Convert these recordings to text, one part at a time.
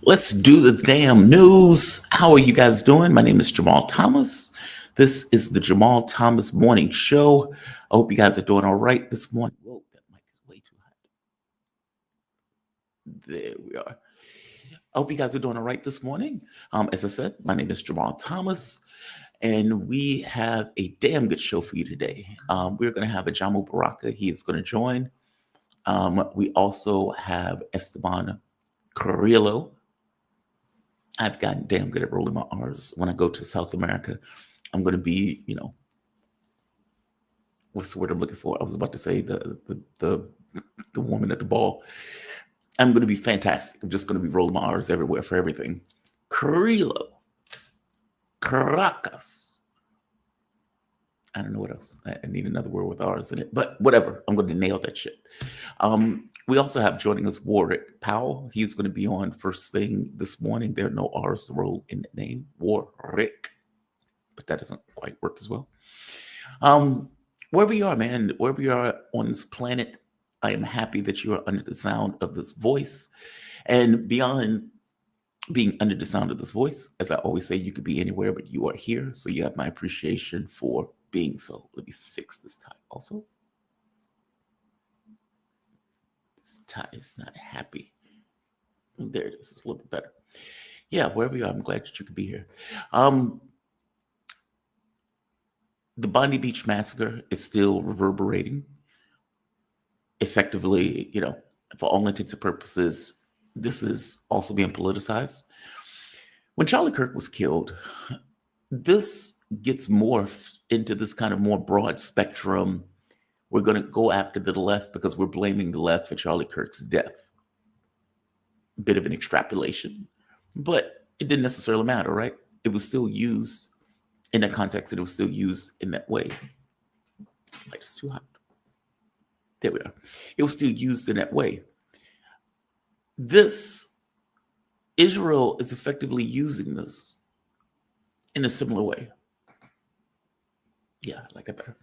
Let's do the damn news. How are you guys doing? My name is Jamal Thomas. This is the Jamal Thomas Morning Show. I hope you guys are doing all right this morning. Whoa, that mic is way too hot. There we are. I hope you guys are doing all right this morning. As I said, my name is Jamal Thomas, and we have a damn good show for you today. We're going to have Ajamu Baraka. He is going to join. We also have Esteban Carrillo. I've gotten damn good at rolling my R's. When I go to South America, I'm going to be, what's the word I'm looking for? I was about to say the woman at the ball. I'm going to be fantastic. I'm just going to be rolling my R's everywhere for everything. Carrillo, Caracas. I don't know what else. I need another word with R's in it, but whatever. I'm going to nail that shit. We also have joining us Warwick Powell. He's going to be on first thing this morning. There are no R's to roll in the name. Warwick. But that doesn't quite work as well. Wherever you are, man, wherever you are on this planet, I am happy that you are under the sound of this voice. And beyond being under the sound of this voice, as I always say, you could be anywhere, but you are here. So you have my appreciation for being so. Let me fix this tie also. This tie is not happy. There it is. It's a little bit better. Yeah, wherever you are, I'm glad that you could be here. The Bondi Beach massacre is still reverberating. Effectively, for all intents and purposes, this is also being politicized. When Charlie Kirk was killed, this gets morphed into this kind of more broad spectrum. We're going to go after the left because we're blaming the left for Charlie Kirk's death. A bit of an extrapolation, but it didn't necessarily matter, right? It was still used in that context, and it was still used in that way. This light is too hot. There we are. It was still used in that way. Israel is effectively using this in a similar way. Yeah, I like that better.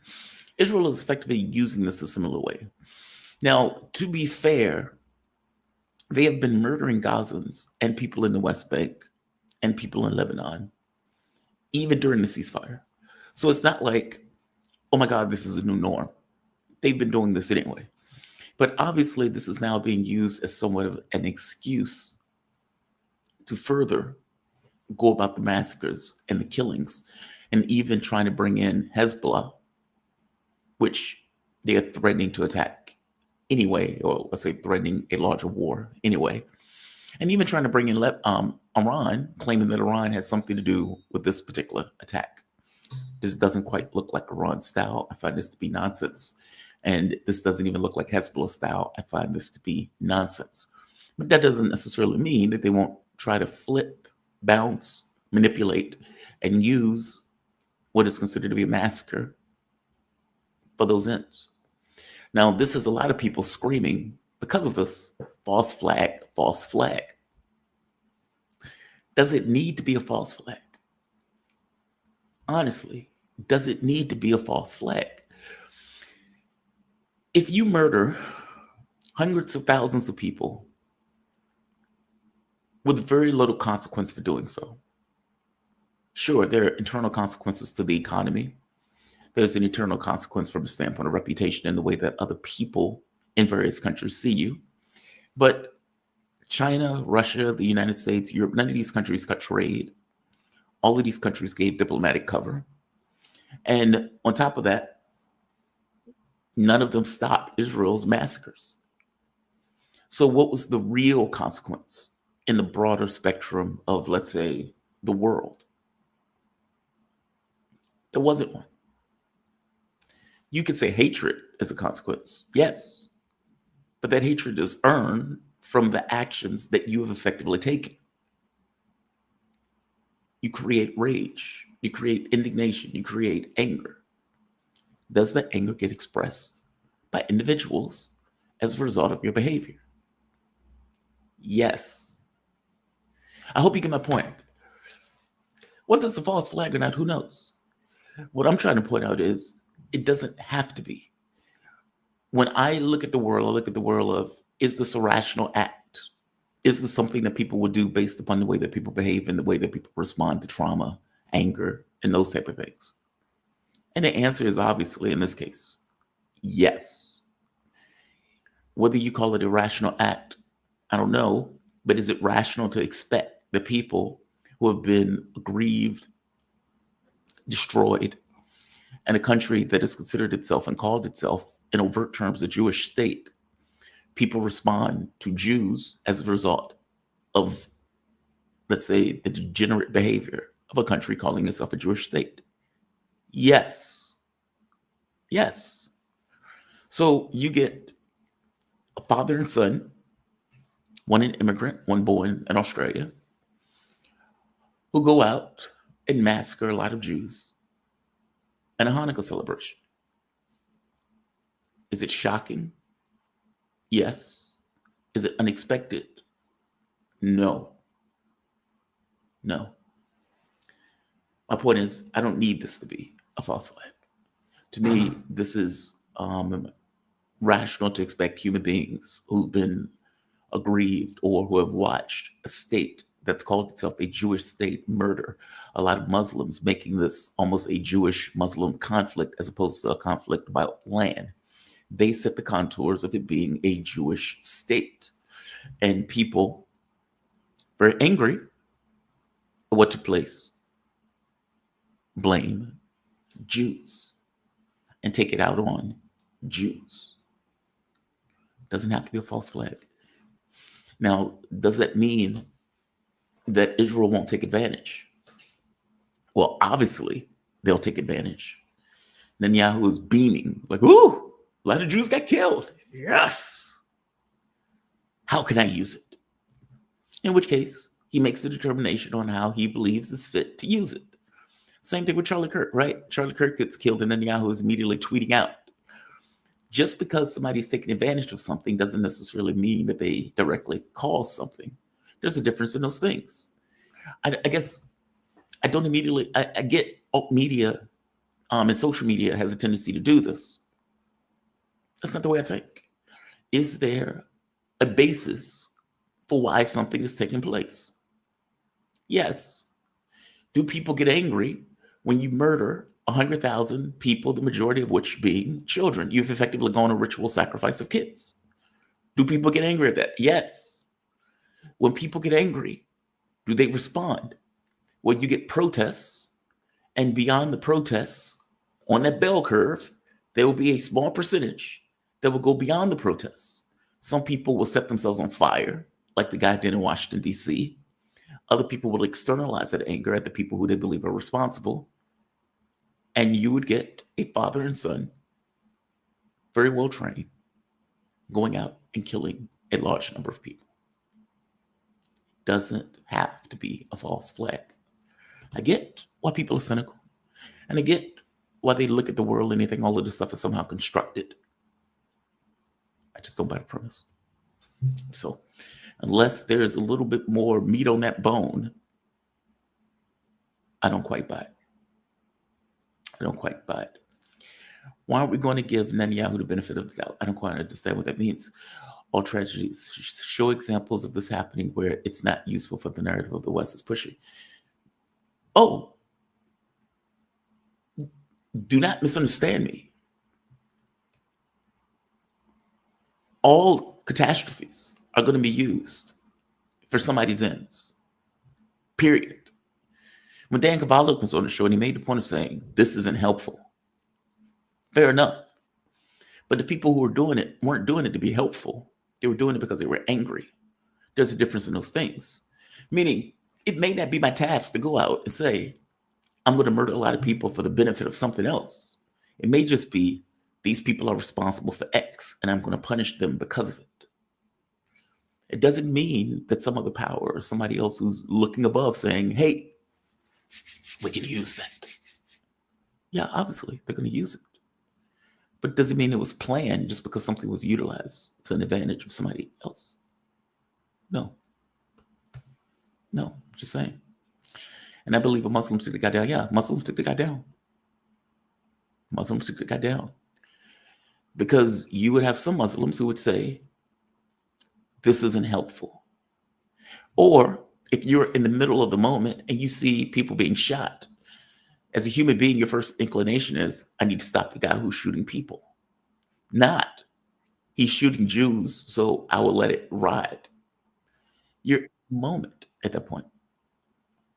Israel is effectively using this a similar way. Now, to be fair, they have been murdering Gazans and people in the West Bank and people in Lebanon, even during the ceasefire. So it's not like, oh my God, this is a new norm. They've been doing this anyway. But obviously, this is now being used as somewhat of an excuse to further go about the massacres and the killings, and even trying to bring in Hezbollah, which they are threatening to attack anyway, or let's say threatening a larger war anyway, and even trying to bring in Iran, claiming that Iran has something to do with this particular attack. This doesn't quite look like Iran style. I find this to be nonsense. And this doesn't even look like Hezbollah style. I find this to be nonsense. But that doesn't necessarily mean that they won't try to flip, bounce, manipulate, and use what is considered to be a massacre for those ends. Now, this is a lot of people screaming because of this false flag, false flag. Does it need to be a false flag? Honestly, does it need to be a false flag? If you murder hundreds of thousands of people with very little consequence for doing so, sure, there are internal consequences to the economy. There's an internal consequence from the standpoint of reputation and the way that other people in various countries see you. But China, Russia, the United States, Europe, none of these countries cut trade. All of these countries gave diplomatic cover. And on top of that, none of them stopped Israel's massacres. So what was the real consequence in the broader spectrum of, let's say, the world? There wasn't one. You could say hatred is a consequence, yes, but that hatred is earned from the actions that you have effectively taken. You create rage, you create indignation, you create anger. Does that anger get expressed by individuals as a result of your behavior? Yes. I hope you get my point. Whether it's a false flag or not, who knows? What I'm trying to point out is it doesn't have to be. When I look at the world, I look at the world of, is this a rational act? Is this something that people would do based upon the way that people behave and the way that people respond to trauma, anger, and those type of things? And the answer is obviously, in this case, yes. Whether you call it a rational act, I don't know, but is it rational to expect the people who have been aggrieved, destroyed, and a country that has considered itself and called itself in overt terms a Jewish state, people respond to Jews as a result of, let's say, the degenerate behavior of a country calling itself a Jewish state? Yes. Yes. So you get a father and son, one an immigrant, one born in Australia, who go out and massacre a lot of Jews in a Hanukkah celebration. Is it shocking? Yes. Is it unexpected? No. No. My point is, I don't need this to be a false flag. To me, this is rational to expect human beings who've been aggrieved or who have watched a state that's called itself a Jewish state murder a lot of Muslims, making this almost a Jewish-Muslim conflict as opposed to a conflict about land. They set the contours of it being a Jewish state. And people very angry at what took place blame Jews and take it out on Jews. Doesn't have to be a false flag. Now, does that mean that Israel won't take advantage? Well, obviously, they'll take advantage. Netanyahu is beaming, like, ooh, a lot of Jews got killed. Yes. How can I use it? In which case, he makes a determination on how he believes is fit to use it. Same thing with Charlie Kirk, right? Charlie Kirk gets killed and Netanyahu is immediately tweeting out. Just because somebody's taking advantage of something doesn't necessarily mean that they directly cause something. There's a difference in those things. I guess I don't immediately, I get media and social media has a tendency to do this. That's not the way I think. Is there a basis for why something is taking place? Yes. Do people get angry when you murder 100,000 people, the majority of which being children? You've effectively gone a ritual sacrifice of kids. Do people get angry at that? Yes. When people get angry, do they respond? Well, you get protests, and beyond the protests, on that bell curve, there will be a small percentage that will go beyond the protests. Some people will set themselves on fire, like the guy did in Washington, D.C. Other people will externalize that anger at the people who they believe are responsible. And you would get a father and son, very well trained, going out and killing a large number of people. Doesn't have to be a false flag. I get why people are cynical. And I get why they look at the world and they think all of this stuff is somehow constructed. I just don't buy the premise. So unless there's a little bit more meat on that bone, I don't quite buy it. I don't quite buy it. Why aren't we going to give Netanyahu the benefit of the doubt? I don't quite understand what that means. All tragedies show examples of this happening where it's not useful for the narrative of the West is pushing. Oh, do not misunderstand me. All catastrophes are going to be used for somebody's ends. Period. When Dan Cavallo was on the show and he made the point of saying, this isn't helpful. Fair enough. But the people who were doing it weren't doing it to be helpful. They were doing it because they were angry. There's a difference in those things. Meaning, it may not be my task to go out and say, I'm going to murder a lot of people for the benefit of something else. It may just be, these people are responsible for X, and I'm going to punish them because of it. It doesn't mean that some other power or somebody else who's looking above saying, hey, we can use that. Yeah, obviously, they're going to use it. But does it mean it was planned just because something was utilized to an advantage of somebody else? No. No, just saying. And I believe a Muslim took the guy down. Yeah, Muslims took the guy down. Muslims took the guy down. Because you would have some Muslims who would say, this isn't helpful. Or if you're in the middle of the moment and you see people being shot, as a human being, your first inclination is, I need to stop the guy who's shooting people. Not, he's shooting Jews, so I will let it ride. You're in the moment at that point.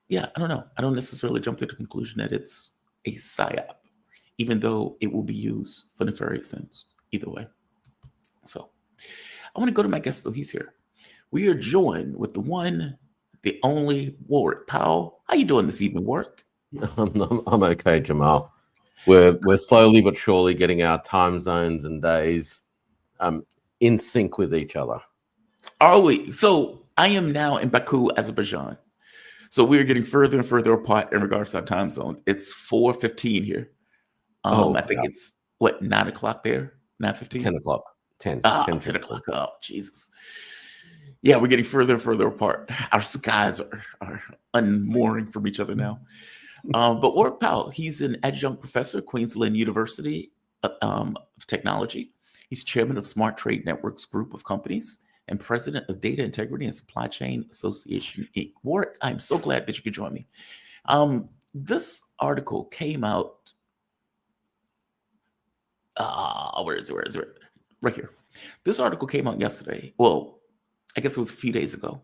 Yeah, I don't know. I don't necessarily jump to the conclusion that it's a psyop, even though it will be used for nefarious ends either way. So I want to go to my guest, though. He's here. We are joined with the one, the only Warwick Powell. How you doing this evening, Warwick? I'm okay, Jamal. We're slowly but surely getting our time zones and days in sync with each other. Are we? So I am now in Baku, Azerbaijan. So we're getting further and further apart in regards to our time zone. It's 4:15 here. I think it's what, 9 o'clock there? 9:15? 10 o'clock. 10. 10 o'clock. Oh, Jesus. Yeah, we're getting further and further apart. Our skies are unmooring from each other now. But Warwick Powell, he's an adjunct professor at Queensland University of Technology. He's chairman of Smart Trade Networks Group of Companies and president of Data Integrity and Supply Chain Association, Inc. Warwick, I'm so glad that you could join me. This article came out. Where is it? Right here. This article came out yesterday. Well, I guess it was a few days ago.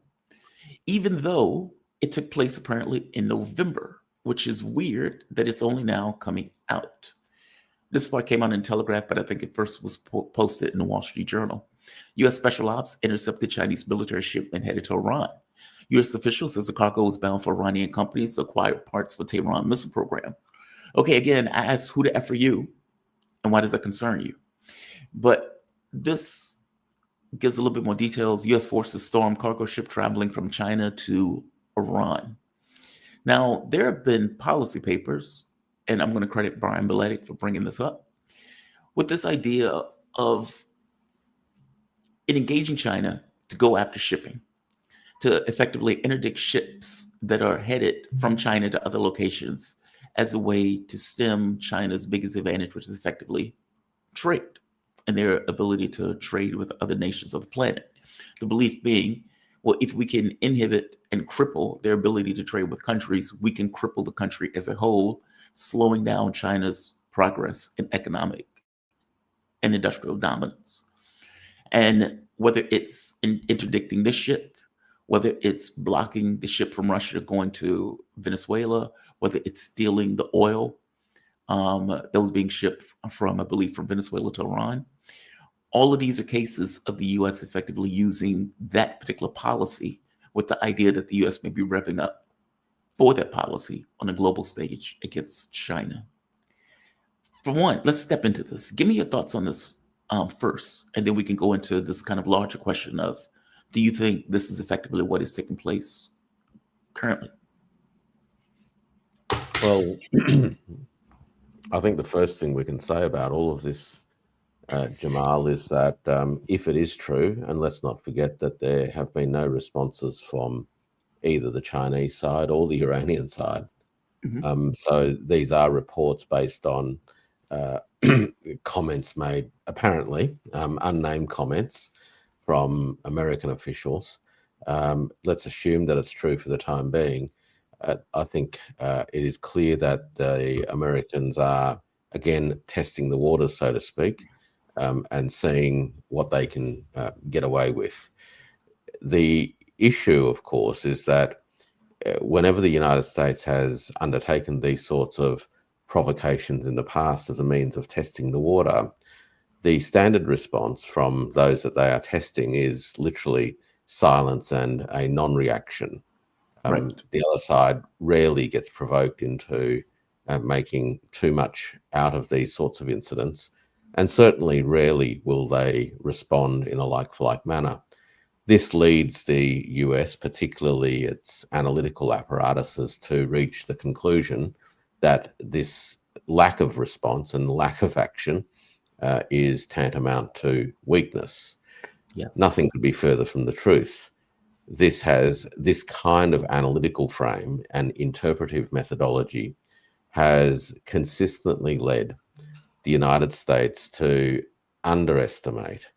Even though it took place apparently in November, which is weird that it's only now coming out. This part came out in Telegraph, but I think it first was posted in the Wall Street Journal. U.S. Special Ops intercepted Chinese military shipment headed to Iran. U.S. officials says the cargo was bound for Iranian companies to acquire parts for Tehran missile program. Okay, again, I asked who the F are you, and why does that concern you? But this gives a little bit more details. U.S. forces storm cargo ship traveling from China to Iran. Now, there have been policy papers, and I'm going to credit Brian Biletic for bringing this up, with this idea of engaging China to go after shipping, to effectively interdict ships that are headed from China to other locations as a way to stem China's biggest advantage, which is effectively trade and their ability to trade with other nations of the planet. The belief being, well, if we can inhibit and cripple their ability to trade with countries, we can cripple the country as a whole, slowing down China's progress in economic and industrial dominance. And whether it's interdicting this ship, whether it's blocking the ship from Russia going to Venezuela, whether it's stealing the oil that was being shipped from, I believe, from Venezuela to Iran. All of these are cases of the U.S. effectively using that particular policy with the idea that the U.S. may be revving up for that policy on a global stage against China. For one, let's step into this. Give me your thoughts on this first, and then we can go into this kind of larger question of, do you think this is effectively what is taking place currently? Well, I think the first thing we can say about all of this, Jamal, is that if it is true, and let's not forget that there have been no responses from either the Chinese side or the Iranian side. So these are reports based on comments made, apparently unnamed comments from American officials. Let's assume that it's true for the time being. I think it is clear that the Americans are, again, testing the waters, so to speak, and seeing what they can get away with. The issue, of course, is that whenever the United States has undertaken these sorts of provocations in the past as a means of testing the water, the standard response from those that they are testing is literally silence and a non-reaction. Right. The other side rarely gets provoked into making too much out of these sorts of incidents, and certainly rarely will they respond in a like-for-like manner. This leads the US, particularly its analytical apparatuses, to reach the conclusion that this lack of response and lack of action is tantamount to weakness. Yes. Nothing could be further from the truth. This kind of analytical frame and interpretive methodology has consistently led the United States to underestimate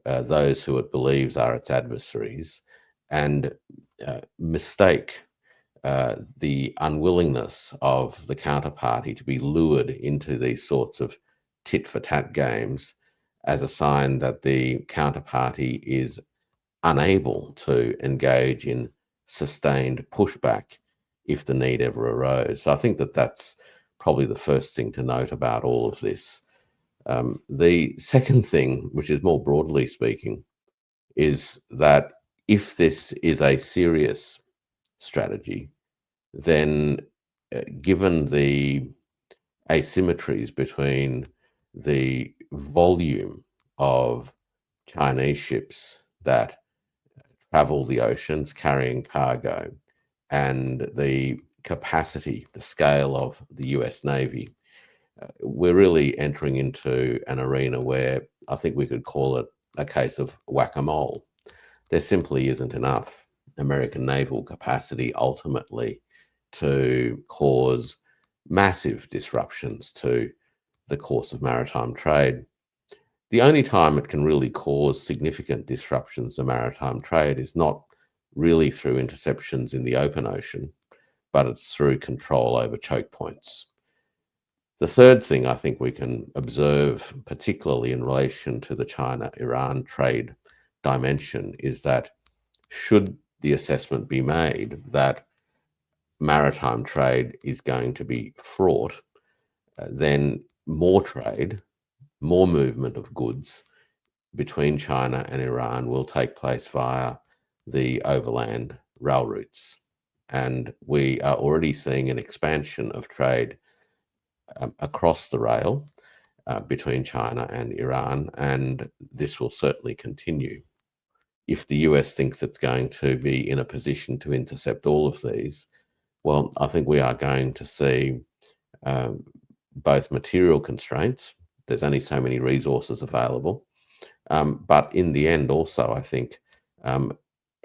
those who it believes are its adversaries, and mistake the unwillingness of the counterparty to be lured into these sorts of tit-for-tat games as a sign that the counterparty is unable to engage in sustained pushback if the need ever arose. So I think that that's probably the first thing to note about all of this. The second thing, which is more broadly speaking, is that if this is a serious strategy, then given the asymmetries between the volume of Chinese ships that travel the oceans carrying cargo and the capacity, the scale of the US Navy, we're really entering into an arena where I think we could call it a case of whack-a-mole. There simply isn't enough American naval capacity ultimately to cause massive disruptions to the course of maritime trade. The only time it can really cause significant disruptions to maritime trade is not really through interceptions in the open ocean, but it's through control over choke points. The third thing I think we can observe, particularly in relation to the China-Iran trade dimension, is that should the assessment be made that maritime trade is going to be fraught, then more trade, more movement of goods between China and Iran will take place via the overland rail routes. And we are already seeing an expansion of trade across the rail between China and Iran, and this will certainly continue. If the US thinks it's going to be in a position to intercept all of these, well, I think we are going to see both material constraints. There's only so many resources available. But in the end, also, I think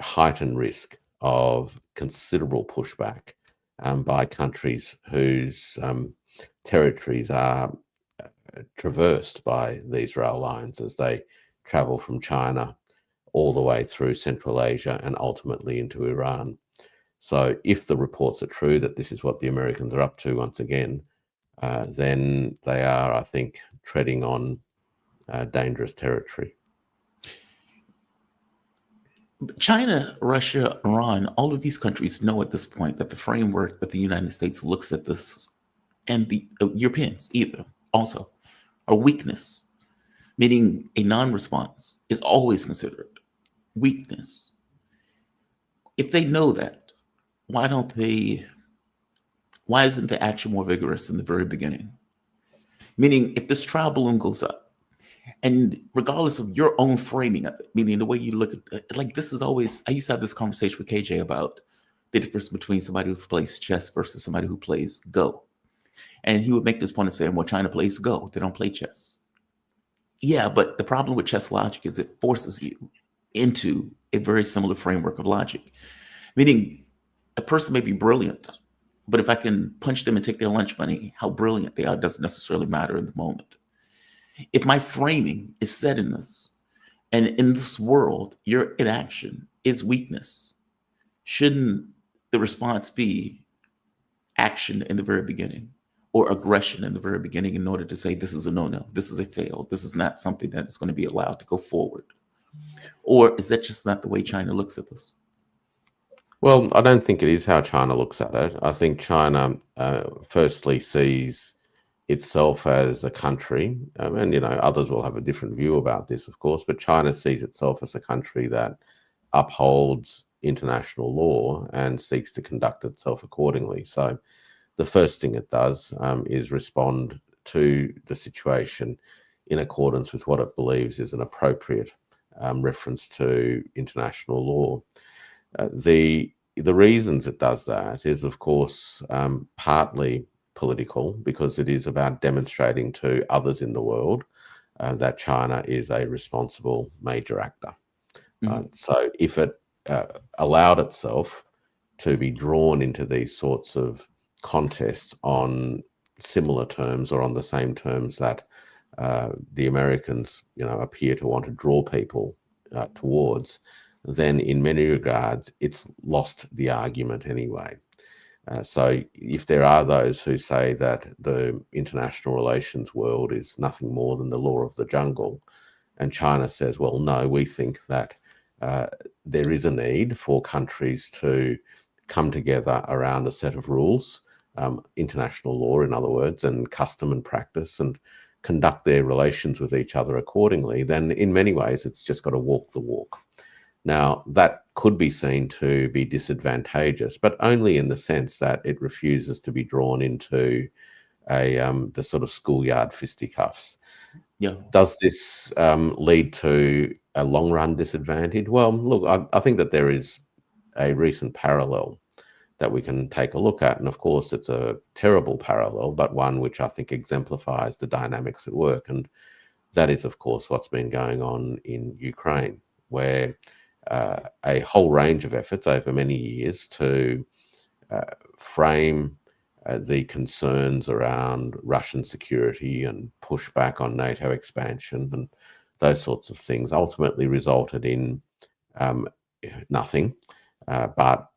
heightened risk of considerable pushback by countries whose territories are traversed by these rail lines as they travel from China all the way through Central Asia and ultimately into Iran. So if the reports are true that this is what the Americans are up to once again, then they are, I think, treading on dangerous territory. China, Russia, Iran, all of these countries know at this point that the framework that the United States looks at this, and the Europeans either also, are weakness, meaning a non-response is always considered weakness. If they know that, why isn't the action more vigorous in the very beginning? Meaning, if this trial balloon goes up, and regardless of your own framing of it, meaning the way you look at it, like this is always, I used to have this conversation with KJ about the difference between somebody who plays chess versus somebody who plays Go. And he would make this point of saying, well, China plays Go, they don't play chess. Yeah, but the problem with chess logic is it forces you into a very similar framework of logic. Meaning, a person may be brilliant, but if I can punch them and take their lunch money, how brilliant they are doesn't necessarily matter in the moment. If my framing is set in this, and in this world, your inaction is weakness, shouldn't the response be action in the very beginning or aggression in the very beginning in order to say this is a no-no, this is a fail, this is not something that is going to be allowed to go forward? Or is that just not the way China looks at this? Well, I don't think it is how China looks at it. I think China firstly sees itself as a country, and others will have a different view about this, of course, but China sees itself as a country that upholds international law and seeks to conduct itself accordingly. So the first thing it does is respond to the situation in accordance with what it believes is an appropriate reference to international law. The reasons it does that is, of course, partly political, because it is about demonstrating to others in the world that China is a responsible major actor. So if it allowed itself to be drawn into these sorts of contests on similar terms or on the same terms that the Americans, appear to want to draw people towards, then in many regards, it's lost the argument anyway. So if there are those who say that the international relations world is nothing more than the law of the jungle, and China says, well, no, we think that there is a need for countries to come together around a set of rules, international law, in other words, and custom and practice, and conduct their relations with each other accordingly, then in many ways it's just got to walk the walk. Now, that could be seen to be disadvantageous, but only in the sense that it refuses to be drawn into the sort of schoolyard fisticuffs. Yeah. Does this lead to a long-run disadvantage? Well, look, I think that there is a recent parallel that we can take a look at. And of course, it's a terrible parallel, but one which I think exemplifies the dynamics at work. And that is, of course, what's been going on in Ukraine, where a whole range of efforts over many years to frame the concerns around Russian security and push back on NATO expansion and those sorts of things ultimately resulted in nothing. But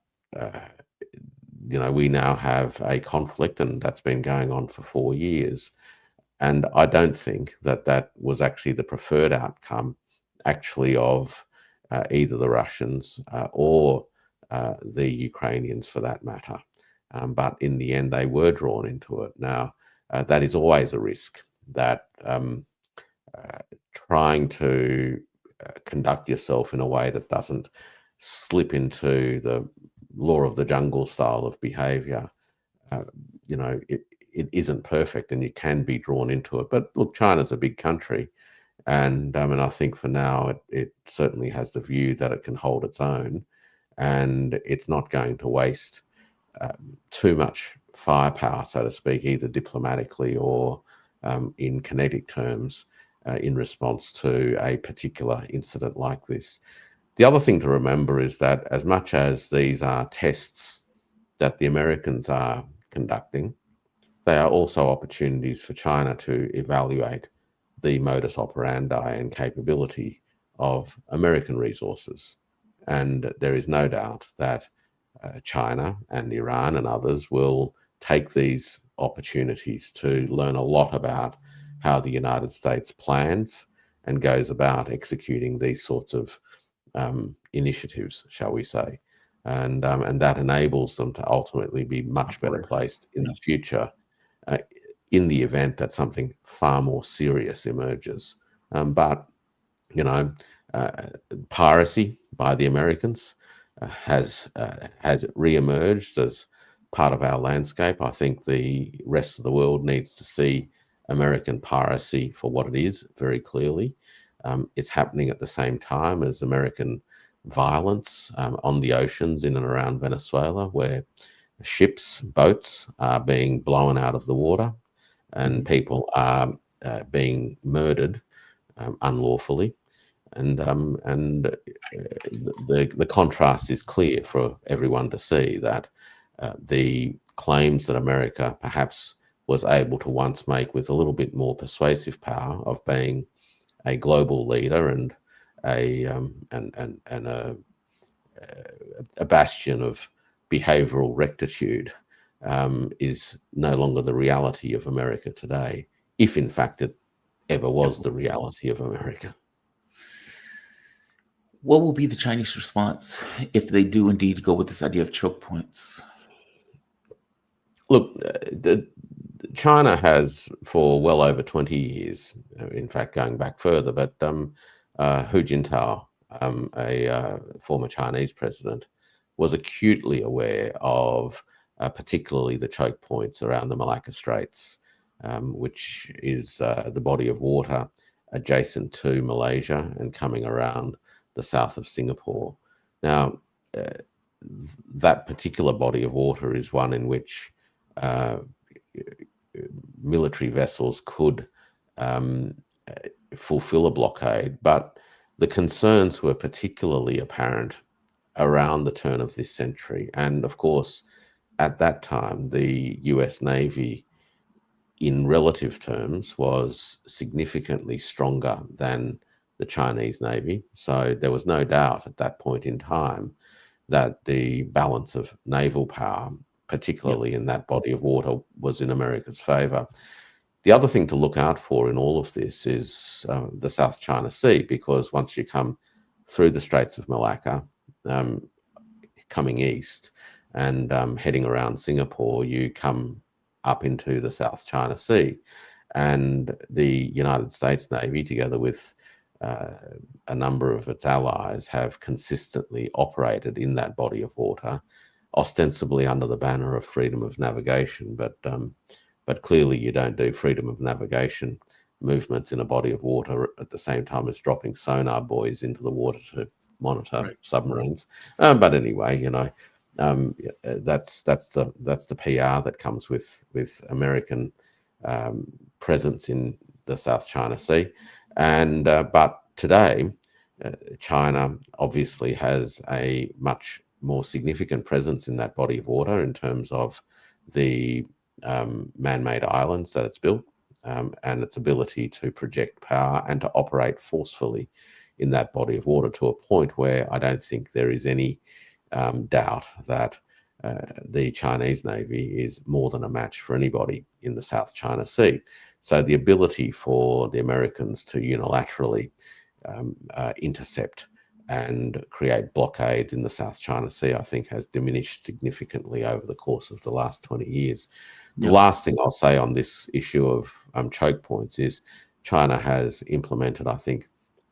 we now have a conflict, and that's been going on for 4 years. And I don't think that that was actually the preferred outcome, actually, of either the Russians or the Ukrainians, for that matter. But in the end, they were drawn into it. Now, that is always a risk, that trying to conduct yourself in a way that doesn't slip into the law of the jungle style of behavior, it isn't perfect, and you can be drawn into it. But look, China's a big country, and I think for now it certainly has the view that it can hold its own, and it's not going to waste too much firepower, so to speak, either diplomatically or in kinetic terms, in response to a particular incident like this. The other thing to remember is that as much as these are tests that the Americans are conducting, they are also opportunities for China to evaluate the modus operandi and capability of American resources. And there is no doubt that China and Iran and others will take these opportunities to learn a lot about how the United States plans and goes about executing these sorts of initiatives, shall we say. And that enables them to ultimately be much better placed in the future in the event that something far more serious emerges. But piracy by the Americans has re-emerged as part of our landscape. I think the rest of the world needs to see American piracy for what it is very clearly. It's happening at the same time as American violence on the oceans in and around Venezuela, where ships, boats are being blown out of the water and people are being murdered unlawfully. And the contrast is clear for everyone to see, that the claims that America perhaps was able to once make with a little bit more persuasive power of being a global leader and a bastion of behavioral rectitude is no longer the reality of America today, if in fact it ever was the reality of America. What will be the Chinese response if they do indeed go with this idea of choke points? Look, China has for well over 20 years, in fact going back further, but Hu Jintao, a former Chinese president, was acutely aware of particularly the choke points around the Malacca Straits, which is the body of water adjacent to Malaysia and coming around the south of Singapore. Now, that particular body of water is one in which military vessels could fulfill a blockade, but the concerns were particularly apparent around the turn of this century. And of course, at that time, the US Navy, in relative terms, was significantly stronger than the Chinese Navy. So there was no doubt at that point in time that the balance of naval power, particularly in that body of water, was in America's favor. The other thing to look out for in all of this is the South China Sea, because once you come through the Straits of Malacca, coming east and heading around Singapore, you come up into the South China Sea. And the United States Navy, together with a number of its allies, have consistently operated in that body of water, ostensibly under the banner of freedom of navigation. But clearly you don't do freedom of navigation movements in a body of water at the same time as dropping sonar buoys into the water to monitor submarines. But anyway, that's the PR that comes with American presence in the South China Sea. And but today, China obviously has a much more significant presence in that body of water in terms of the man-made islands that it's built, and its ability to project power and to operate forcefully in that body of water, to a point where I don't think there is any doubt that the Chinese Navy is more than a match for anybody in the South China Sea. So the ability for the Americans to unilaterally intercept and create blockades in the South China Sea, I think, has diminished significantly over the course of the last 20 years. The last thing I'll say on this issue of choke points is China has implemented, I think,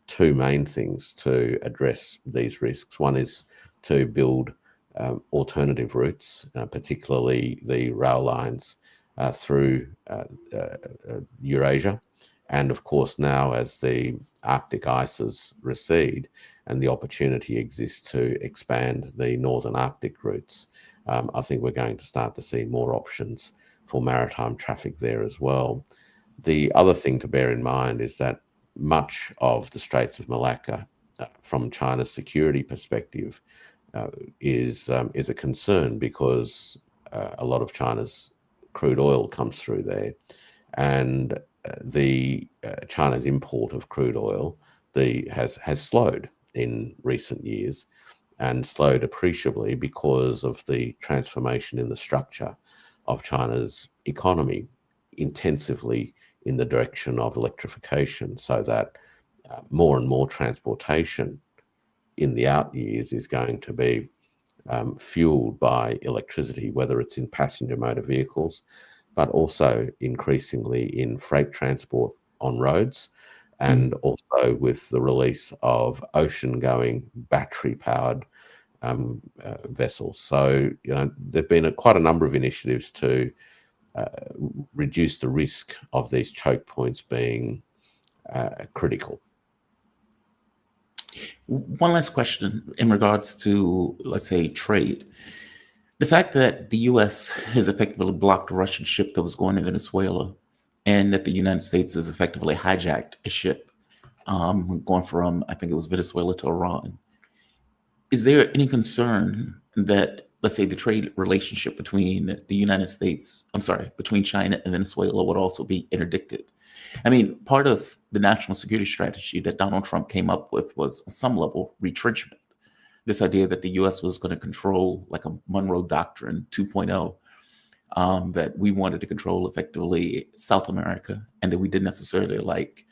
two main things to address these risks. One is to build alternative routes, particularly the rail lines through Eurasia. And of course, now as the Arctic ices recede and the opportunity exists to expand the Northern Arctic routes, I think we're going to start to see more options for maritime traffic there as well. The other thing to bear in mind is that much of the Straits of Malacca, from China's security perspective, is a concern, because a lot of China's crude oil comes through there, and China's import of crude oil has slowed in recent years, and slowed appreciably because of the transformation in the structure of China's economy, intensively in the direction of electrification, so that more and more transportation in the out years is going to be fueled by electricity, whether it's in passenger motor vehicles, but also increasingly in freight transport on roads, and also with the release of ocean-going battery-powered vessels. So, there've been quite a number of initiatives to reduce the risk of these choke points being critical. One last question in regards to, let's say, trade. The fact that the U.S. has effectively blocked a Russian ship that was going to Venezuela, and that the United States has effectively hijacked a ship going from, I think it was Venezuela to Iran. Is there any concern that, let's say, the trade relationship between the United States, between China and Venezuela would also be interdicted? I mean, part of the national security strategy that Donald Trump came up with was, on some level, retrenchment. This idea that the U.S. was going to control, like a Monroe Doctrine 2.0, that we wanted to control effectively South America, and that we didn't necessarily like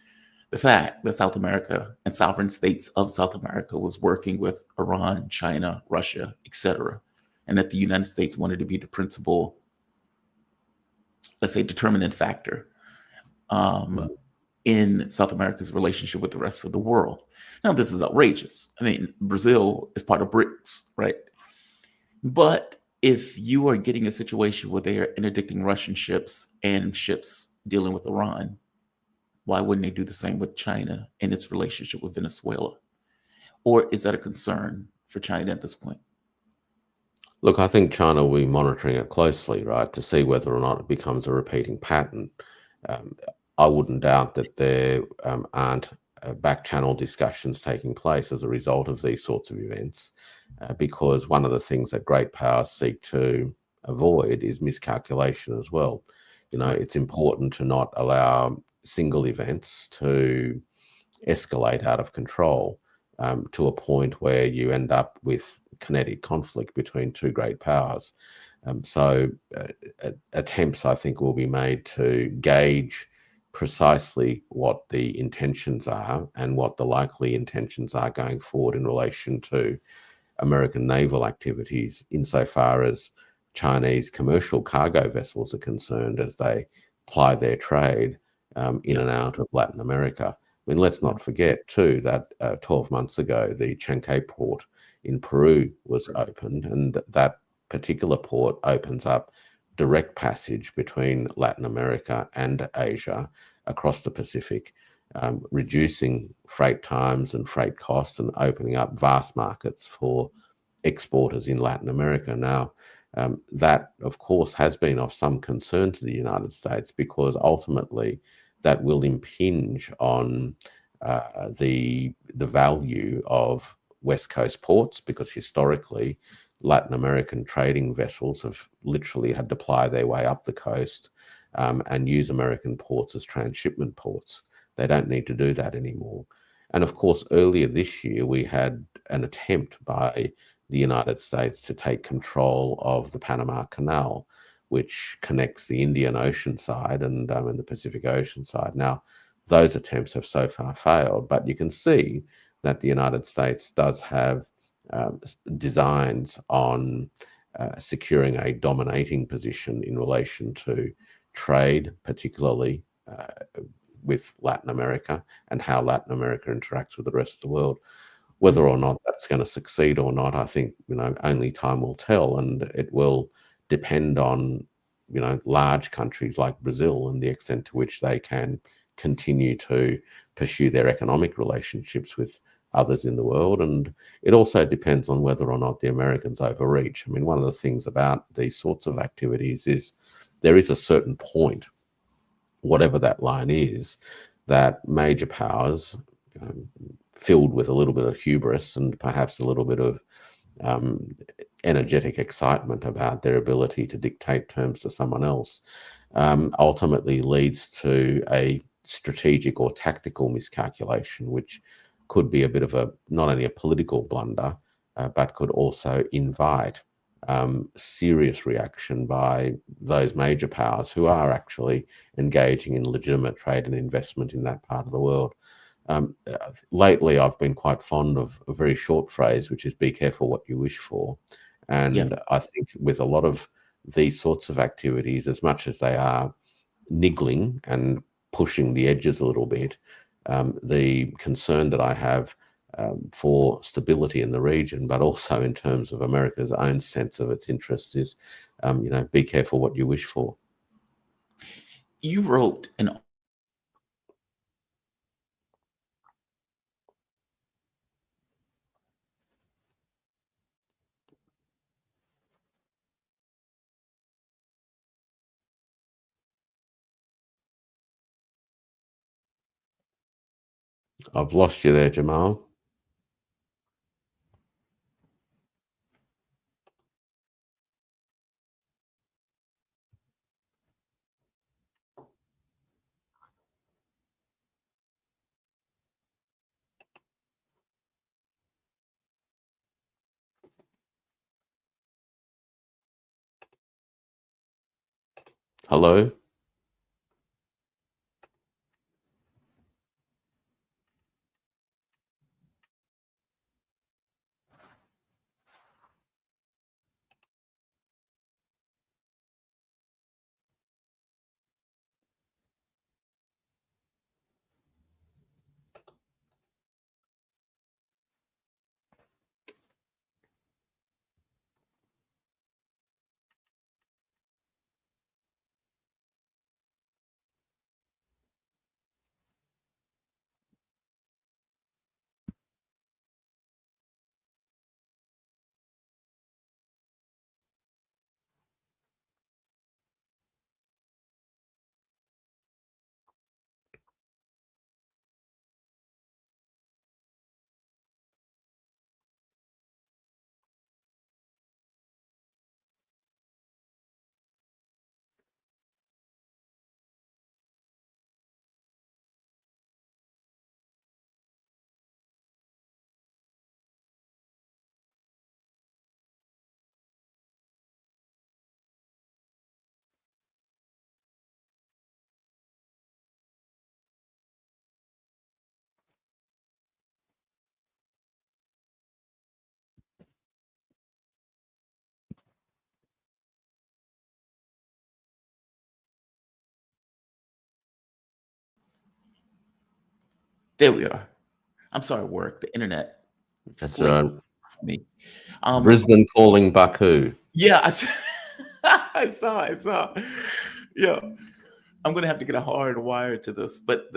the fact that South America and sovereign states of South America was working with Iran, China, Russia, etc., and that the United States wanted to be the principal, let's say, determinant factor in South America's relationship with the rest of the world. Now, this is outrageous. I mean, Brazil is part of BRICS, right? But if you are getting a situation where they are interdicting Russian ships and ships dealing with Iran, why wouldn't they do the same with China and its relationship with Venezuela? Or is that a concern for China at this point? Look, I think China will be monitoring it closely, right, to see whether or not it becomes a repeating pattern. I wouldn't doubt that there aren't back-channel discussions taking place as a result of these sorts of events, because one of the things that great powers seek to avoid is miscalculation as well. It's important to not allow single events to escalate out of control to a point where you end up with kinetic conflict between two great powers. So attempts, I think, will be made to gauge precisely what the intentions are and what the likely intentions are going forward in relation to American naval activities insofar as Chinese commercial cargo vessels are concerned as they ply their trade in and out of Latin America. I mean, let's not forget too that 12 months ago, the Chancay port in Peru was opened, and that particular port opens up direct passage between Latin America and Asia across the Pacific, reducing freight times and freight costs and opening up vast markets for exporters in Latin America. Now, that, of course, has been of some concern to the United States because ultimately that will impinge on the value of West Coast ports, because historically Latin American trading vessels have literally had to ply their way up the coast and use American ports as transshipment ports. They don't need to do that anymore. And of course, earlier this year, we had an attempt by the United States to take control of the Panama Canal, which connects the Indian Ocean side and the Pacific Ocean side. Now, those attempts have so far failed, but you can see that the United States does have designs on securing a dominating position in relation to trade, particularly with Latin America and how Latin America interacts with the rest of the world. Whether or not that's going to succeed or not, I think, only time will tell, and it will depend on, large countries like Brazil and the extent to which they can continue to pursue their economic relationships with others in the world. And it also depends on whether or not the Americans overreach. I mean, one of the things about these sorts of activities is there is a certain point, whatever that line is, that major powers, filled with a little bit of hubris and perhaps a little bit of energetic excitement about their ability to dictate terms to someone else, ultimately leads to a strategic or tactical miscalculation, which could be a bit of not only a political blunder, but could also invite serious reaction by those major powers who are actually engaging in legitimate trade and investment in that part of the world. Lately, I've been quite fond of a very short phrase, which is "be careful what you wish for." And I think with a lot of these sorts of activities, as much as they are niggling and pushing the edges a little bit, the concern that I have for stability in the region, but also in terms of America's own sense of its interests, is, be careful what you wish for. You wrote an I've lost you there, Jamal. Hello? There we are. I'm sorry, work. The internet That's flicked me. Brisbane calling Baku. Yeah, I saw. Yeah, I'm gonna have to get a hard wire to this, but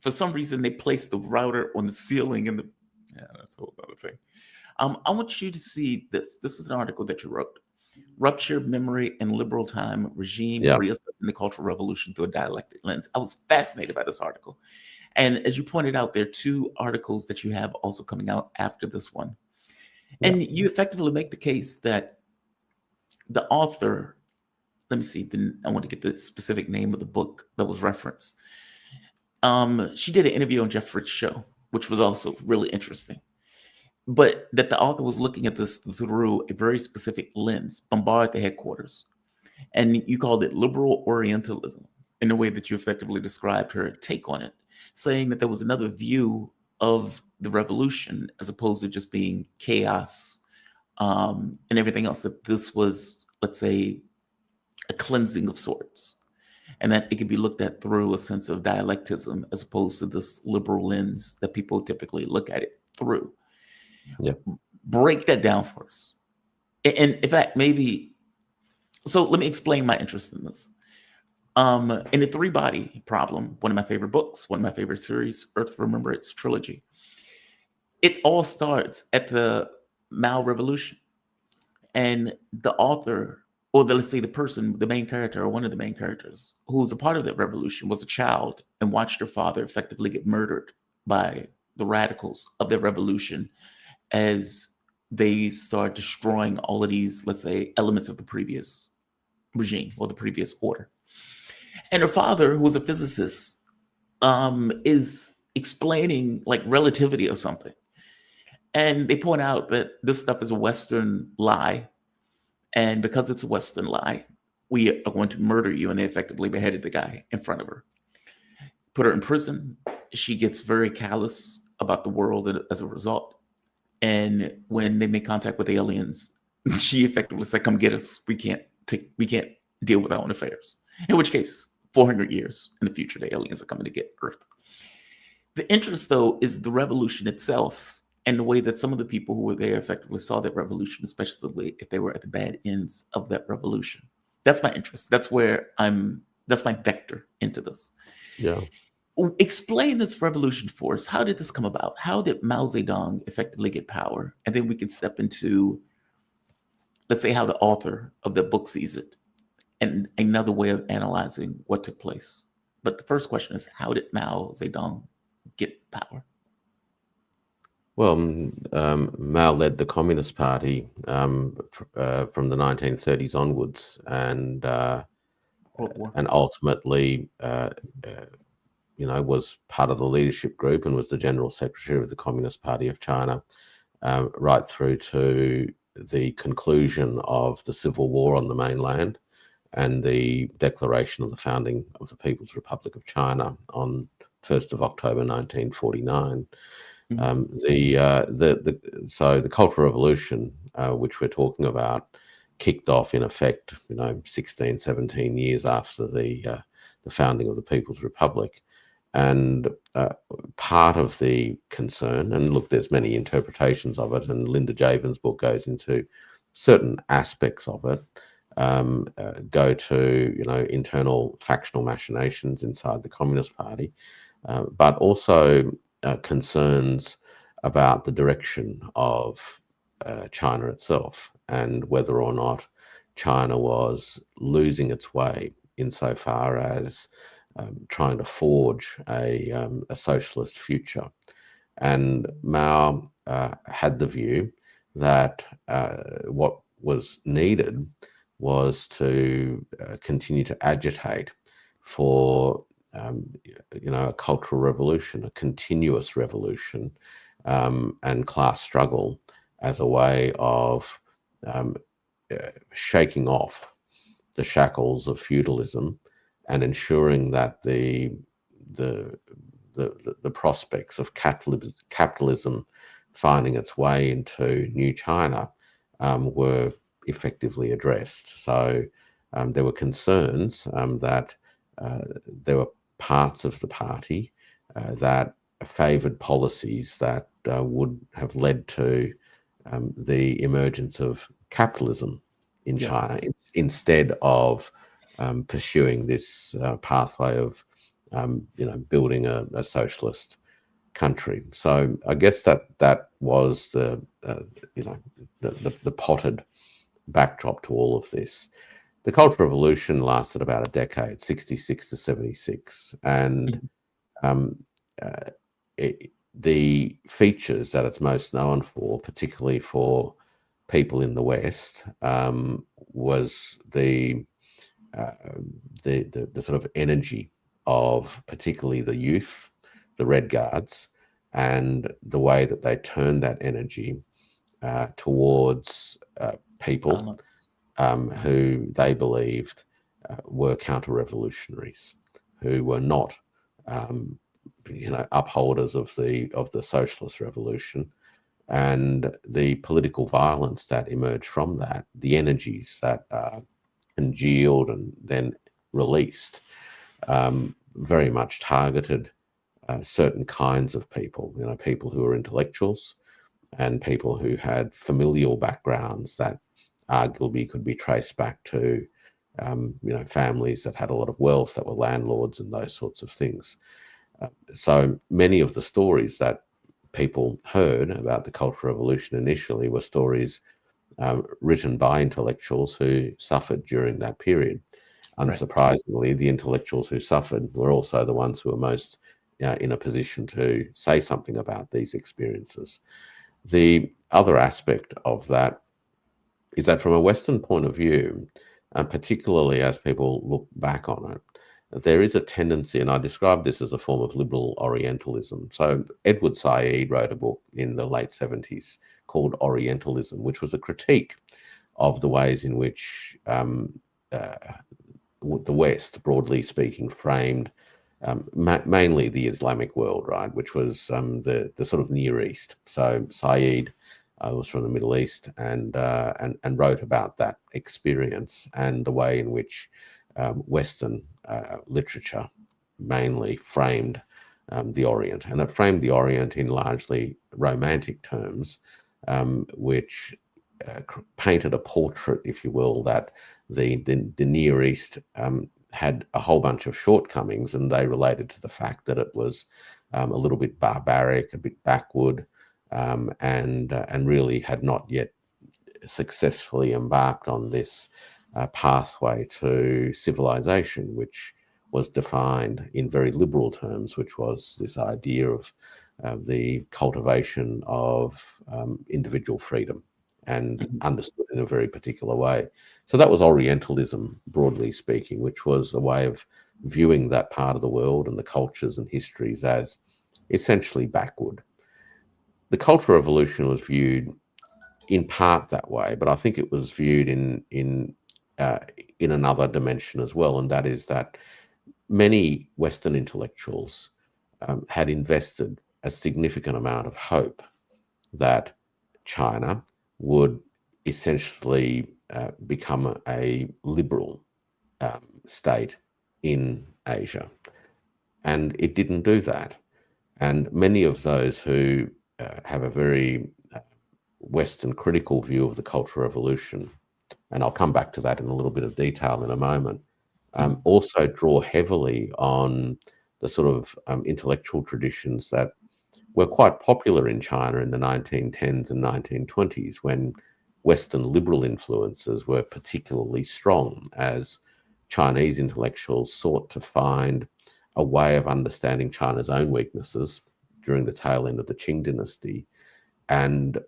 for some reason they placed the router on the ceiling and yeah, that's a whole other thing. I want you to see this. This is an article that you wrote. Rupture, Memory, and Liberal Time Regime Yeah. Reassessing the Cultural Revolution Through a Dialectic Lens. I was fascinated by this article. And as you pointed out, there are two articles that you have also coming out after this one. And you effectively make the case that the author, let me see, I want to get the specific name of the book that was referenced. She did an interview on Jeff Fritz's show, which was also really interesting. But that the author was looking at this through a very specific lens, bombard the headquarters. And you called it liberal Orientalism in the way that you effectively described her take on it, saying that there was another view of the revolution as opposed to just being chaos and everything else, that this was, let's say, a cleansing of sorts, and that it could be looked at through a sense of dialectism as opposed to this liberal lens that people typically look at it through. Yeah. Break that down for us. And in fact, maybe, so let me explain my interest in this. In the Three Body Problem, one of my favorite books, one of my favorite series, Earth Remember Its trilogy, it all starts at the Mao Revolution. And the author, or let's say the person, the main character, or one of the main characters, who was a part of that revolution, was a child and watched her father effectively get murdered by the radicals of the revolution as they start destroying all of these, let's say, elements of the previous regime or the previous order. And her father, who was a physicist, is explaining like relativity or something. And they point out that this stuff is a Western lie. And because it's a Western lie, we are going to murder you. And they effectively beheaded the guy in front of her, put her in prison. She gets very callous about the world as a result. And when they make contact with aliens, she effectively said, "Come get us. We can't deal with our own affairs." In which case, 400 years in the future, the aliens are coming to get Earth. The interest, though, is the revolution itself and the way that some of the people who were there effectively saw that revolution, especially if they were at the bad ends of that revolution. That's my interest. That's my vector into this. Yeah. Explain this revolution for us. How did this come about? How did Mao Zedong effectively get power? And then we can step into, let's say, how the author of the book sees it and another way of analyzing what took place. But the first question is, how did Mao Zedong get power? Well, Mao led the Communist Party from the 1930s onwards, and ultimately, was part of the leadership group and was the general secretary of the Communist Party of China, right through to the conclusion of the Civil War on the mainland and the declaration of the founding of the People's Republic of China on 1st of October 1949. So the Cultural Revolution, which we're talking about, kicked off in effect, 16, 17 years after the founding of the People's Republic. And part of the concern, and look, there's many interpretations of it, and Linda Javin's book goes into certain aspects of it, go to, internal factional machinations inside the Communist Party, but also concerns about the direction of China itself and whether or not China was losing its way insofar as trying to forge a socialist future. And Mao had the view that what was needed was to continue to agitate for a cultural revolution, a continuous revolution, and class struggle as a way of shaking off the shackles of feudalism and ensuring that the prospects of capitalism finding its way into New China were effectively addressed. So there were concerns that there were parts of the party that favoured policies that would have led to the emergence of capitalism in China, instead of pursuing this pathway of building a socialist country. So I guess that was the potted backdrop to all of this. The Cultural Revolution lasted about a decade, 66 to 76, and the features that it's most known for, particularly for people in the West, was the sort of energy of particularly the youth, the Red Guards, and the way that they turned that energy towards people who they believed were counter-revolutionaries, who were not upholders of the socialist revolution. And the political violence that emerged from that, the energies that congealed and then released, very much targeted certain kinds of people, people who were intellectuals and people who had familial backgrounds that arguably could be traced back to families that had a lot of wealth, that were landlords and those sorts of things. So many of the stories that people heard about the Cultural Revolution initially were stories written by intellectuals who suffered during that period. Unsurprisingly, the intellectuals who suffered were also the ones who were most in a position to say something about these experiences. The other aspect of that is that from a Western point of view, and particularly as people look back on it, there is a tendency, and I describe this as a form of liberal Orientalism. So Edward Said wrote a book in the late 70s called Orientalism, which was a critique of the ways in which the West, broadly speaking, framed mainly the Islamic world, right, which was the sort of Near East. So Said was from the Middle East and wrote about that experience and the way in which Western literature mainly framed the Orient, and it framed the Orient in largely romantic terms, which painted a portrait, if you will, that the Near East had a whole bunch of shortcomings, and they related to the fact that it was a little bit barbaric, a bit backward, and really had not yet successfully embarked on this pathway to civilization, which was defined in very liberal terms, which was this idea of the cultivation of individual freedom and understood in a very particular way. So that was Orientalism, broadly speaking, which was a way of viewing that part of the world and the cultures and histories as essentially backward. The Cultural Revolution was viewed in part that way, but I think it was viewed in another dimension as well, and that is that many Western intellectuals had invested a significant amount of hope that China would essentially become a liberal state in Asia. And it didn't do that. And many of those who have a very Western critical view of the Cultural Revolution, and I'll come back to that in a little bit of detail in a moment, also draw heavily on the sort of intellectual traditions that were quite popular in China in the 1910s and 1920s, when Western liberal influences were particularly strong, as Chinese intellectuals sought to find a way of understanding China's own weaknesses during the tail end of the Qing dynasty and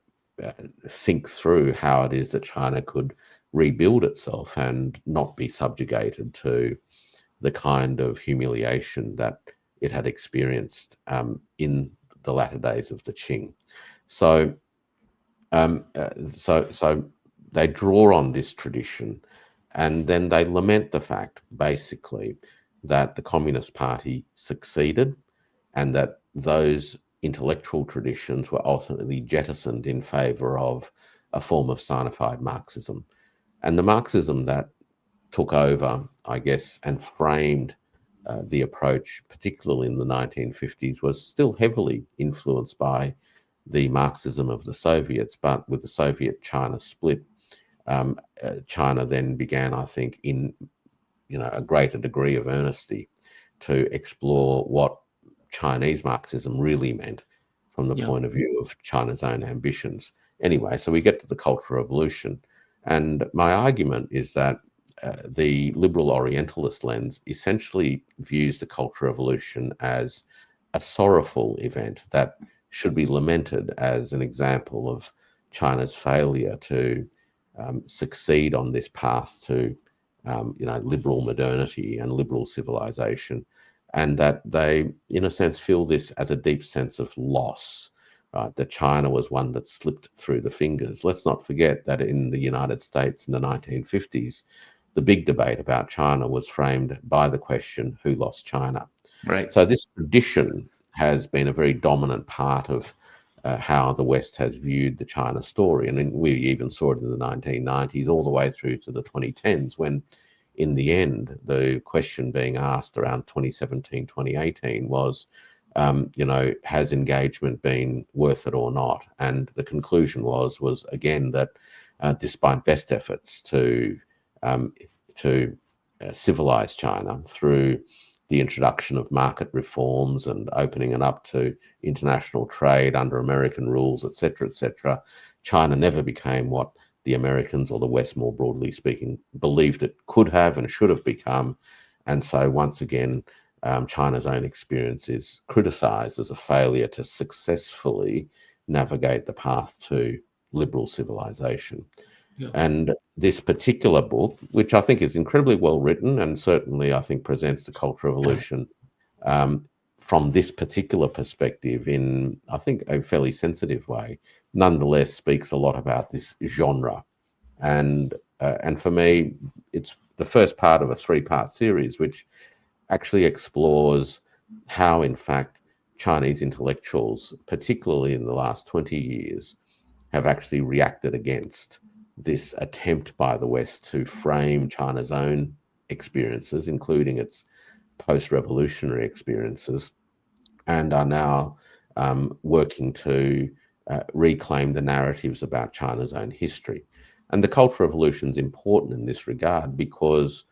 think through how it is that China could rebuild itself and not be subjugated to the kind of humiliation that it had experienced in the latter days of the Qing. So they draw on this tradition, and then they lament the fact, basically, that the Communist Party succeeded and that those intellectual traditions were ultimately jettisoned in favor of a form of Sinophile Marxism. And the Marxism that took over, I guess, and framed the approach, particularly in the 1950s, was still heavily influenced by the Marxism of the Soviets. But with the Soviet-China split, China then began, I think, in a greater degree of earnesty to explore what Chinese Marxism really meant from the Yeah. point of view of China's own ambitions. Anyway, so we get to the Cultural Revolution, and my argument is that the liberal Orientalist lens essentially views the Cultural Revolution as a sorrowful event that should be lamented as an example of China's failure to succeed on this path to liberal modernity and liberal civilization, and that they, in a sense, feel this as a deep sense of loss, right? That China was one that slipped through the fingers. Let's not forget that in the United States in the 1950s, the big debate about China was framed by the question, who lost China? Right. So this tradition has been a very dominant part of how the West has viewed the China story. And we even saw it in the 1990s all the way through to the 2010s, when in the end, the question being asked around 2017, 2018 was, has engagement been worth it or not? And the conclusion was again that despite best efforts to civilize China through the introduction of market reforms and opening it up to international trade under American rules, etc., China never became what the Americans, or the West more broadly speaking, believed it could have and should have become. And so once again, China's own experience is criticized as a failure to successfully navigate the path to liberal civilization. Yeah. And this particular book, which I think is incredibly well written and certainly I think presents the Cultural Revolution from this particular perspective in, I think, a fairly sensitive way, nonetheless speaks a lot about this genre. And for me, it's the first part of a three-part series, which actually explores how, in fact, Chinese intellectuals, particularly in the last 20 years, have actually reacted against this attempt by the West to frame China's own experiences, including its post-revolutionary experiences, and are now working to reclaim the narratives about China's own history. And the Cultural Revolution is important in this regard because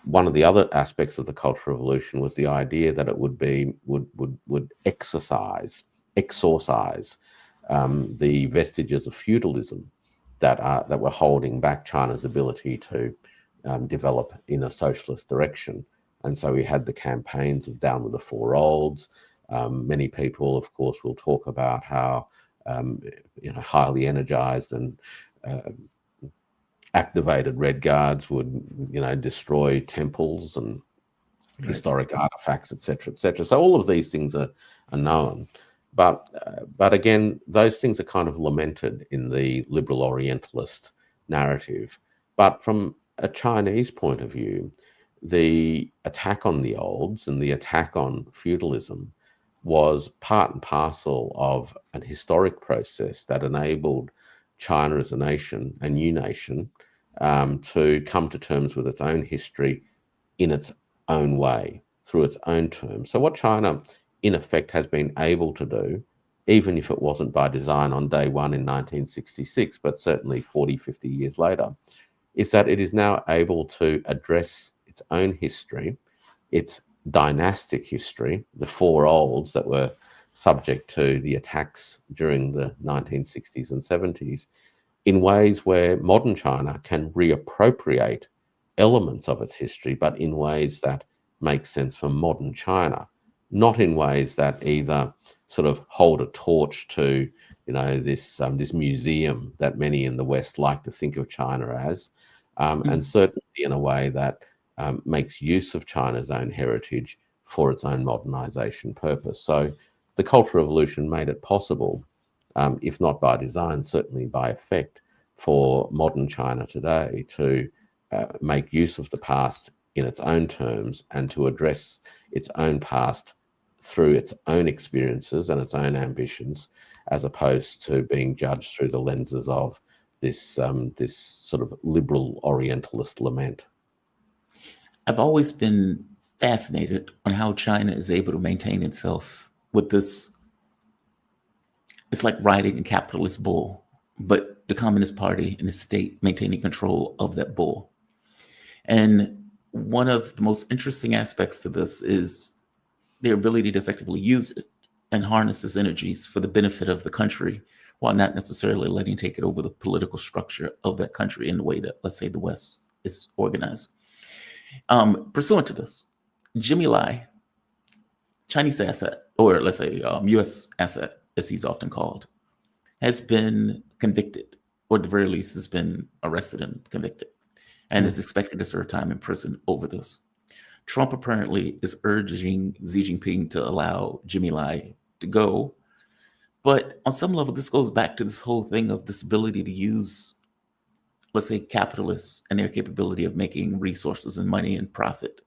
one of the other aspects of the Cultural Revolution was the idea that it would exorcise the vestiges of feudalism that were holding back China's ability to develop in a socialist direction. And so we had the campaigns of Down with the Four Olds. Many people, of course, will talk about how highly energized and activated Red Guards would destroy temples and historic artifacts, etc. So all of these things are known. But again, those things are kind of lamented in the liberal Orientalist narrative. But from a Chinese point of view, the attack on the olds and the attack on feudalism was part and parcel of an historic process that enabled China as a nation, a new nation, to come to terms with its own history in its own way, through its own terms. So what China, in effect, has been able to do, even if it wasn't by design on day one in 1966, but certainly 40, 50 years later, is that it is now able to address its own history, its dynastic history, the four olds that were subject to the attacks during the 1960s and 70s, in ways where modern China can reappropriate elements of its history, but in ways that make sense for modern China, not in ways that either sort of hold a torch to, this museum that many in the West like to think of China as, and certainly in a way that makes use of China's own heritage for its own modernization purpose. So the Cultural Revolution made it possible, if not by design, certainly by effect, for modern China today to make use of the past in its own terms and to address its own past through its own experiences and its own ambitions, as opposed to being judged through the lenses of this sort of liberal Orientalist lament. I've always been fascinated on how China is able to maintain itself with this. It's like riding a capitalist bull, but the Communist Party and the state maintaining control of that bull. And one of the most interesting aspects to this is their ability to effectively use it and harness its energies for the benefit of the country while not necessarily letting take it over the political structure of that country in the way that, let's say, the West is organized. Pursuant to this, Jimmy Lai, Chinese asset, or let's say U.S. asset, as he's often called, has been convicted, or at the very least has been arrested and convicted, and is expected to serve time in prison over this. Trump apparently is urging Xi Jinping to allow Jimmy Lai to go. But on some level, this goes back to this whole thing of this ability to use, let's say, capitalists and their capability of making resources and money and profit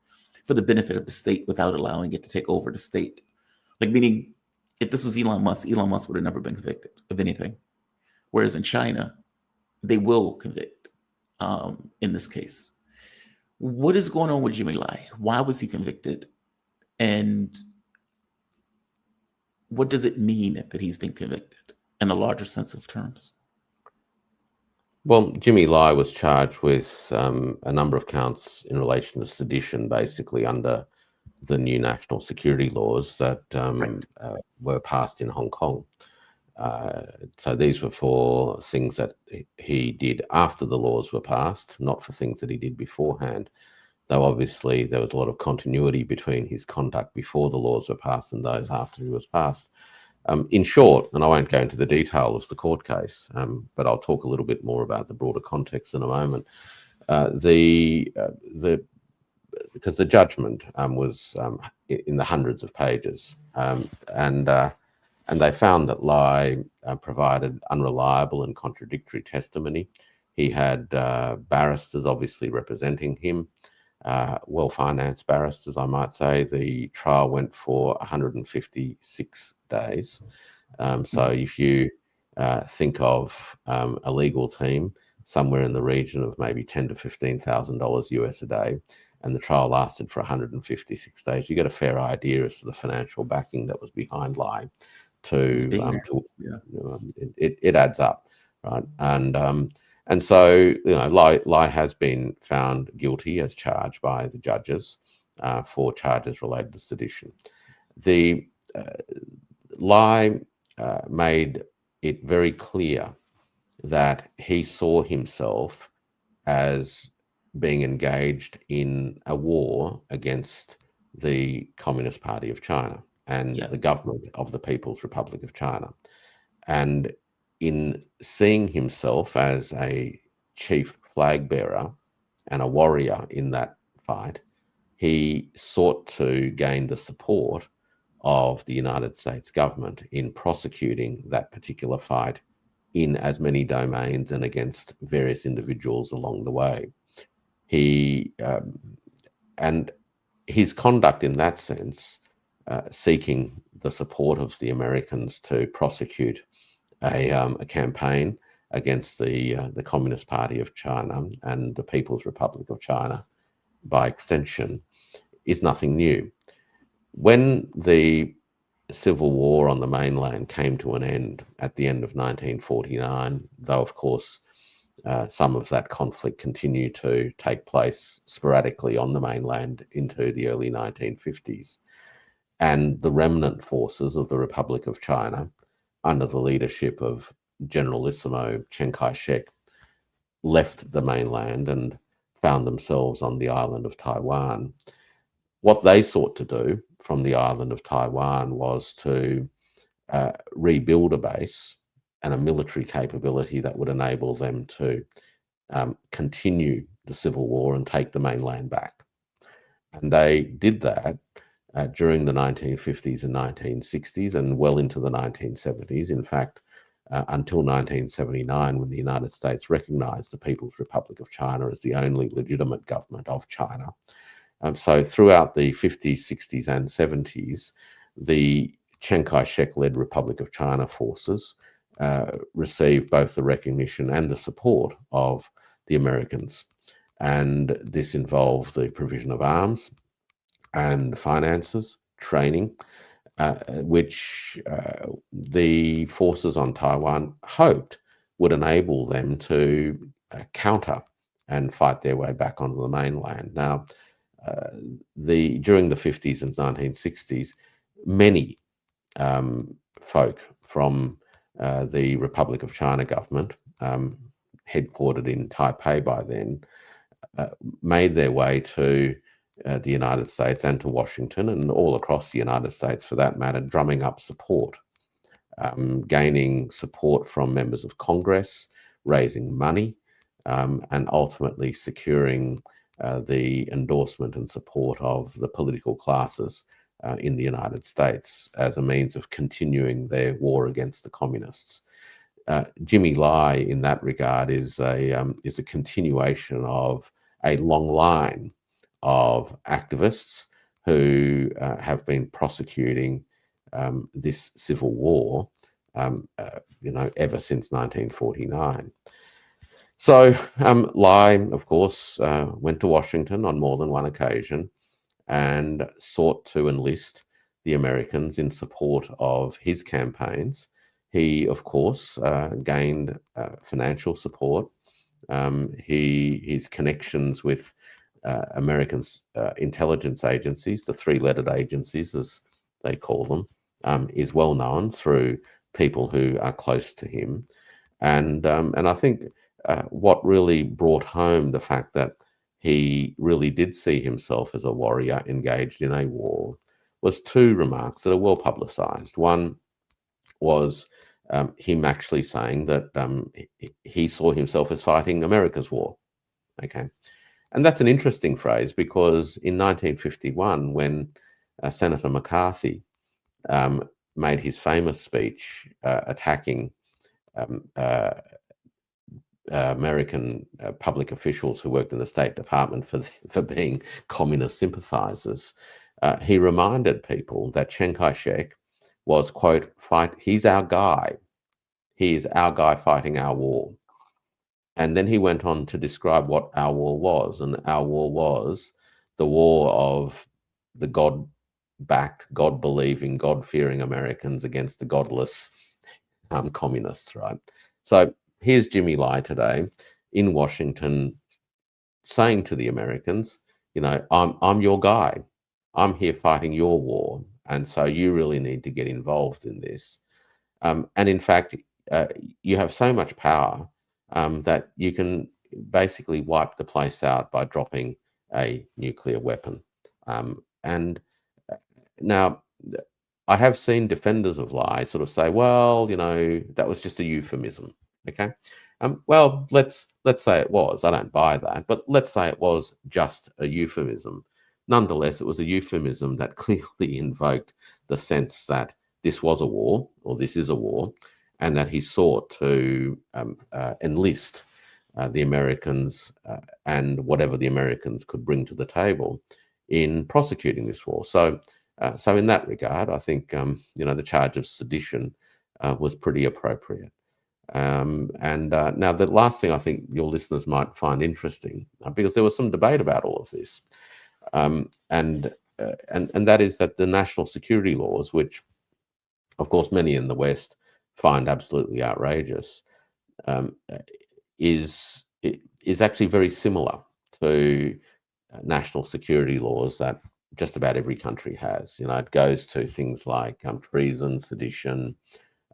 for the benefit of the state without allowing it to take over the state. Like, meaning, if this was Elon Musk would have never been convicted of anything. Whereas in China, they will convict in this case. What is going on with Jimmy Lai? Why was he convicted? And what does it mean that he's been convicted in a larger sense of terms? Well, Jimmy Lai was charged with a number of counts in relation to sedition, basically under the new national security laws that were passed in Hong Kong. So these were for things that he did after the laws were passed, not for things that he did beforehand. Though obviously there was a lot of continuity between his conduct before the laws were passed and those after he was passed. In short, and I won't go into the detail of the court case, but I'll talk a little bit more about the broader context in a moment. Because the judgment was in the hundreds of pages, and they found that Lai provided unreliable and contradictory testimony. He had barristers obviously representing him, well-financed barristers, I might say. The trial went for 156 days. So if you think of a legal team somewhere in the region of maybe $10,000 to $15,000 US a day, and the trial lasted for 156 days, you get a fair idea as to the financial backing that was behind Lai. It adds up, right? And so, Lai has been found guilty as charged by the judges for charges related to sedition. Lai made it very clear that he saw himself as being engaged in a war against the Communist Party of China and the government of the People's Republic of China. And in seeing himself as a chief flag bearer and a warrior in that fight, he sought to gain the support of the United States government in prosecuting that particular fight in as many domains and against various individuals along the way. And his conduct in that sense, seeking the support of the Americans to prosecute a campaign against the Communist Party of China and the People's Republic of China, by extension, is nothing new. When the civil war on the mainland came to an end at the end of 1949, though of course some of that conflict continued to take place sporadically on the mainland into the early 1950s, and the remnant forces of the Republic of China, under the leadership of Generalissimo Chiang Kai-shek, left the mainland and found themselves on the island of Taiwan. What they sought to do from the island of Taiwan was to rebuild a base and a military capability that would enable them to continue the civil war and take the mainland back. And they did that during the 1950s and 1960s and well into the 1970s. In fact, until 1979, when the United States recognized the People's Republic of China as the only legitimate government of China. So throughout the 50s, 60s, and 70s, the Chiang Kai-shek-led Republic of China forces received both the recognition and the support of the Americans. And this involved the provision of arms, and finances, training, which the forces on Taiwan hoped would enable them to counter and fight their way back onto the mainland. Now, during the 50s and 1960s, many folk from the Republic of China government, headquartered in Taipei by then, made their way to the United States and to Washington and all across the United States for that matter, drumming up support, gaining support from members of Congress, raising money, and ultimately securing the endorsement and support of the political classes in the United States as a means of continuing their war against the communists. Jimmy Lai, in that regard, is a continuation of a long line of activists who have been prosecuting this civil war, ever since 1949. So Lai, of course, went to Washington on more than one occasion and sought to enlist the Americans in support of his campaigns. He, of course, gained financial support. His connections with American intelligence agencies, the three-lettered agencies, as they call them, is well known through people who are close to him. And I think what really brought home the fact that he really did see himself as a warrior engaged in a war was two remarks that are well publicized. One was him actually saying that he saw himself as fighting America's war. Okay. And that's an interesting phrase because in 1951, when Senator McCarthy made his famous speech attacking American public officials who worked in the State Department for being communist sympathizers, he reminded people that Chiang Kai-shek was, quote, he's our guy. He is our guy fighting our war. And then he went on to describe what our war was. And our war was the war of the God-backed, God-believing, God-fearing Americans against the godless communists, right? So here's Jimmy Lai today in Washington saying to the Americans, I'm your guy. I'm here fighting your war. And so you really need to get involved in this. And in fact, you have so much power that you can basically wipe the place out by dropping a nuclear weapon. And now, I have seen defenders of Lai sort of say, well, that was just a euphemism. Okay. Well, let's say it was. I don't buy that, but let's say it was just a euphemism. Nonetheless, it was a euphemism that clearly invoked the sense that this was a war, or this is a war, and that he sought to enlist the Americans and whatever the Americans could bring to the table in prosecuting this war. So in that regard, I think the charge of sedition was pretty appropriate. Now the last thing I think your listeners might find interesting, because there was some debate about all of this, and that is that the national security laws, which of course many in the West find absolutely outrageous, is actually very similar to national security laws that just about every country has. It goes to things like treason, sedition,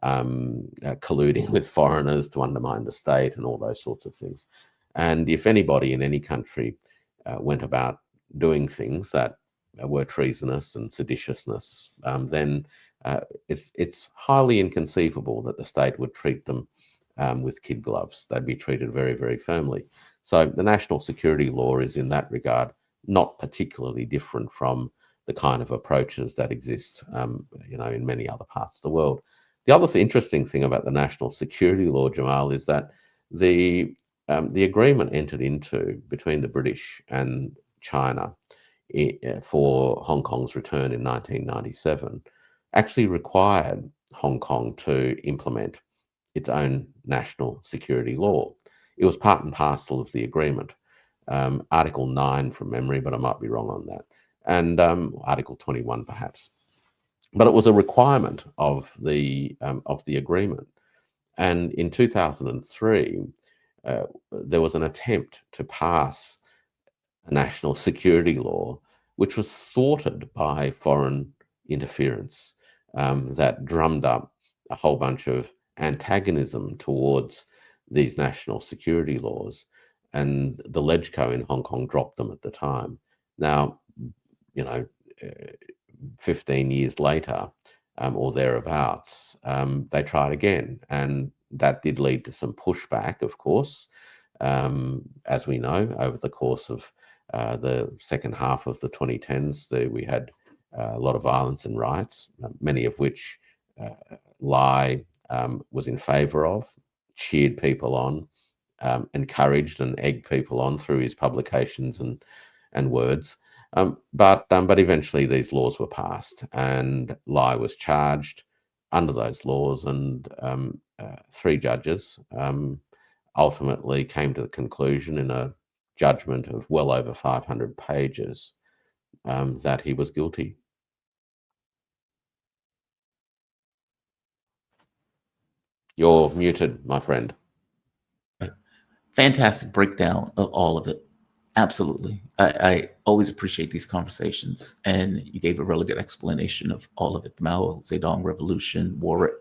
colluding with foreigners to undermine the state, and all those sorts of things. And if anybody in any country went about doing things that were treasonous and seditiousness, then it's highly inconceivable that the state would treat them with kid gloves. They'd be treated very, very firmly. So the national security law is, in that regard, not particularly different from the kind of approaches that exist, in many other parts of the world. The other interesting thing about the national security law, Jamal, is that the agreement entered into between the British and China for Hong Kong's return in 1997 actually required Hong Kong to implement its own national security law. It was part and parcel of the agreement. Article 9 from memory, but I might be wrong on that. and Article 21 perhaps. But it was a requirement of the agreement. And in 2003, there was an attempt to pass a national security law, which was thwarted by foreign interference that drummed up a whole bunch of antagonism towards these national security laws. And the LegCo in Hong Kong dropped them at the time. Now, 15 years later, or thereabouts, they tried again. And that did lead to some pushback, of course, as we know, over the course of the second half of the 2010s. We had a lot of violence and riots, many of which Lai was in favour of, cheered people on, encouraged and egged people on through his publications and words. But eventually these laws were passed, and Lai was charged under those laws, and 3 judges ultimately came to the conclusion in a judgment of well over 500 pages that he was guilty. You're muted, my friend. Fantastic breakdown of all of it. Absolutely. I always appreciate these conversations, and you gave a really good explanation of all of it. The Mao Zedong Revolution, Warwick,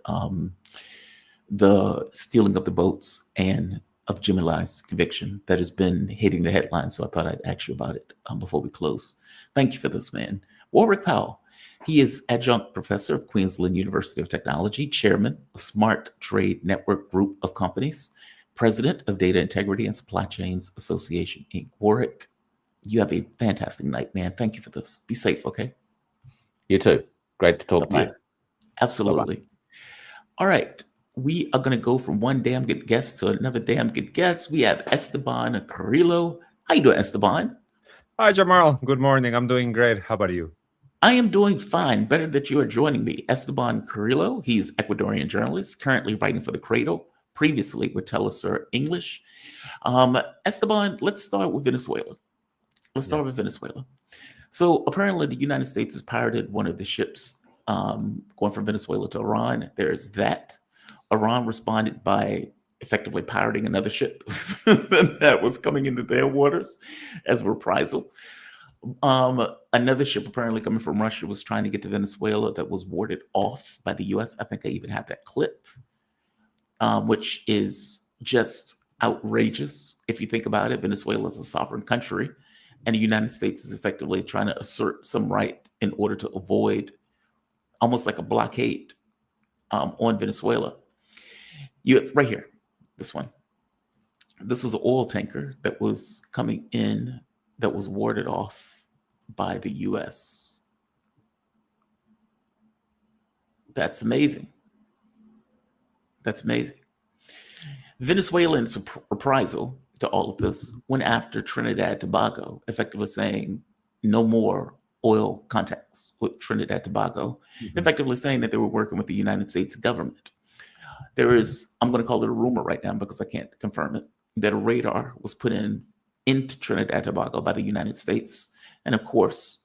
the stealing of the boats, and of Jimmy Lai's conviction that has been hitting the headlines. So I thought I'd ask you about it before we close. Thank you for this, man. Warwick Powell. He is adjunct professor of Queensland University of Technology, chairman of Smart Trade Network Group of Companies, president of Data Integrity and Supply Chains Association, Inc. Warwick, you have a fantastic night, man. Thank you for this. Be safe, okay? You too. Great to talk to you. Absolutely. Bye-bye. All right. We are going to go from one damn good guest to another damn good guest. We have Esteban Carrillo. How you doing, Esteban? Hi, Jamal. Good morning. I'm doing great. How about you? I am doing fine. Better that you are joining me. Esteban Carrillo. He's Ecuadorian journalist, currently writing for The Cradle, previously with Telesur English. Esteban, let's start with Venezuela. So apparently the United States has pirated one of the ships going from Venezuela to Iran. There's that. Iran responded by effectively pirating another ship that was coming into their waters as a reprisal. Another ship apparently coming from Russia was trying to get to Venezuela that was warded off by the U.S. I think I even have that clip, which is just outrageous. If you think about it, Venezuela is a sovereign country, and the United States is effectively trying to assert some right in order to avoid almost like a blockade on Venezuela. You have right here, this one. This was an oil tanker that was coming in that was warded off by the U.S. That's amazing. That's amazing. Venezuelans' reprisal to all of this went after Trinidad and Tobago, effectively saying no more oil contacts with Trinidad and Tobago, effectively saying that they were working with the United States government. There is, I'm going to call it a rumor right now because I can't confirm it, that a radar was put into Trinidad and Tobago by the United States. And of course,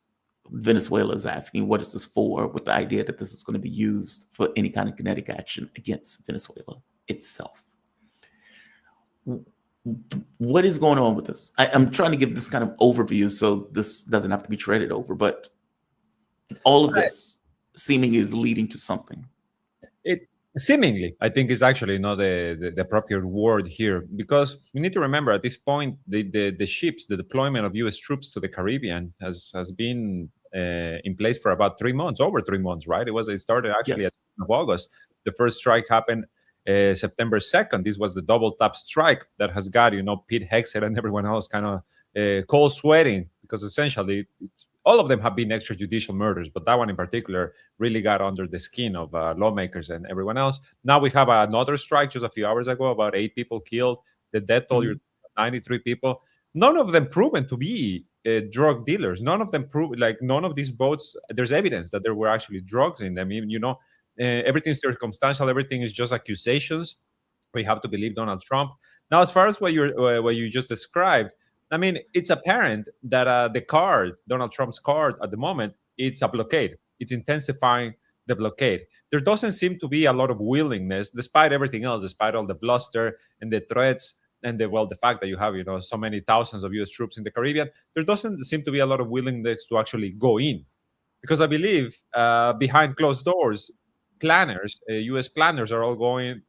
Venezuela is asking, what is this for, with the idea that this is going to be used for any kind of kinetic action against Venezuela itself. What is going on with this? I'm trying to give this kind of overview so this doesn't have to be treaded over, but all of this seemingly is leading to something. Seemingly, I think, is actually not the appropriate word here, because we need to remember at this point the ships, the deployment of U.S. troops to the Caribbean has been in place for about 3 months, over 3 months, right? It started actually at the end of August. The first strike happened September 2nd. This was the double tap strike that has got, Pete Hegseth and everyone else kind of cold sweating, because essentially all of them have been extrajudicial murders, but that one in particular really got under the skin of lawmakers and everyone else. Now we have another strike just a few hours ago, about 8 people killed. The death toll, 93 people. None of them proven to be drug dealers. None of them none of these boats, there's evidence that there were actually drugs in them. Everything's circumstantial. Everything is just accusations. We have to believe Donald Trump. Now, as far as what you just described, I mean, it's apparent that Donald Trump's card at the moment, it's a blockade. It's intensifying the blockade. There doesn't seem to be a lot of willingness, despite everything else, despite all the bluster and the threats and the fact that you have, so many thousands of U.S. troops in the Caribbean. There doesn't seem to be a lot of willingness to actually go in, because I believe behind closed doors, U.S. planners are all going.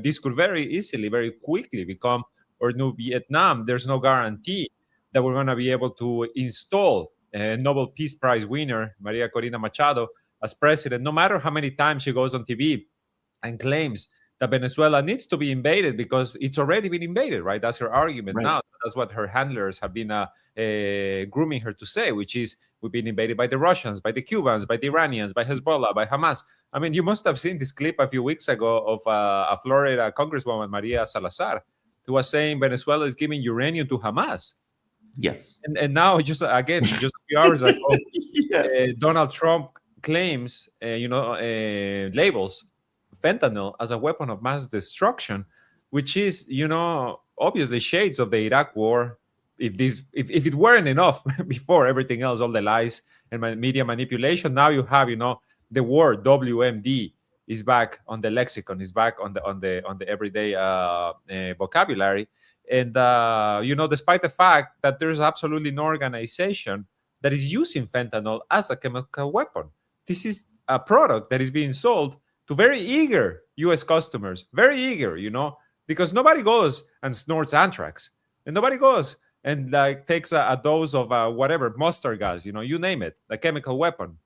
This could very easily, very quickly become or New Vietnam. There's no guarantee that we're going to be able to install Nobel Peace Prize winner Maria Corina Machado as president, no matter how many times she goes on TV and claims that Venezuela needs to be invaded because it's already been invaded, right? That's her argument Right. now. That's what her handlers have been grooming her to say, which is we've been invaded by the Russians, by the Cubans, by the Iranians, by Hezbollah, by Hamas. I mean, you must have seen this clip a few weeks ago of a Florida Congresswoman, Maria Salazar, who was saying Venezuela is giving uranium to Hamas. Yes. And now, just a few hours ago, Yes. Donald Trump claims, labels fentanyl as a weapon of mass destruction, which is, obviously shades of the Iraq war. If it weren't enough before everything else, all the lies and media manipulation, now you have, the word WMD is back on the lexicon, is back on the everyday vocabulary. And despite the fact that there's absolutely no organization that is using fentanyl as a chemical weapon, this is a product that is being sold to very eager U.S. customers, very eager, because nobody goes and snorts anthrax, and nobody goes and takes a dose of whatever mustard gas, you name it, a chemical weapon.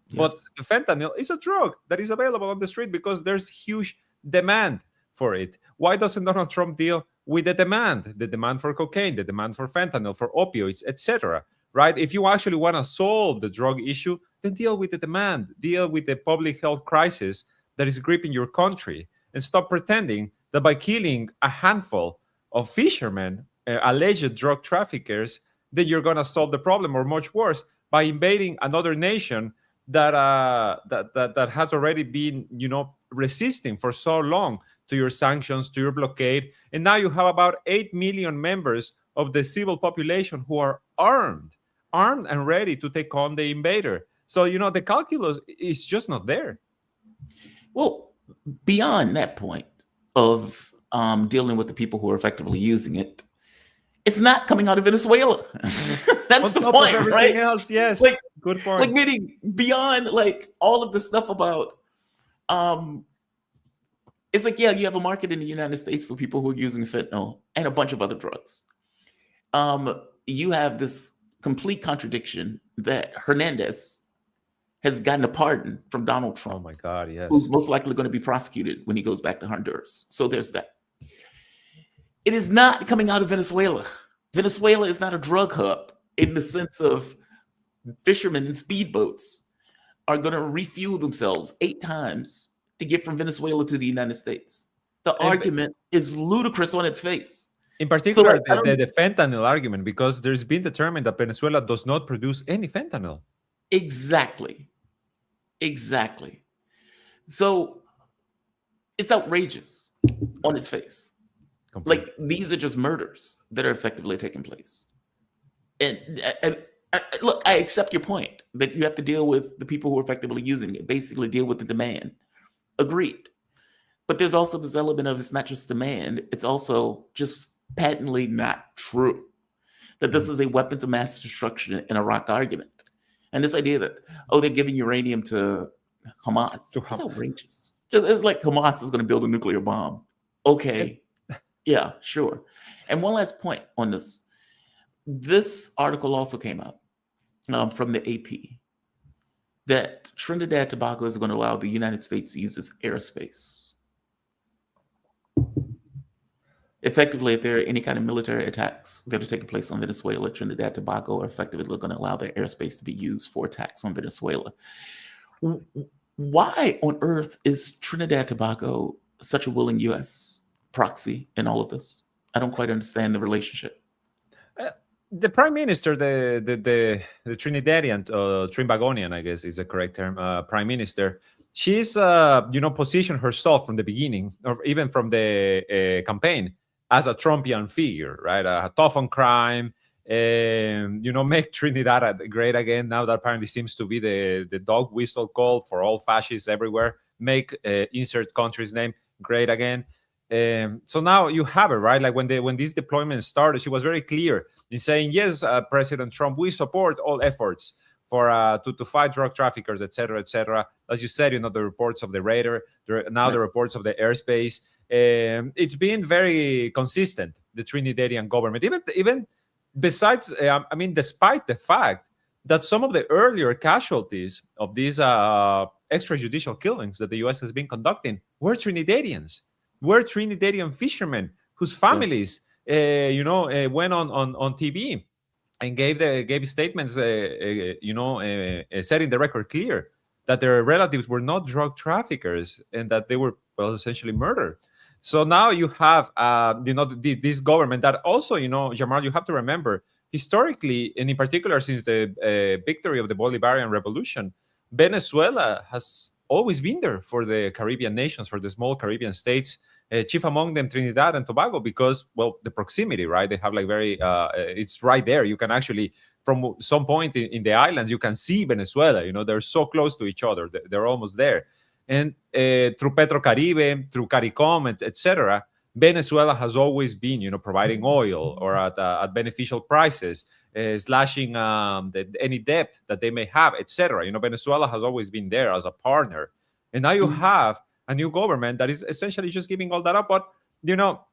Yes. But the fentanyl is a drug that is available on the street because there's huge demand for it. Why doesn't Donald Trump deal with the demand for cocaine, the demand for fentanyl, for opioids, etc.? Right? If you actually want to solve the drug issue, then deal with the demand, deal with the public health crisis that is gripping your country, and stop pretending that by killing a handful of fishermen, alleged drug traffickers, then you're going to solve the problem, or much worse, by invading another nation that has already been, resisting for so long to your sanctions, to your blockade, and now you have about 8 million members of the civil population who are armed and ready to take on the invader. So, the calculus is just not there. Well, beyond that point of dealing with the people who are effectively using it, it's not coming out of Venezuela. That's the point, everything right? Else, yes. Good point. Like, meaning beyond all of the stuff about, it's like, yeah, you have a market in the United States for people who are using fentanyl and a bunch of other drugs. You have this complete contradiction that Hernandez has gotten a pardon from Donald Trump. Oh my God, yes. Who's most likely going to be prosecuted when he goes back to Honduras. So there's that. It is not coming out of Venezuela. Venezuela is not a drug hub in the sense of fishermen and speedboats are going to refuel themselves 8 times to get from Venezuela to the United States. The argument is ludicrous on its face. In particular, the fentanyl argument, because there's been determined that Venezuela does not produce any fentanyl. Exactly. So it's outrageous on its face. Completely. These are just murders that are effectively taking place. And look, I accept your point that you have to deal with the people who are effectively using it, basically deal with the demand. Agreed. But there's also this element of it's not just demand, it's also just patently not true. That this is a weapons of mass destruction in Iraq argument. And this idea that, they're giving uranium to Hamas. It's outrageous. It's like Hamas is going to build a nuclear bomb. Okay. Yeah, sure. And one last point on this. This article also came out from the AP that Trinidad and Tobago is going to allow the United States to use its airspace. Effectively, if there are any kind of military attacks that are taking place on Venezuela, Trinidad and Tobago are effectively going to allow their airspace to be used for attacks on Venezuela. Why on earth is Trinidad and Tobago such a willing U.S. proxy in all of this? I don't quite understand the relationship. The prime minister, the Trinidadian, Trinbagonian, I guess is the correct term, prime minister, she's, positioned herself from the beginning, or even from the campaign, as a Trumpian figure, right? Tough on crime, make Trinidad great again. Now that apparently seems to be the dog whistle call for all fascists everywhere. Make insert country's name great again. So now you have it, right? Like when these deployments started, she was very clear in saying, yes, President Trump, we support all efforts for to fight drug traffickers, et cetera, et cetera. As you said, the reports of the radar, the reports of the airspace. It's been very consistent, the Trinidadian government, even besides, despite the fact that some of the earlier casualties of these extrajudicial killings that the U.S. has been conducting were Trinidadians, were Trinidadian fishermen whose families, went on TV and gave statements, setting the record clear that their relatives were not drug traffickers and that they were, well, essentially murdered. So now you have, this government that also, Jamal, you have to remember, historically, and in particular since the victory of the Bolivarian Revolution, Venezuela has always been there for the Caribbean nations, for the small Caribbean states, chief among them Trinidad and Tobago, because, well, the proximity, right? They have like it's right there. You can actually, from some point in the islands, you can see Venezuela. They're so close to each other. They're almost there. And through Petrocaribe, through CARICOM, etc., Venezuela has always been, providing oil or at beneficial prices, slashing any debt that they may have, etc. Venezuela has always been there as a partner. And now you have a new government that is essentially just giving all that up. But,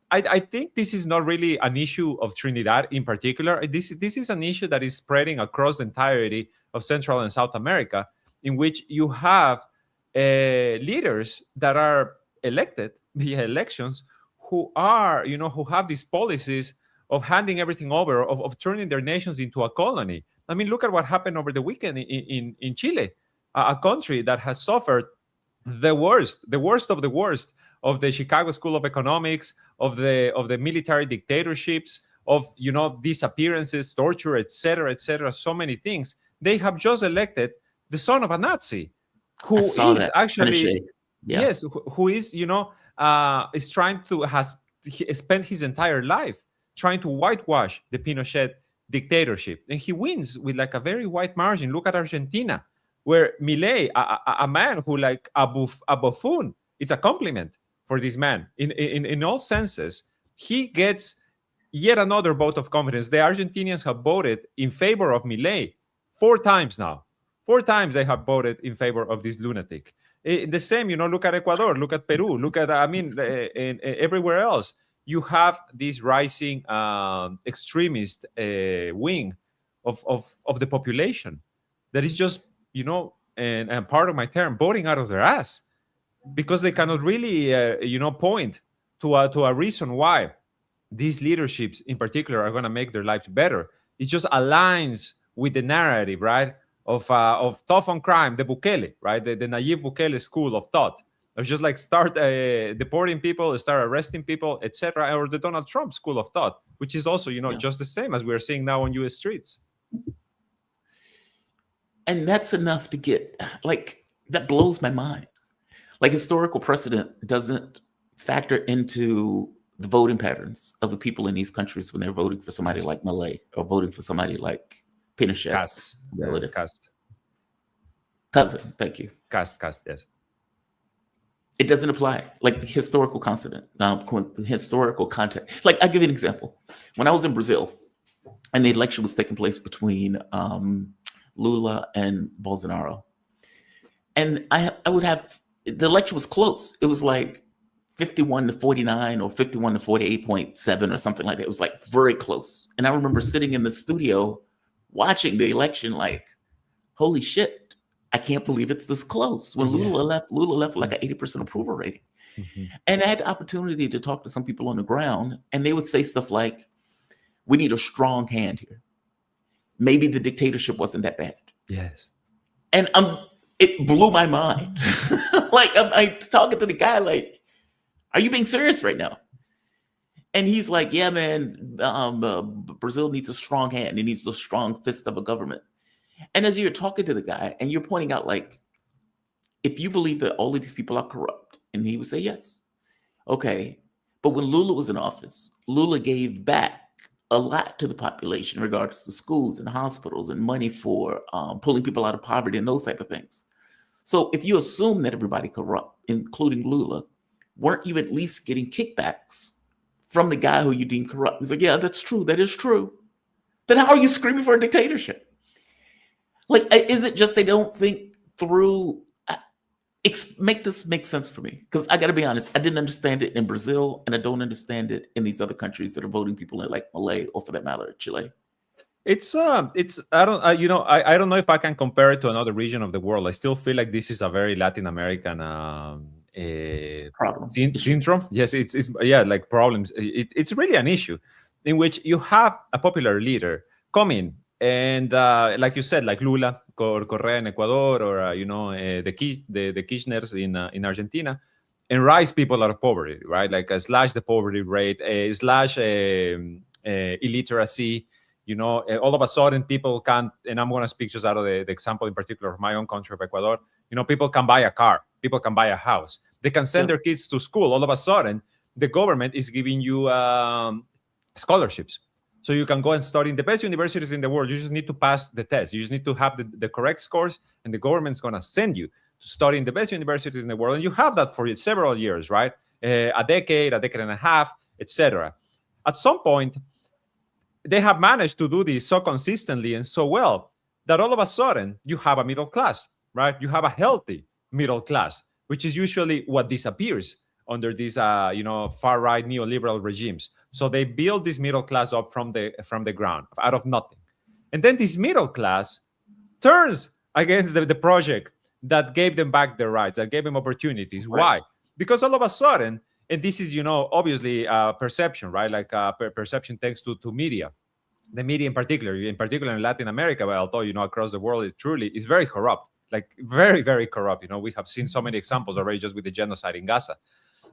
I think this is not really an issue of Trinidad in particular. This is an issue that is spreading across the entirety of Central and South America, in which you have leaders that are elected via elections who are, who have these policies of handing everything over, of turning their nations into a colony. I mean, look at what happened over the weekend in Chile, a country that has suffered the worst of the worst of the Chicago School of Economics, of the military dictatorships, of disappearances, torture, etc., so many things. They have just elected the son of a Nazi, who is actually who is is trying to has spent his entire life trying to whitewash the Pinochet dictatorship, and he wins with like a very wide margin. Look at Argentina, where Milei, a man who like a buffoon, it's a compliment for this man in all senses. He gets yet another vote of confidence. The Argentinians have voted in favor of Milei 4 times now. 4 times they have voted in favor of this lunatic. The same, look at Ecuador, look at Peru, look at, everywhere else. You have this rising extremist wing of the population that is just, and part of my term, voting out of their ass, because they cannot really, point to a reason why these leaderships in particular are going to make their lives better. It just aligns with the narrative, right? Of tough on crime, the Bukele, right? The Nayib Bukele school of thought. Of just like start deporting people, start arresting people, etc., or the Donald Trump school of thought, which is also, just the same as we're seeing now on U.S. streets. And that's enough to get, that blows my mind. Like, historical precedent doesn't factor into the voting patterns of the people in these countries when they're voting for somebody like Milei or voting for somebody like Pinochet's relative. Cousin, thank you. Cast, yes. It doesn't apply. Like, historical consonant, historical context. Like, I'll give you an example. When I was in Brazil and the election was taking place between Lula and Bolsonaro, and I would have, the election was close. It was like 51-49 or 51-48.7 or something like that. It was like very close. And I remember sitting in the studio watching the election like, holy shit, I can't believe it's this close. When Lula left with like an 80% approval rating. Mm-hmm. And I had the opportunity to talk to some people on the ground, and they would say stuff like, we need a strong hand here. Maybe the dictatorship wasn't that bad. Yes. And it blew my mind. Like, I'm talking to the guy like, are you being serious right now? And he's like, yeah, man, Brazil needs a strong hand. It needs a strong fist of a government. And as you're talking to the guy and you're pointing out, like, if you believe that all of these people are corrupt, and he would say, yes. Okay. But when Lula was in office, Lula gave back a lot to the population in regards to schools and hospitals and money for pulling people out of poverty and those type of things. So if you assume that everybody corrupt, including Lula, weren't you at least getting kickbacks from the guy who you deem corrupt? He's like, yeah, that's true. That is true. Then how are you screaming for a dictatorship? Like, is it just they don't think through? Make this make sense for me, because I got to be honest, I didn't understand it in Brazil, and I don't understand it in these other countries that are voting people in, like Malay, or for that matter, Chile. It's I don't I don't know if I can compare it to another region of the world. I still feel like this is a very Latin American Problem. syndrome. Yes, it's yeah, like problems. It's really an issue in which you have a popular leader come in and like you said, like Lula, Correa in Ecuador, or the Kirchners in Argentina, and rise people out of poverty, right? Like slash the poverty rate, slash illiteracy. All of a sudden people can, and I'm going to speak just out of the example in particular of my own country of Ecuador, people can buy a car, people can buy a house, they can send their kids to school. All of a sudden, the government is giving you scholarships. So you can go and study in the best universities in the world. You just need to pass the test. You just need to have the correct scores, and the government's going to send you to study in the best universities in the world. And you have that for several years, right? A decade and a half, etc. At some point, they have managed to do this so consistently and so well that all of a sudden you have a middle class, right? You have a healthy middle class, which is usually what disappears under these, far-right neoliberal regimes. So they build this middle class up from the ground, out of nothing. And then this middle class turns against the project that gave them back their rights, that gave them opportunities. Right. Why? Because all of a sudden, and this is, obviously perception, right? Like perception thanks to media. The media in particular in Latin America, but although, across the world, it truly is very corrupt, like very, very corrupt. We have seen so many examples already just with the genocide in Gaza.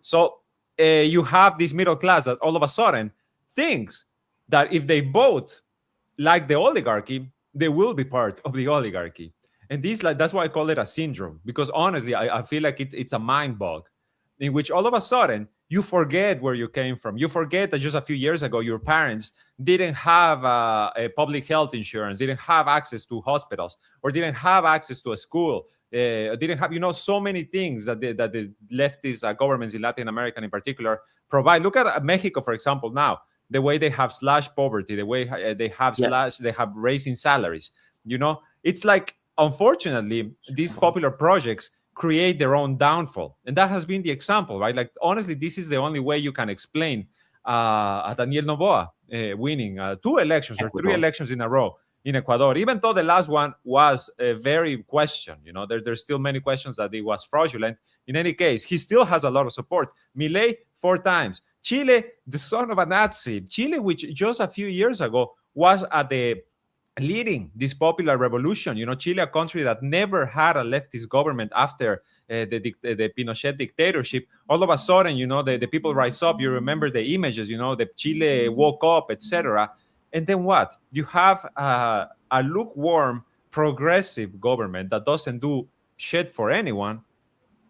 So you have this middle class that all of a sudden thinks that if they vote like the oligarchy, they will be part of the oligarchy. And that's why I call it a syndrome, because honestly, I feel like it's a mind bog in which all of a sudden you forget where you came from. You forget that just a few years ago, your parents didn't have a public health insurance, didn't have access to hospitals, or didn't have access to a school, didn't have, so many things that the leftist governments in Latin America in particular provide. Look at Mexico, for example, now, the way they have slashed poverty, the way they have they have raising salaries. It's like, unfortunately, these popular projects create their own downfall. And that has been the example, right? Like, honestly, this is the only way you can explain Daniel Noboa winning 2 elections or 3 elections in a row in Ecuador, even though the last one was very questioned. There's still many questions that it was fraudulent. In any case, he still has a lot of support. Milei 4 times. Chile, the son of a Nazi. Chile, which just a few years ago was at the leading this popular revolution. Chile, a country that never had a leftist government after the Pinochet dictatorship. All of a sudden, the people rise up. You remember the images, the Chile woke up, etc. And then what? You have a lukewarm, progressive government that doesn't do shit for anyone.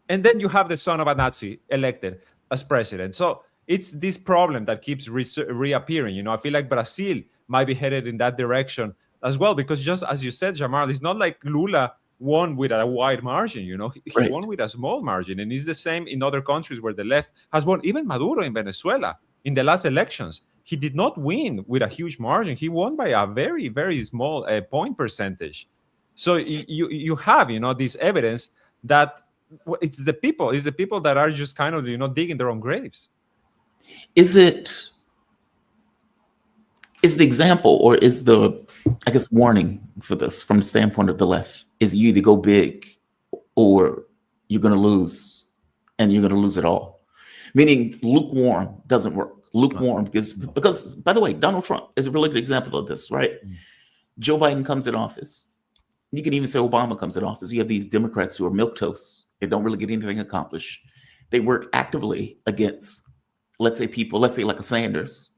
And then you have the son of a Nazi elected as president. So it's this problem that keeps reappearing. I feel like Brazil might be headed in that direction as well, because just as you said, Jamal, it's not like Lula won with a wide margin. He Right. won with a small margin, and it's the same in other countries where the left has won. Even Maduro in Venezuela in the last elections, he did not win with a huge margin. He won by a very, very small point percentage. So you have this evidence that it's the people that are just kind of digging their own graves. Is the example, or is the, I guess, warning for this from the standpoint of the left, is you either go big or you're going to lose, and you're going to lose it all? Meaning lukewarm doesn't work. Lukewarm because, by the way, Donald Trump is a really good example of this, right? Joe Biden comes in office. You can even say Obama comes in office. You have these Democrats who are milquetoast. They don't really get anything accomplished. They work actively against, let's say like a Sanders,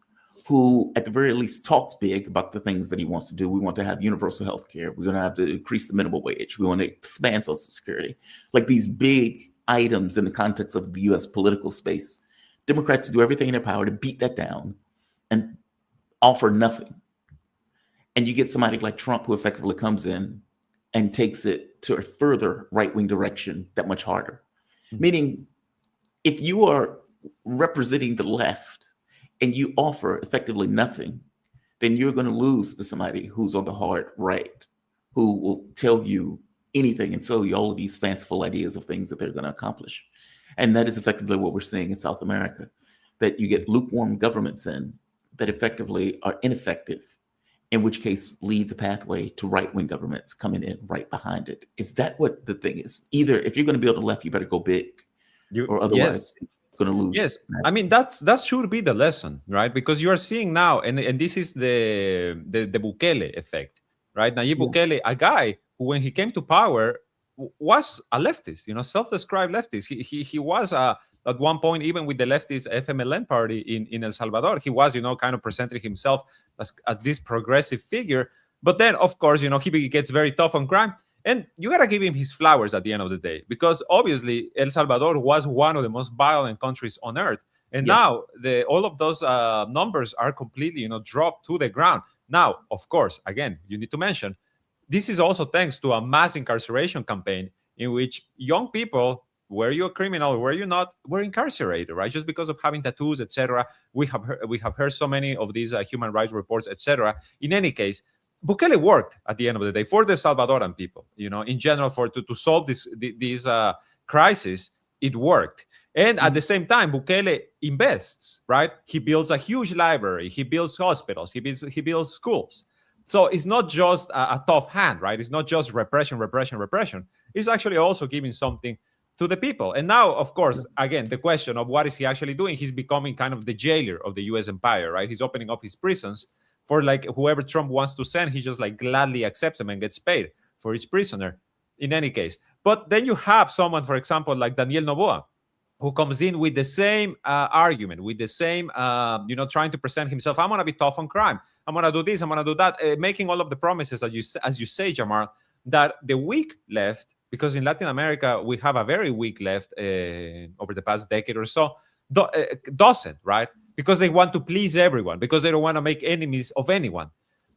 who at the very least talks big about the things that he wants to do. We want to have universal health care. We're going to have to increase the minimum wage. We want to expand Social Security. Like these big items in the context of the U.S. political space. Democrats do everything in their power to beat that down and offer nothing. And you get somebody like Trump who effectively comes in and takes it to a further right-wing direction that much harder. Meaning, if you are representing the left and you offer effectively nothing, then you're going to lose to somebody who's on the hard right, who will tell you anything and sell you all of these fanciful ideas of things that they're going to accomplish. And that is effectively what we're seeing in South America, that you get lukewarm governments in that effectively are ineffective, in which case leads a pathway to right-wing governments coming in right behind it. Is that what the thing is? Either if you're going to build a left, you better go big, or otherwise you're going to lose. Yes, I mean that should be the lesson, right? Because you are seeing now, and this is the Bukele effect, right? Nayib Bukele, a guy who, when he came to power, was a leftist, self-described leftist. He was at one point, even with the leftist FMLN party in El Salvador, he was, kind of presenting himself as this progressive figure. But then, of course, he gets very tough on crime. And you got to give him his flowers at the end of the day, because obviously El Salvador was one of the most violent countries on earth. And now all of those numbers are completely, dropped to the ground. Now, of course, again, you need to mention, this is also thanks to a mass incarceration campaign in which young people, were you a criminal, were you not, were incarcerated, right? Just because of having tattoos, etc. We have heard so many of these human rights reports, etc. In any case, Bukele worked at the end of the day for the Salvadoran people, in general, to solve this crisis. It worked. And at the same time, Bukele invests, right? He builds a huge library. He builds hospitals. He builds schools. So it's not just a tough hand, right? It's not just repression. It's actually also giving something to the people. And now, of course, again, the question of what is he actually doing? He's becoming kind of the jailer of the U.S. empire, right? He's opening up his prisons for whoever Trump wants to send. He just gladly accepts them and gets paid for each prisoner in any case. But then you have someone, for example, like Daniel Noboa, who comes in with the same argument, with the same, trying to present himself. I'm going to be tough on crime. I'm going to do this. I'm going to do that. Making all of the promises, as you say, Jamar, that the weak left, because in Latin America, we have a very weak left over the past decade or so, doesn't, right? Because they want to please everyone, because they don't want to make enemies of anyone.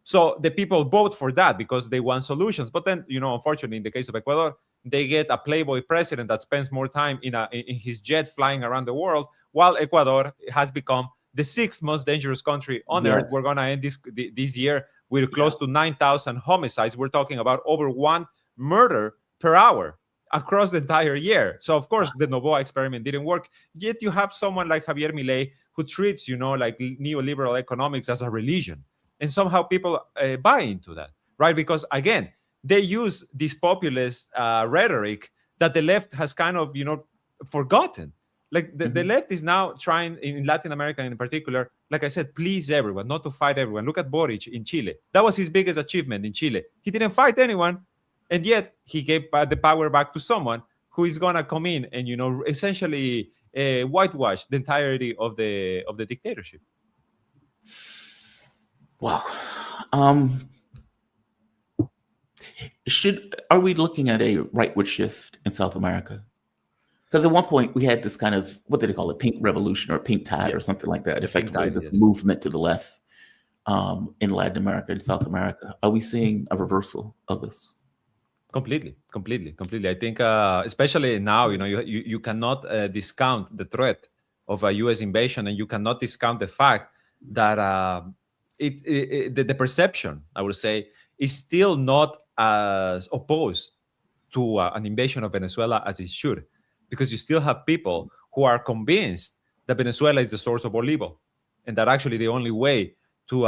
So the people vote for that because they want solutions. But then, unfortunately, in the case of Ecuador, they get a playboy president that spends more time in his jet flying around the world, while Ecuador has become the 6th most dangerous country on earth. We're going to end this year with close to 9,000 homicides. We're talking about over 1 murder per hour across the entire year. So, of course, the Noboa experiment didn't work. Yet you have someone like Javier Milei who treats, neoliberal economics as a religion. And somehow people buy into that, right? Because, again, they use this populist rhetoric that the left has kind of, forgotten. The left is now trying, in Latin America in particular, like I said, please everyone, not to fight everyone. Look at Boric in Chile. That was his biggest achievement in Chile. He didn't fight anyone, and yet he gave the power back to someone who is going to come in and, essentially whitewash the entirety of the dictatorship. Wow. Are we looking at a rightward shift in South America? Because at one point we had this kind of, what did they call it, pink revolution or pink tide or something like that, effectively this movement to the left in Latin America and South America. Are we seeing a reversal of this? Completely. I think, especially now, you cannot discount the threat of a U.S. invasion, and you cannot discount the fact that the perception, I would say, is still not as opposed to an invasion of Venezuela as it should, because you still have people who are convinced that Venezuela is the source of all evil, and that actually the only way to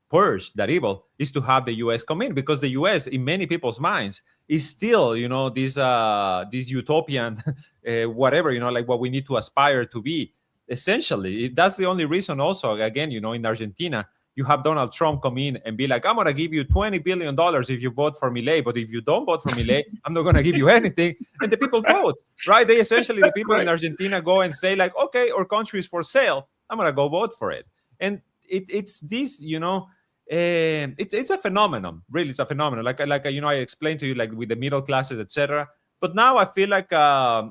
purge that evil is to have the U.S. come in, because the U.S. in many people's minds is still this utopian whatever, like what we need to aspire to be. Essentially, that's the only reason. Also, again, in Argentina, you have Donald Trump come in and be like, I'm going to give you $20 billion if you vote for Milei, but if you don't vote for Milei, I'm not going to give you anything. And the people vote, right? They essentially, the people in Argentina go and say like, okay, our country is for sale. I'm going to go vote for it. And it's this, it's a phenomenon. Really, it's a phenomenon. Like I explained to you, like with the middle classes, etc. But now I feel like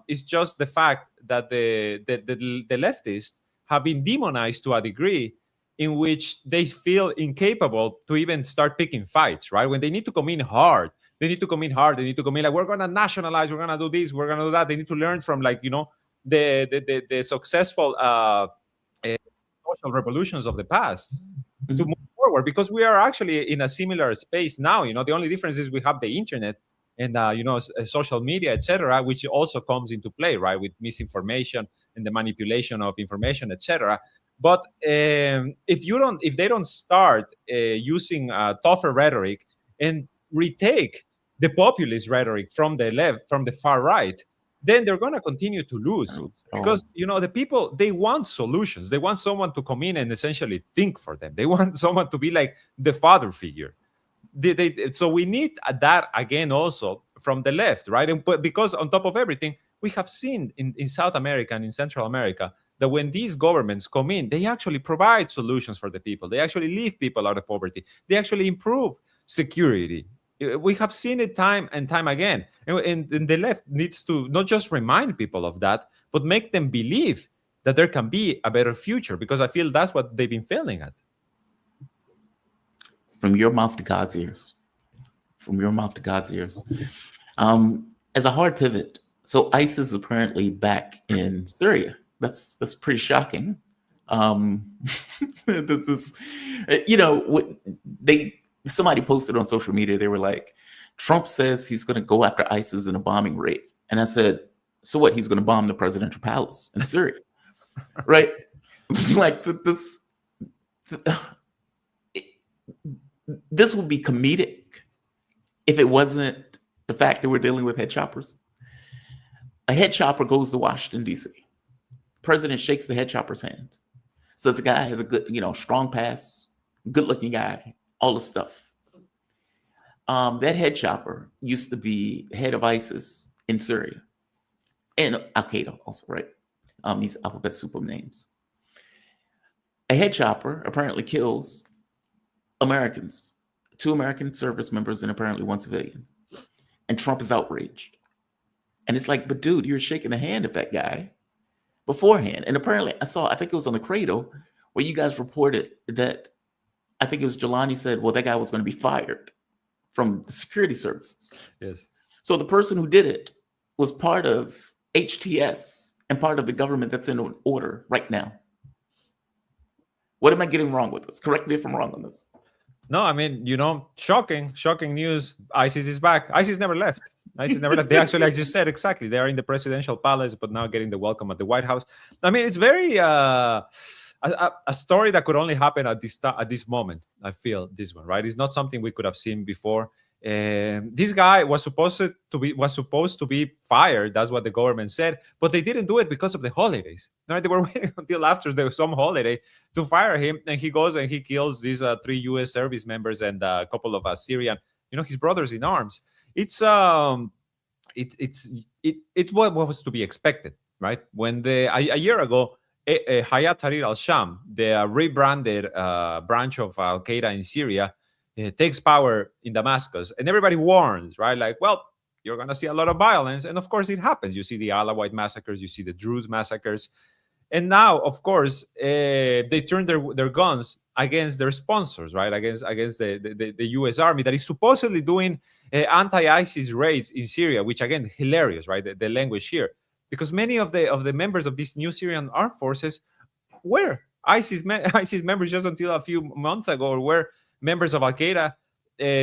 it's just the fact that the leftists have been demonized to a degree in which they feel incapable to even start picking fights, right? When they need to come in hard, they need to come in like, we're going to nationalize, we're going to do this, we're going to do that. They need to learn from, like, the successful social revolutions of the past to move forward, because we are actually in a similar space now. The only difference is we have the internet and social media, etc., which also comes into play, right, with misinformation and the manipulation of information, etc. But if they don't start using tougher rhetoric and retake the populist rhetoric from the left, from the far right, then they're going to continue to lose, because the people, they want solutions. They want someone to come in and essentially think for them. They want someone to be like the father figure. So we need that again also from the left, right? But because on top of everything, we have seen in South America and in Central America that when these governments come in, they actually provide solutions for the people. They actually leave people out of poverty. They actually improve security. We have seen it time and time again. And the left needs to not just remind people of that, but make them believe that there can be a better future, because I feel that's what they've been failing at. From your mouth to God's ears. From your mouth to God's ears. As a hard pivot, so ISIS is apparently back in Syria. That's pretty shocking. This is, somebody posted on social media. They were like, Trump says he's going to go after ISIS in a bombing raid, and I said, so what? He's going to bomb the presidential palace in Syria, right? Like this would be comedic if it wasn't the fact that we're dealing with head choppers. A head chopper goes to Washington, D.C. President shakes the head chopper's hand. Says the guy has a good, strong pass, good-looking guy, all the stuff. That head chopper used to be head of ISIS in Syria. And Al-Qaeda also, right? These alphabet soup of names. A head chopper apparently kills Americans, 2 American service members and apparently 1 civilian. And Trump is outraged. And it's like, but dude, you're shaking the hand of that guy beforehand. And apparently I think it was on the Cradle where you guys reported that, I think it was Jelani said, well, that guy was going to be fired from the security services. Yes. So the person who did it was part of HTS and part of the government that's in order right now. What am I getting wrong with this? Correct me if I'm wrong on this. No, I mean, shocking news. ISIS is back. ISIS never left. They actually, like you said, exactly. They are in the presidential palace, but now getting the welcome at the White House. I mean, it's very a story that could only happen at this moment. I feel this one, right? It's not something we could have seen before. This guy was supposed to be fired. That's what the government said, but they didn't do it because of the holidays. Right? They were waiting until after some holiday to fire him, and he goes and he kills these 3 U.S. service members and a couple of Syrian, his brothers in arms. It's what was to be expected, right? When a year ago, Hayat Tahrir al-Sham, the rebranded branch of Al-Qaeda in Syria, takes power in Damascus, and everybody warns, right? Like, well, you're going to see a lot of violence. And of course it happens. You see the Alawite massacres, you see the Druze massacres. And now, of course, they turn their guns against their sponsors, right? Against the U.S. Army that is supposedly doing anti-ISIS raids in Syria, which again, hilarious, right? The language here. Because many of the members of these new Syrian armed forces were ISIS members just until a few months ago, or were members of Al-Qaeda,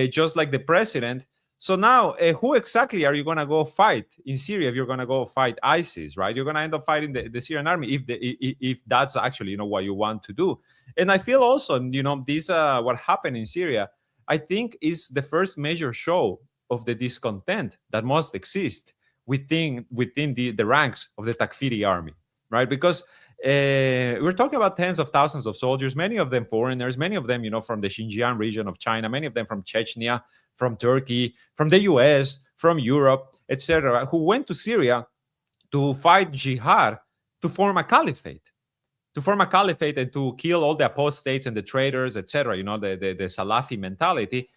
just like the president. So now, who exactly are you going to go fight in Syria if you're going to go fight ISIS, right? You're going to end up fighting the Syrian army if that's actually, what you want to do. And I feel also, this what happened in Syria, I think is the first major show of the discontent that must exist within the ranks of the Takfiri army, right? Because we're talking about tens of thousands of soldiers, many of them foreigners, many of them, from the Xinjiang region of China, many of them from Chechnya, from Turkey, from the US, from Europe, etc., who went to Syria to fight jihad, to form a caliphate and to kill all the apostates and the traitors, etc., the Salafi mentality.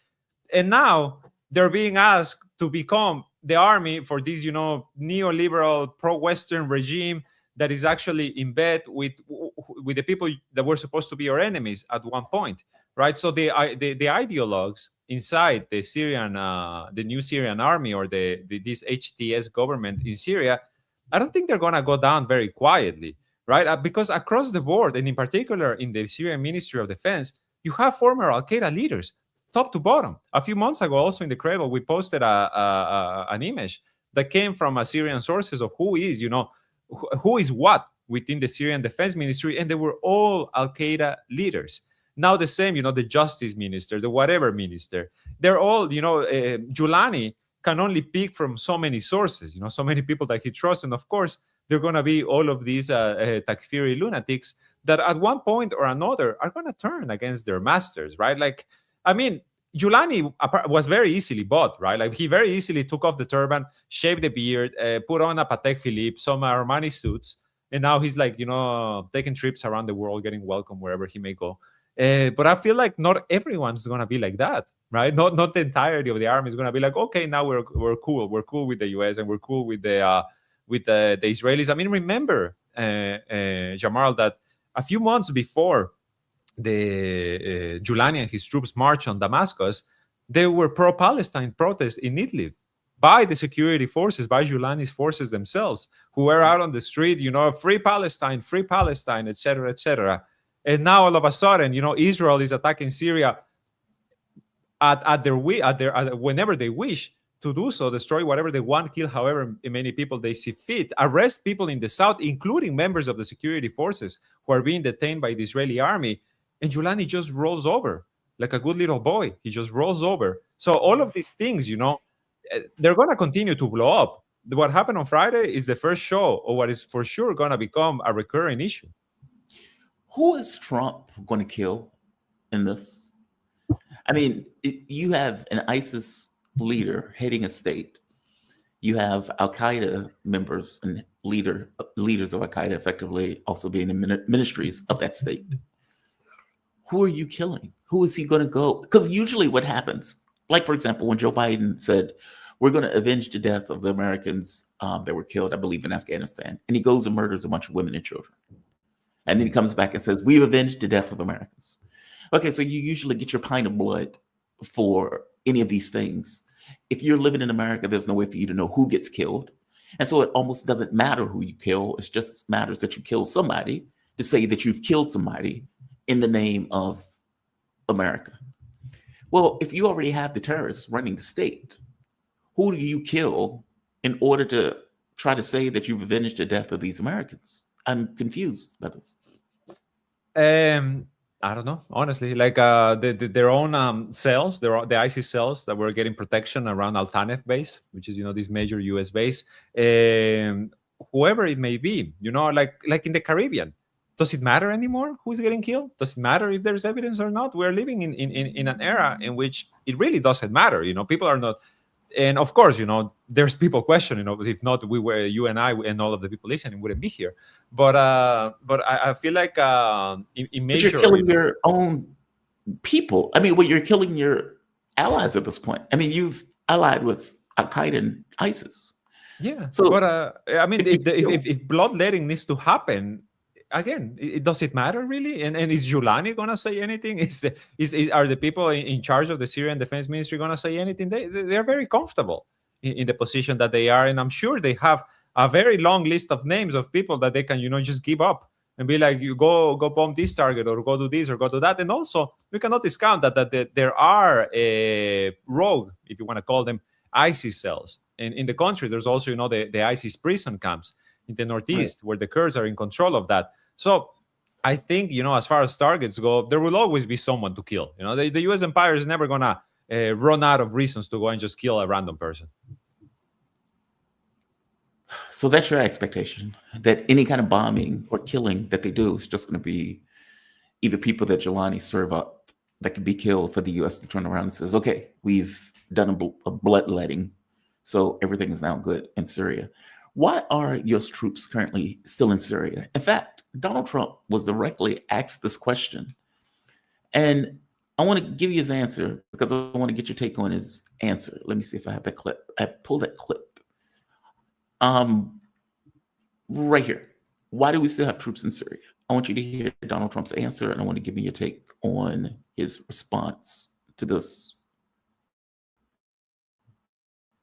And now they're being asked to become the army for this, neoliberal pro-Western regime that is actually in bed with with the people that were supposed to be your enemies at one point, right? So the ideologues inside the Syrian, the new Syrian army, or this HTS government in Syria, I don't think they're gonna go down very quietly, right? Because across the board, and in particular in the Syrian Ministry of Defense, you have former Al Qaeda leaders, top to bottom. A few months ago, also in the Cradle, we posted an image that came from Syrian sources of who is, who is what within the Syrian Defense Ministry, and they were all Al Qaeda leaders. Now the same, the justice minister, the whatever minister, they're all, Giuliani can only pick from so many sources, so many people that he trusts. And of course, they're going to be all of these Takfiri lunatics that at one point or another are going to turn against their masters, right? Like, I mean, Giuliani was very easily bought, right? Like, he very easily took off the turban, shaved the beard, put on a Patek Philippe, some Armani suits, and now he's like, taking trips around the world, getting welcome wherever he may go. But I feel like not everyone's going to be like that, right? Not the entirety of the army is going to be like, okay, now we're cool. We're cool with the US, and we're cool with the Israelis. I mean, remember, Jamal, that a few months before the Giuliani and his troops marched on Damascus, there were pro-Palestine protests in Idlib by the security forces, by Giuliani's forces themselves, who were out on the street, free Palestine, etc., etc. And now all of a sudden, Israel is attacking Syria whenever they wish to do so, destroy whatever they want, kill however many people they see fit, arrest people in the south, including members of the security forces who are being detained by the Israeli army. And Giuliani just rolls over like a good little boy. He just rolls over. So all of these things, they're going to continue to blow up. What happened on Friday is the first show of what is for sure going to become a recurring issue. Who is Trump going to kill in this? I mean, you have an ISIS leader heading a state. You have Al-Qaeda members and leaders of Al-Qaeda effectively also being in ministries of that state. Who are you killing? Who is he going to go? Because usually what happens, like, for example, when Joe Biden said, we're going to avenge the death of the Americans that were killed, I believe, in Afghanistan, and he goes and murders a bunch of women and children. And then he comes back and says, we've avenged the death of Americans. Okay, so you usually get your pint of blood for any of these things. If you're living in America, there's no way for you to know who gets killed. And so it almost doesn't matter who you kill. It just matters that you kill somebody to say that you've killed somebody in the name of America. Well, if you already have the terrorists running the state, who do you kill in order to try to say that you've avenged the death of these Americans? I'm confused by this. I don't know, honestly. Like their own cells, the ISIS cells that were getting protection around Al Tanef base, which is this major US base. Whoever it may be, like in the Caribbean, does it matter anymore who's getting killed? Does it matter if there's evidence or not? We're living in an era in which it really doesn't matter. People are not. And of course, there's people questioning, if not, you and I and all of the people listening wouldn't be here. But I feel like in major, you're killing your own people. I mean, you're killing your allies at this point. I mean, you've allied with Al Qaeda and ISIS. Yeah. So, but I mean, if bloodletting needs to happen, again, does it matter really? And is Giuliani going to say anything? Are the people in charge of the Syrian Defense Ministry going to say anything? They're very comfortable in the position that they are. And I'm sure they have a very long list of names of people that they can, just give up and be like, you go bomb this target, or go do this, or go do that. And also, we cannot discount that there are rogue, if you want to call them, ISIS cells. In the country, there's also, the ISIS prison camps in the Northeast, right, where the Kurds are in control of that. So I think, as far as targets go, there will always be someone to kill. The U.S. empire is never going to run out of reasons to go and just kill a random person. So that's your expectation, that any kind of bombing or killing that they do is just going to be either people that Giuliani serve up that could be killed for the U.S. to turn around and says, okay, we've done a bloodletting, so everything is now good in Syria. Why are U.S. troops currently still in Syria? In fact, Donald Trump was directly asked this question. And I want to give you his answer because I want to get your take on his answer. Let me see if I have that clip. I pulled that clip. Right here. Why do we still have troops in Syria? I want you to hear Donald Trump's answer, and I want to give me your take on his response to this.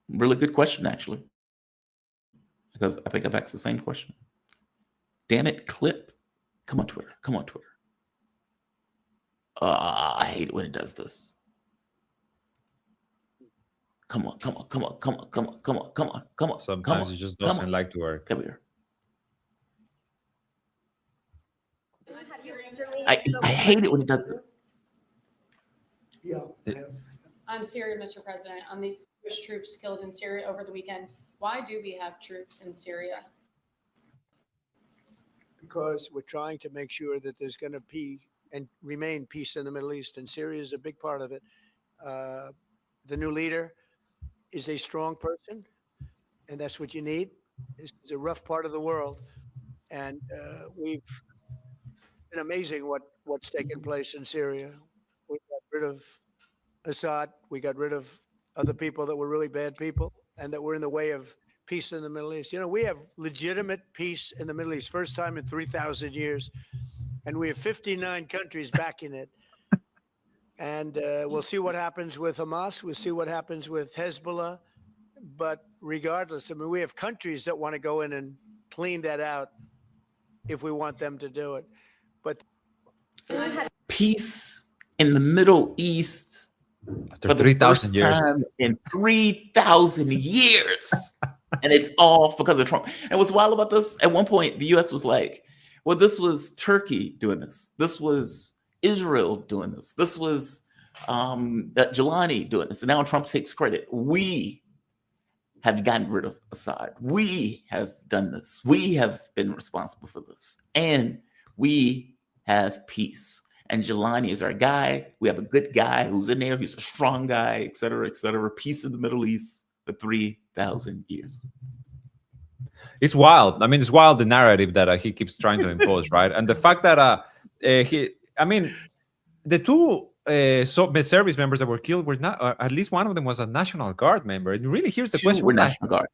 Really good question, actually, because I think I've asked the same question. Damn it, clip. Come on, Twitter. Come on, Twitter. I hate it when it does this. Come on, come on, come on, come on, come on, come on, come on, come on. Sometimes it just doesn't like to work. There we are. I hate it when it does this. Yeah. On Syria, Mr. President, on the Jewish troops killed in Syria over the weekend, why do we have troops in Syria? Because we're trying to make sure that there's going to be and remain peace in the Middle East, and Syria is a big part of it. The new leader is a strong person, and that's what you need. This is a rough part of the world, and we've been amazing what's taken place in Syria. We got rid of Assad. We got rid of other people that were really bad people and that were in the way of peace in the Middle East. You know, we have legitimate peace in the Middle East, first time in 3,000 years, and we have 59 countries backing it. And we'll see what happens with Hamas. We'll see what happens with Hezbollah. But regardless, I mean, we have countries that want to go in and clean that out if we want them to do it. But peace in the Middle East After for the 3,000 first years. time in 3,000 years. And it's all because of Trump. And what's wild about this, at one point, the U.S. was like, well, this was Turkey doing this. This was Israel doing this. This was Jelani doing this. And now Trump takes credit. We have gotten rid of Assad. We have done this. We have been responsible for this. And we have peace. And Jelani is our guy. We have a good guy who's in there. He's a strong guy, et cetera, et cetera. Peace in the Middle East for 3,000 years. It's wild. I mean, it's wild, the narrative that he keeps trying to impose, right? And the fact that the two service members that were killed were not, at least one of them was a National Guard member. And really, here's the question: We're National Guard.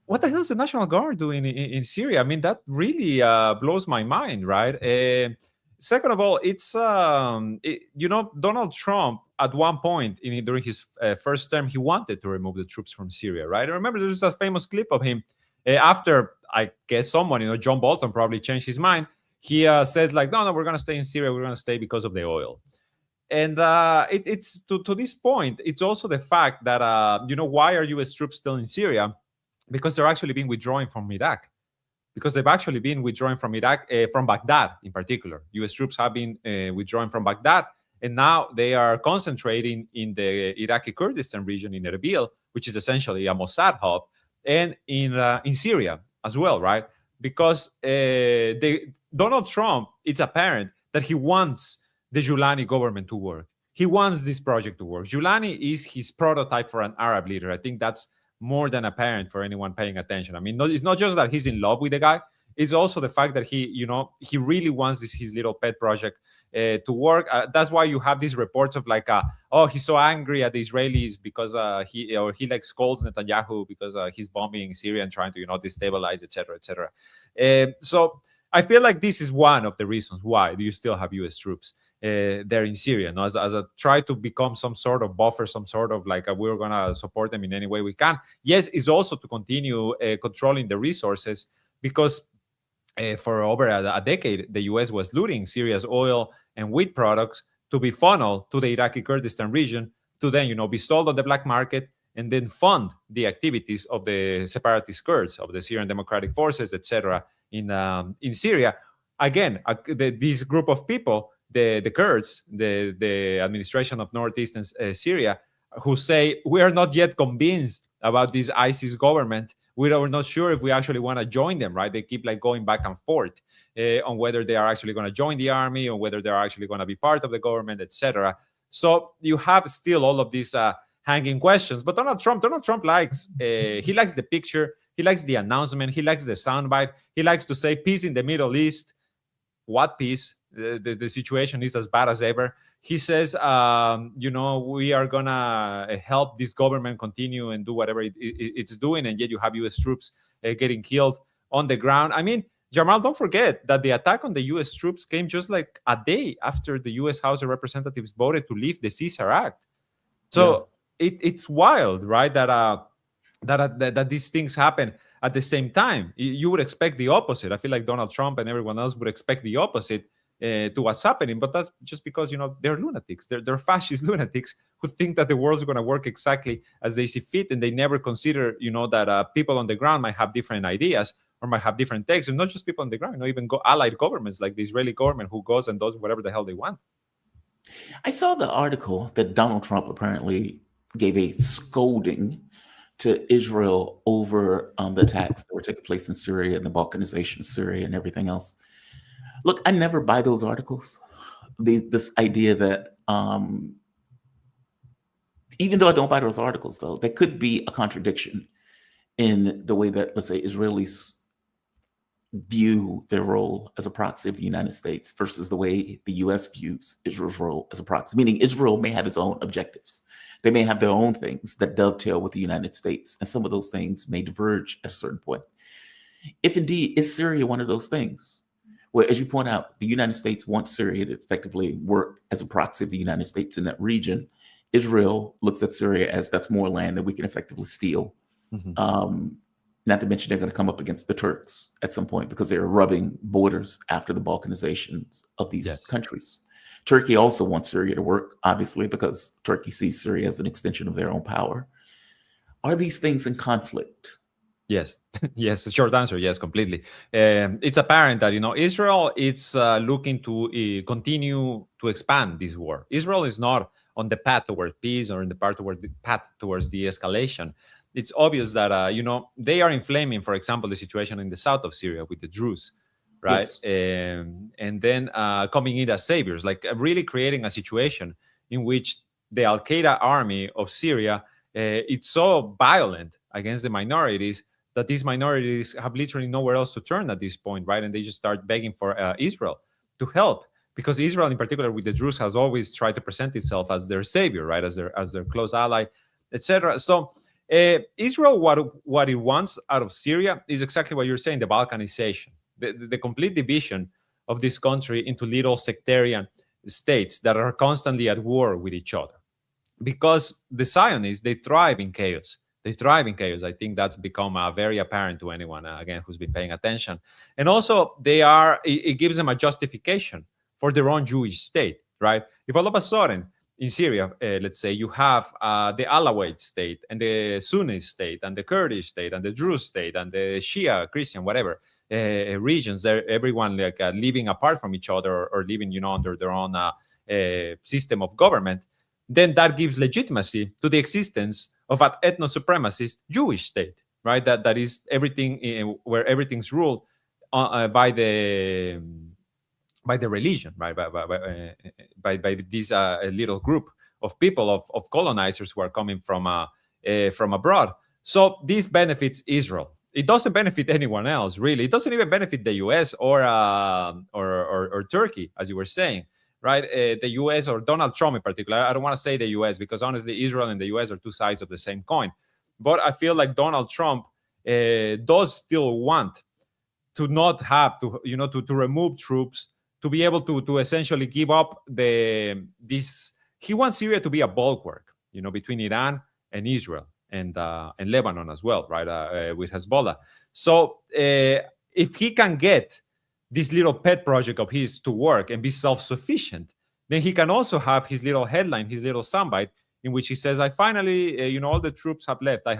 What the hell is the National Guard doing in Syria? I mean, that really blows my mind, right? Second of all, it's Donald Trump at one point during his first term, he wanted to remove the troops from Syria, right? I remember there's a famous clip of him after, I guess, someone, John Bolton probably changed his mind. He said, like, no, we're going to stay in Syria. We're going to stay because of the oil. And it's to this point, it's also the fact that, why are U.S. troops still in Syria? Because they're actually being withdrawing from Iraq. Because they've actually been withdrawing from Iraq, from Baghdad in particular. U.S. troops have been withdrawing from Baghdad, and now they are concentrating in the Iraqi Kurdistan region in Erbil, which is essentially a Mossad hub, and in Syria as well, right? Because Donald Trump, it's apparent that he wants the Giuliani government to work. He wants this project to work. Giuliani is his prototype for an Arab leader. I think that's more than apparent for anyone paying attention. I mean, it's not just that he's in love with the guy. It's also the fact that he really wants his little pet project to work. That's why you have these reports of like, he's so angry at the Israelis because he like scolds Netanyahu because he's bombing Syria and trying to destabilize, etc., etc. So I feel like this is one of the reasons why do you still have U.S. troops there in Syria, as a try to become some sort of buffer, some sort of like we're gonna support them in any way we can. Yes, it's also to continue controlling the resources because. For over a decade, the U.S. was looting Syria's oil and wheat products to be funneled to the Iraqi Kurdistan region to then, be sold on the black market and then fund the activities of the separatist Kurds, of the Syrian Democratic Forces, etc. in Syria. Again, this group of people, the Kurds, the administration of northeastern Syria, who say we are not yet convinced about this ISIS government. We are not sure if we actually want to join them, right? They keep like going back and forth on whether they are actually going to join the army or whether they are actually going to be part of the government, etc. So you have still all of these hanging questions. But Donald Trump likes he likes the picture, he likes the announcement, he likes the soundbite, he likes to say peace in the Middle East. What peace? The situation is as bad as ever. He says, we are going to help this government continue and do whatever it's doing. And yet you have U.S. troops getting killed on the ground. I mean, Jamal, don't forget that the attack on the U.S. troops came just like a day after the U.S. House of Representatives voted to leave the Caesar Act. So it's wild, right? That these things happen at the same time. You would expect the opposite. I feel like Donald Trump and everyone else would expect the opposite to what's happening, but that's just because they're lunatics. They're fascist lunatics who think that the world's going to work exactly as they see fit, and they never consider that people on the ground might have different ideas or might have different takes, and not just people on the ground, even allied governments like the Israeli government who goes and does whatever the hell they want. I saw the article that Donald Trump apparently gave a scolding to Israel over the attacks that were taking place in Syria and the balkanization of Syria and everything else. Look, I never buy those articles. This idea that, even though I don't buy those articles, though, there could be a contradiction in the way that, let's say, Israelis view their role as a proxy of the United States versus the way the U.S. views Israel's role as a proxy, meaning Israel may have its own objectives. They may have their own things that dovetail with the United States, and some of those things may diverge at a certain point. If indeed, is Syria one of those things? Where, as you point out, the United States wants Syria to effectively work as a proxy of the United States in that region. Israel looks at Syria as that's more land that we can effectively steal. Mm-hmm. Not to mention they're going to come up against the Turks at some point because they're rubbing borders after the balkanizations of these countries. Turkey also wants Syria to work, obviously, because Turkey sees Syria as an extension of their own power. Are these things in conflict? Yes. Yes. The short answer, yes, completely. It's apparent that, Israel is looking to continue to expand this war. Israel is not on the path toward peace or in the path towards de-escalation. It's obvious that, they are inflaming, for example, the situation in the south of Syria with the Druze, right? Yes. And then coming in as saviors, like really creating a situation in which the Al-Qaeda army of Syria, it's so violent against the minorities that these minorities have literally nowhere else to turn at this point, right? And they just start begging for Israel to help, because Israel, in particular, with the Druze, has always tried to present itself as their savior, right? As their close ally, etc. So Israel, what it wants out of Syria is exactly what you're saying: the Balkanization, the complete division of this country into little sectarian states that are constantly at war with each other. Because the Zionists, they thrive in chaos. They thrive in chaos. I think that's become very apparent to anyone, again, who's been paying attention. And also, it gives them a justification for their own Jewish state, right? If all of a sudden, in Syria, let's say, you have the Alawite state and the Sunni state and the Kurdish state and the Druze state and the Shia, Christian, whatever, regions, everyone living apart from each other or living, under their own system of government, then that gives legitimacy to the existence of an ethno-supremacist Jewish state, right? That is everything where everything's ruled by the religion, right? By this little group of people, of colonizers who are coming from abroad. So this benefits Israel. It doesn't benefit anyone else, really. It doesn't even benefit the U.S. or Turkey, as you were saying. Right, the U.S. or Donald Trump in particular. I don't want to say the U.S. because honestly, Israel and the U.S. are two sides of the same coin. But I feel like Donald Trump does still want to not have to, to remove troops, to be able to essentially give up this. He wants Syria to be a bulwark, between Iran and Israel and Lebanon as well, right, with Hezbollah. So if he can get this little pet project of his to work and be self-sufficient, then he can also have his little headline, his little soundbite, in which he says, I finally, all the troops have left. I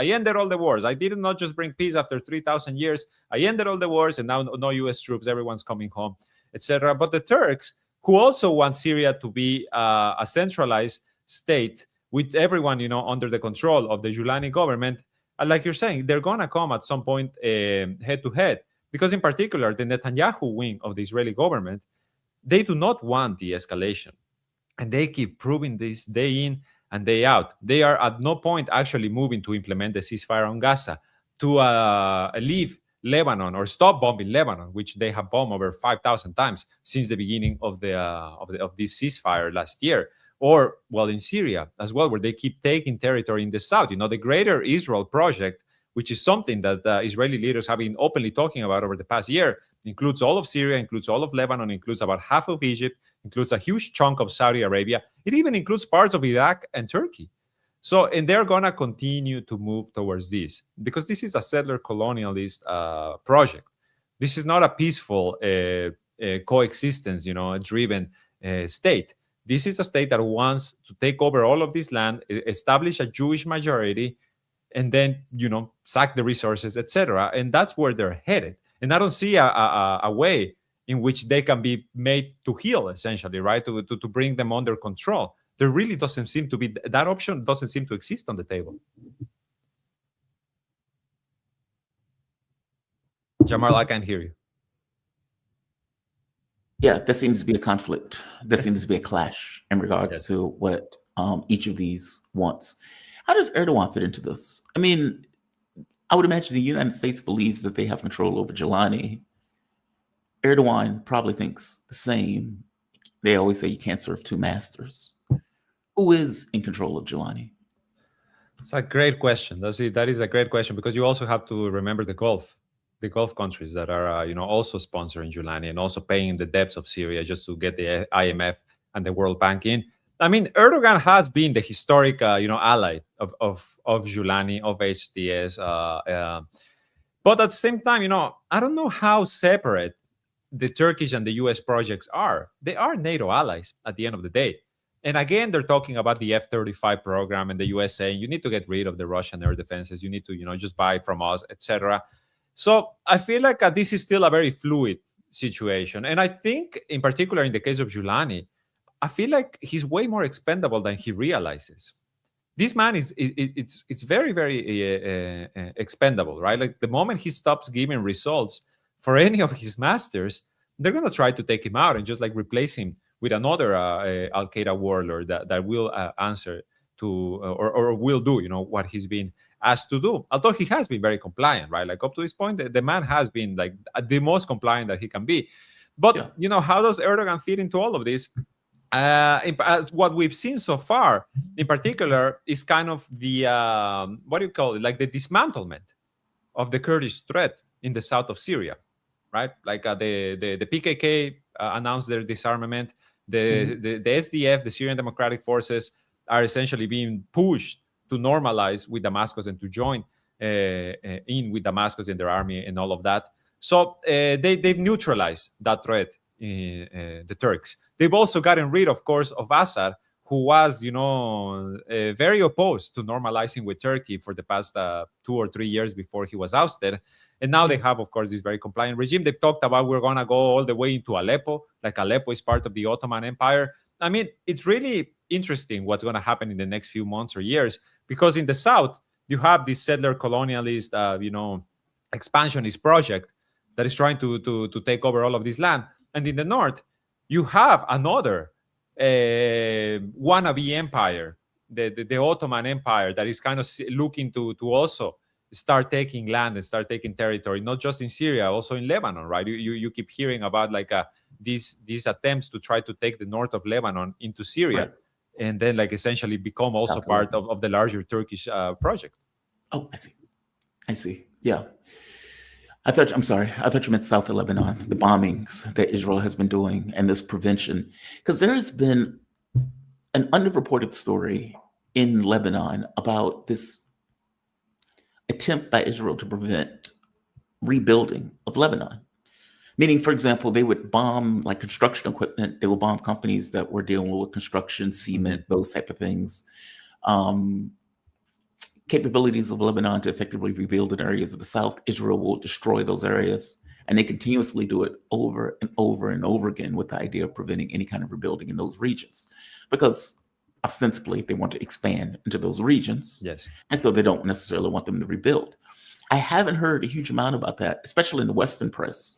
ended all the wars. I did not just bring peace after 3,000 years. I ended all the wars, and now no U.S. troops, everyone's coming home, etc. But the Turks, who also want Syria to be a centralized state with everyone, under the control of the Julani government, like you're saying, they're going to come at some point head-to-head. Because in particular, the Netanyahu wing of the Israeli government, they do not want de-escalation. And they keep proving this day in and day out. They are at no point actually moving to implement the ceasefire on Gaza, to leave Lebanon or stop bombing Lebanon, which they have bombed over 5,000 times since the beginning of this ceasefire last year. Or, well, in Syria as well, where they keep taking territory in the south. The Greater Israel Project, which is something that Israeli leaders have been openly talking about over the past year. Includes all of Syria, includes all of Lebanon, includes about half of Egypt, includes a huge chunk of Saudi Arabia. It even includes parts of Iraq and Turkey. So, and they're going to continue to move towards this because this is a settler colonialist project. This is not a peaceful coexistence, driven state. This is a state that wants to take over all of this land, establish a Jewish majority, and then, sack the resources, etc. And that's where they're headed. And I don't see a way in which they can be made to heal, essentially, right? To bring them under control. There really doesn't seem to be, that option doesn't seem to exist on the table. Jamal, I can't hear you. Yeah, there seems to be a conflict. There seems to be a clash in regards to what each of these wants. How does Erdogan fit into this? I mean, I would imagine the United States believes that they have control over Jelani. Erdogan probably thinks the same. They always say you can't serve two masters. Who is in control of Jelani? It's a great question. That is a great question because you also have to remember the Gulf countries that are, also sponsoring Jelani and also paying the debts of Syria just to get the IMF and the World Bank in. I mean, Erdogan has been the historic, ally of Jelani, of HTS. But at the same time, I don't know how separate the Turkish and the US projects are. They are NATO allies at the end of the day. And again, they're talking about the F-35 program and the US saying, you need to get rid of the Russian air defenses. You need to, just buy from us, etc. So I feel like this is still a very fluid situation. And I think in particular, in the case of Jelani, I feel like he's way more expendable than he realizes. This man it's very, very expendable, right? Like the moment he stops giving results for any of his masters, they're going to try to take him out and just like replace him with another Al-Qaeda warlord that will answer to or will do, what he's been asked to do. Although he has been very compliant, right? Like up to this point, the man has been like the most compliant that he can be. But, how does Erdogan fit into all of this? What we've seen so far, in particular, is kind of the, what do you call it? Like the dismantlement of the Kurdish threat in the south of Syria, right? Like the PKK announced their disarmament. The SDF, the Syrian Democratic Forces, are essentially being pushed to normalize with Damascus and to join in with Damascus in their army and all of that. So they've neutralized that threat, the Turks. They've also gotten rid, of course, of Assad, who was, very opposed to normalizing with Turkey for the past 2 or 3 years before he was ousted. And now they have, of course, this very compliant regime. They've talked about we're going to go all the way into Aleppo, like Aleppo is part of the Ottoman Empire. I mean, it's really interesting what's going to happen in the next few months or years, because in the south, you have this settler colonialist, expansionist project that is trying to take over all of this land. And in the north, you have another wannabe empire, the Ottoman Empire, that is kind of looking to also start taking land and start taking territory, not just in Syria, also in Lebanon, right? You keep hearing about like these attempts to try to take the north of Lebanon into Syria, right, and then like essentially become also part of the larger Turkish project. Oh, I see. Yeah. I thought you meant south of Lebanon, the bombings that Israel has been doing and this prevention. Because there has been an underreported story in Lebanon about this attempt by Israel to prevent rebuilding of Lebanon. Meaning, for example, they would bomb like construction equipment. They would bomb companies that were dealing with construction, cement, those type of things. Capabilities of Lebanon to effectively rebuild in areas of the south, Israel will destroy those areas. And they continuously do it over and over and over again with the idea of preventing any kind of rebuilding in those regions. Because ostensibly, they want to expand into those regions. Yes. And so they don't necessarily want them to rebuild. I haven't heard a huge amount about that, especially in the Western press.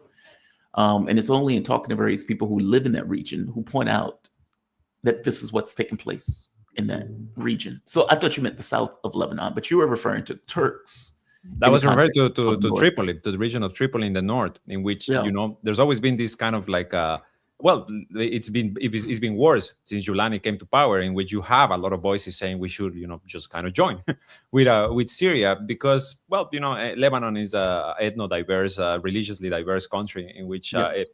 And it's only in talking to various people who live in that region who point out that this is what's taking place in that region. So I thought you meant the south of Lebanon, but you were referring to Turks. That was referred to Tripoli, to the region of Tripoli in the north, in which, there's always been this kind of like well, it's been worse since Giuliani came to power, in which you have a lot of voices saying we should, just kind of join with Syria, because, well, Lebanon is a ethno-diverse, religiously diverse country in which Yes.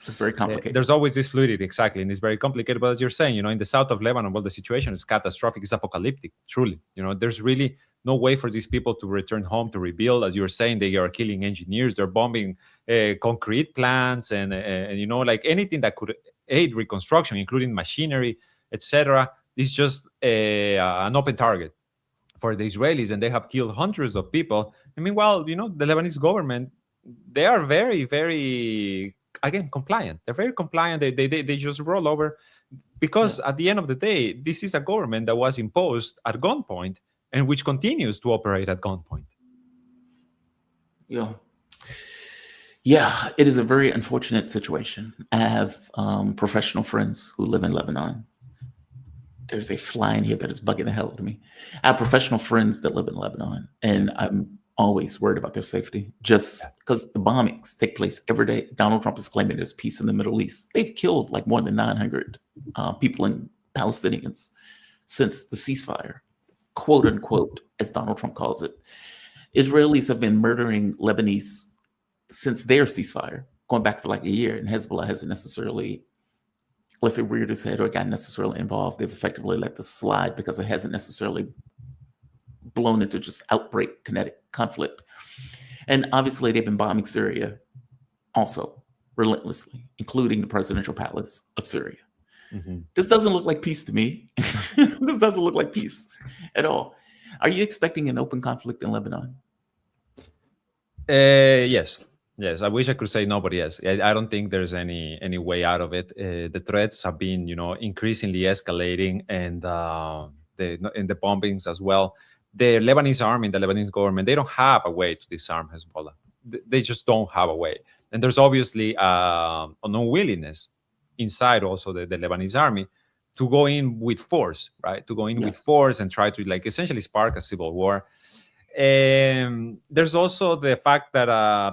It's very complicated. there's always this fluidity, exactly, and it's very complicated. But as you're saying, in the south of Lebanon, well, the situation is catastrophic, it's apocalyptic, truly. There's really no way for these people to return home to rebuild. As you're saying, they are killing engineers, they're bombing concrete plants, and like anything that could aid reconstruction, including machinery, etc., is just an open target for the Israelis, and they have killed hundreds of people. And meanwhile, the Lebanese government, they are very, very, again, compliant. They're very compliant. They just roll over, because at the end of the day, this is a government that was imposed at gunpoint and which continues to operate at gunpoint. Yeah. Yeah, it is a very unfortunate situation. I have professional friends who live in Lebanon. There's a fly in here that is bugging the hell out of me. I have professional friends that live in Lebanon, and I'm always worried about their safety, just because the bombings take place every day. Donald Trump is claiming there's peace in the Middle East. They've killed like more than 900 people and Palestinians since the ceasefire, quote unquote, as Donald Trump calls it. Israelis have been murdering Lebanese since their ceasefire, going back for like a year, and Hezbollah hasn't necessarily, let's say, reared its head or got necessarily involved. They've effectively let this slide because it hasn't necessarily blown into just outbreak kinetic conflict. And obviously they've been bombing Syria also relentlessly, including the presidential palace of Syria. Mm-hmm. This doesn't look like peace to me. This doesn't look like peace at all. Are you expecting an open conflict in Lebanon? Yes. I wish I could say no, but yes, I don't think there's any way out of it. The threats have been, increasingly escalating, and the bombings as well. The Lebanese army, the Lebanese government, they don't have a way to disarm Hezbollah. They just don't have a way. And there's obviously an unwillingness inside also the Lebanese army to go in with force, right? To go in with force and try to essentially spark a civil war. There's also the fact that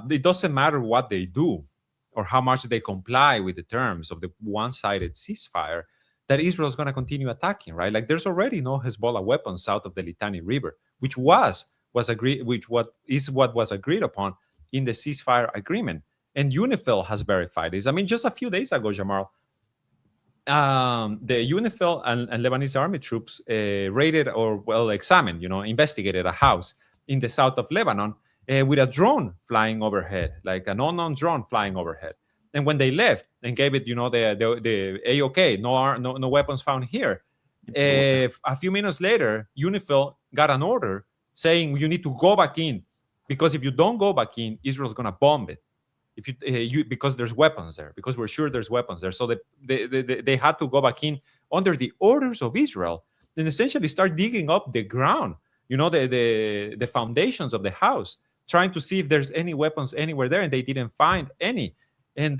it doesn't matter what they do or how much they comply with the terms of the one-sided ceasefire, that Israel is going to continue attacking, right? There's already no Hezbollah weapons south of the Litani River, which was agreed, what was agreed upon in the ceasefire agreement. And UNIFIL has verified this. I mean, just a few days ago, Jamal, the UNIFIL and Lebanese army troops raided examined, investigated a house in the south of Lebanon with a drone flying overhead, like an unknown drone flying overhead. And when they left and gave it, the A-OK, no weapons found here. A few minutes later, UNIFIL got an order saying you need to go back in, because if you don't go back in, Israel's going to bomb it. If because there's weapons there, because we're sure there's weapons there. So they had to go back in under the orders of Israel and essentially start digging up the ground, the foundations of the house, trying to see if there's any weapons anywhere there, and they didn't find any. And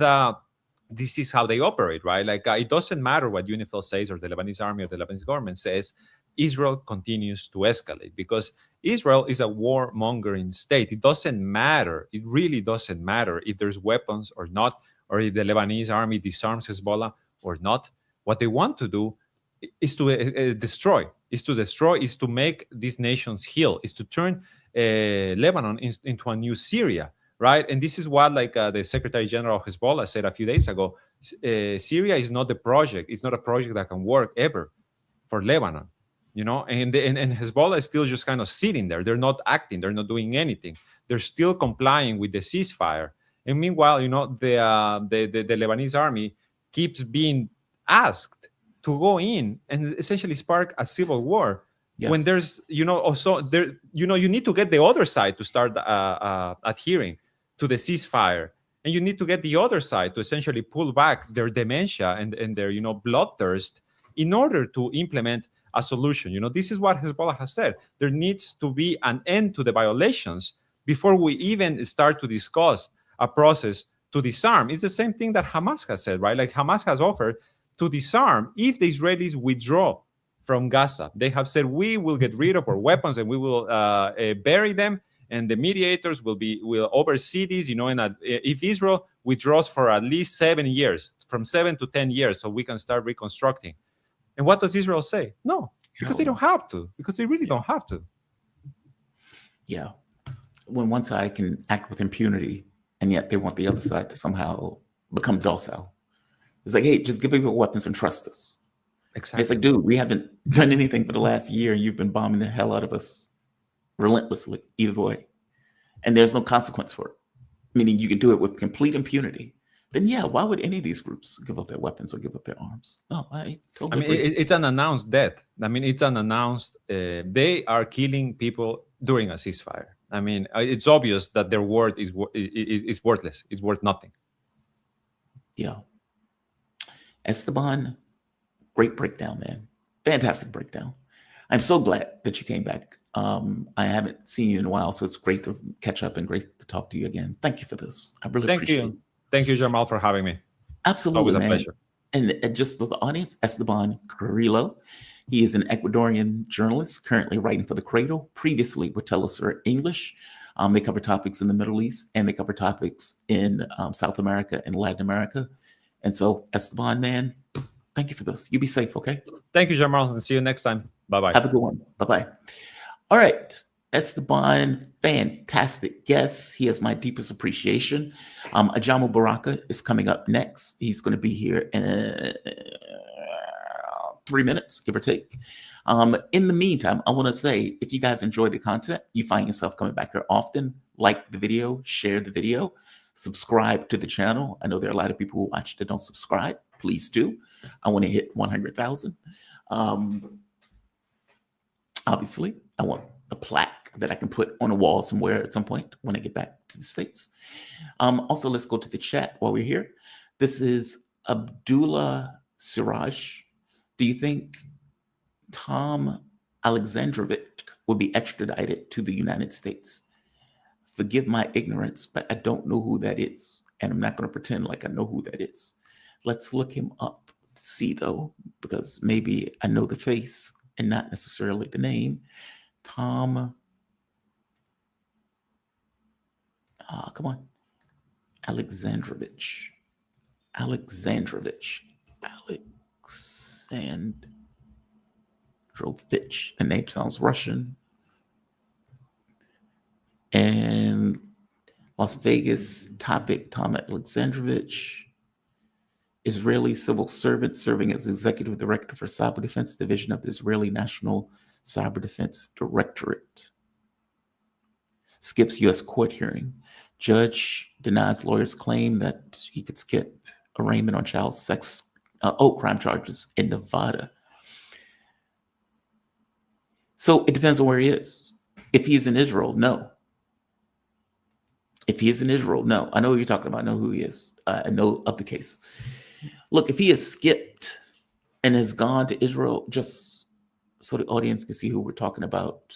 this is how they operate, right? It doesn't matter what UNIFIL says or the Lebanese army or the Lebanese government says. Israel continues to escalate because Israel is a warmongering state. It doesn't matter. It really doesn't matter if there's weapons or not, or if the Lebanese army disarms Hezbollah or not. What they want to do is to destroy, is to make these nations heal, is to turn Lebanon into a new Syria. Right, and this is what, the Secretary General of Hezbollah said a few days ago. Syria is not the project. It's not a project that can work ever for Lebanon, And Hezbollah is still just kind of sitting there. They're not acting. They're not doing anything. They're still complying with the ceasefire. And meanwhile, the Lebanese army keeps being asked to go in and essentially spark a civil war. Yes. When there's, also there, you need to get the other side to start adhering to the ceasefire, and you need to get the other side to essentially pull back their dementia and their bloodthirst in order to implement a solution. This is what Hezbollah has said. There needs to be an end to the violations before we even start to discuss a process to disarm. It's the same thing that Hamas has said, right? Hamas has offered to disarm if the Israelis withdraw from Gaza. They have said, we will get rid of our weapons and we will bury them, and the mediators will oversee this. And if Israel withdraws for at least 7 years, from 7 to 10 years, so we can start reconstructing. And what does Israel say? No, because they don't have to. Because they really don't have to. Yeah. When one side can act with impunity, and yet they want the other side to somehow become docile. It's like, hey, just give me your weapons and trust us. Exactly. It's like, dude, we haven't done anything for the last year. You've been bombing the hell out of us relentlessly, either way. And there's no consequence for it. Meaning you can do it with complete impunity. Then yeah, why would any of these groups give up their weapons or give up their arms? No, I totally agree. It's an announced death. It's an announced, they are killing people during a ceasefire. It's obvious that their word is worthless. It's worth nothing. Yeah. Esteban, great breakdown, man. Fantastic breakdown. I'm so glad that you came back. I haven't seen you in a while, so it's great to catch up and great to talk to you again. Thank you for this. I really appreciate it. Thank you, Jamal, for having me. Absolutely, always a man. pleasure. And just to the audience, Esteban Carrillo. He is an Ecuadorian journalist currently writing for The Cradle, previously with Telesur English. They cover topics in the Middle East, and they cover topics in South America and Latin America. And so, Esteban, man, thank you for this. You be safe, okay? Thank you, Jamal, and see you next time. Bye-bye. Have a good one. Bye-bye. All right. Esteban, fantastic guest. He has my deepest appreciation. Ajamu Baraka is coming up next. He's going to be here in 3 minutes, give or take. In the meantime, I want to say, if you guys enjoy the content, you find yourself coming back here often, like the video, share the video, subscribe to the channel. I know there are a lot of people who watch that don't subscribe. Please do. I want to hit 100,000. Obviously, I want a plaque that I can put on a wall somewhere at some point when I get back to the States. Also, let's go to the chat while we're here. This is Abdullah Siraj. Do you think Tom Alexandrovich will be extradited to the United States? Forgive my ignorance, but I don't know who that is. And I'm not going to pretend like I know who that is. Let's look him up to see, though, because maybe I know the face and not necessarily the name. Tom, come on. Alexandrovich. The name sounds Russian. And Las Vegas topic, Tom Alexandrovich. Israeli civil servant serving as executive director for Cyber Defense Division of the Israeli National Cyber Defense Directorate. Skips U.S. court hearing. Judge denies lawyer's claim that he could skip arraignment on child sex, crime charges in Nevada. So it depends on where he is. If he's in Israel, no. If he is in Israel, no. I know who you're talking about. I know who he is. I know of the case. Look, if he has skipped and has gone to Israel, just so the audience can see who we're talking about.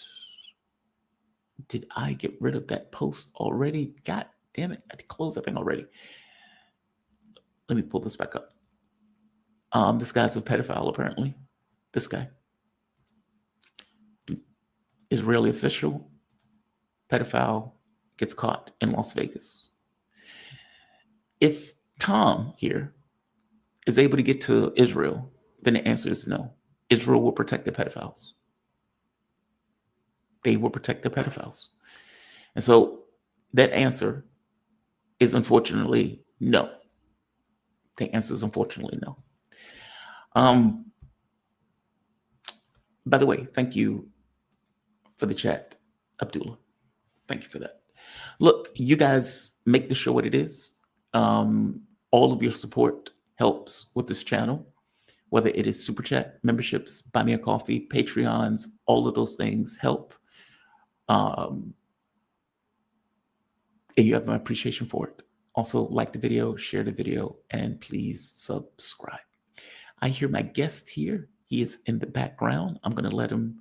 Did I get rid of that post already? God damn it. I closed that thing already. Let me pull this back up. This guy's a pedophile, apparently. This guy. Israeli official, pedophile, gets caught in Las Vegas. If Tom here is able to get to Israel, then the answer is no. Israel will protect the pedophiles. They will protect the pedophiles. And so that answer is unfortunately no. The answer is unfortunately no. By the way, thank you for the chat, Abdullah. Thank you for that. Look, you guys make the show what it is. All of your support helps with this channel, whether it is Super Chat, memberships, Buy Me a Coffee, Patreons, all of those things help. And you have my appreciation for it. Also, like the video, share the video, and please subscribe. I hear my guest here. He is in the background. I'm going to let him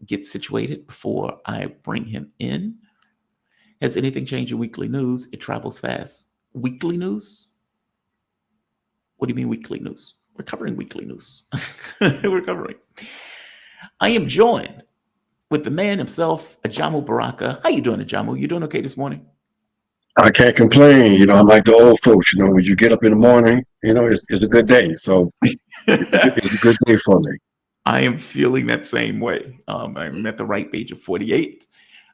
get situated before I bring him in. Has anything changed in weekly news? It travels fast. Weekly news? What do you mean weekly news? We're covering weekly news. We're covering. I am joined with the man himself, Ajamu Baraka. How you doing, Ajamu? You doing okay this morning? I can't complain. I'm like the old folks. When you get up in the morning, it's a good day. So it's a good day for me. I am feeling that same way. I'm at the ripe age of 48.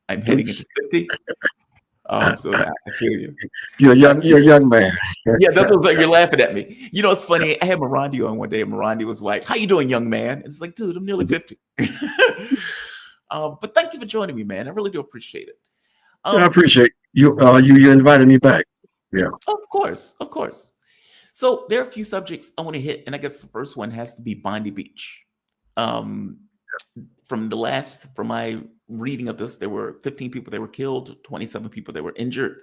I'm heading into 50. So yeah, I feel you. You're a young man. Yeah, that's what's like. You're laughing at me. It's funny. I had Morandi on one day, and Morandi was like, "How you doing, young man?" And it's like, dude, I'm nearly 50. But thank you for joining me, man. I really do appreciate it. I appreciate you. You invited me back. Yeah. Of course, of course. So there are a few subjects I want to hit, and I guess the first one has to be Bondi Beach. From my reading of this, there were 15 people that were killed, 27 people that were injured.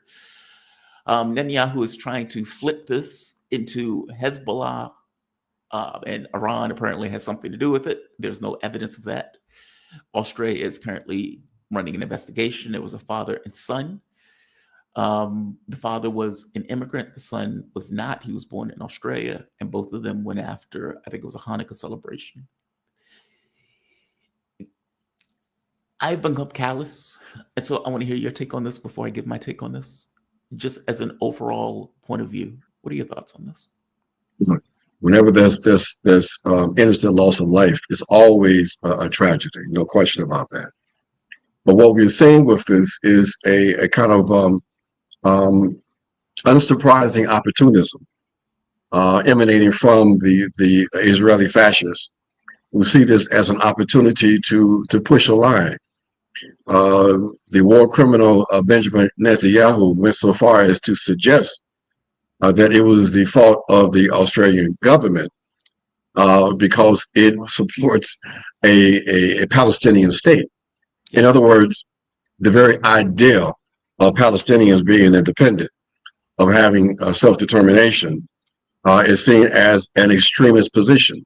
Netanyahu is trying to flip this into Hezbollah, and Iran apparently has something to do with it. There's no evidence of that. Australia is currently running an investigation. It was a father and son. The father was an immigrant. The son was not. He was born in Australia, and both of them went after, I think it was a Hanukkah celebration. I've become callous, and so I want to hear your take on this before I give my take on this, just as an overall point of view. What are your thoughts on this? Whenever there's innocent loss of life, it's always a tragedy, no question about that. But what we're seeing with this is a kind of unsurprising opportunism emanating from the Israeli fascists, who see this as an opportunity to push a line. The war criminal Benjamin Netanyahu went so far as to suggest that it was the fault of the Australian government because it supports a Palestinian state. In other words, the very idea of Palestinians being independent, of having self-determination, is seen as an extremist position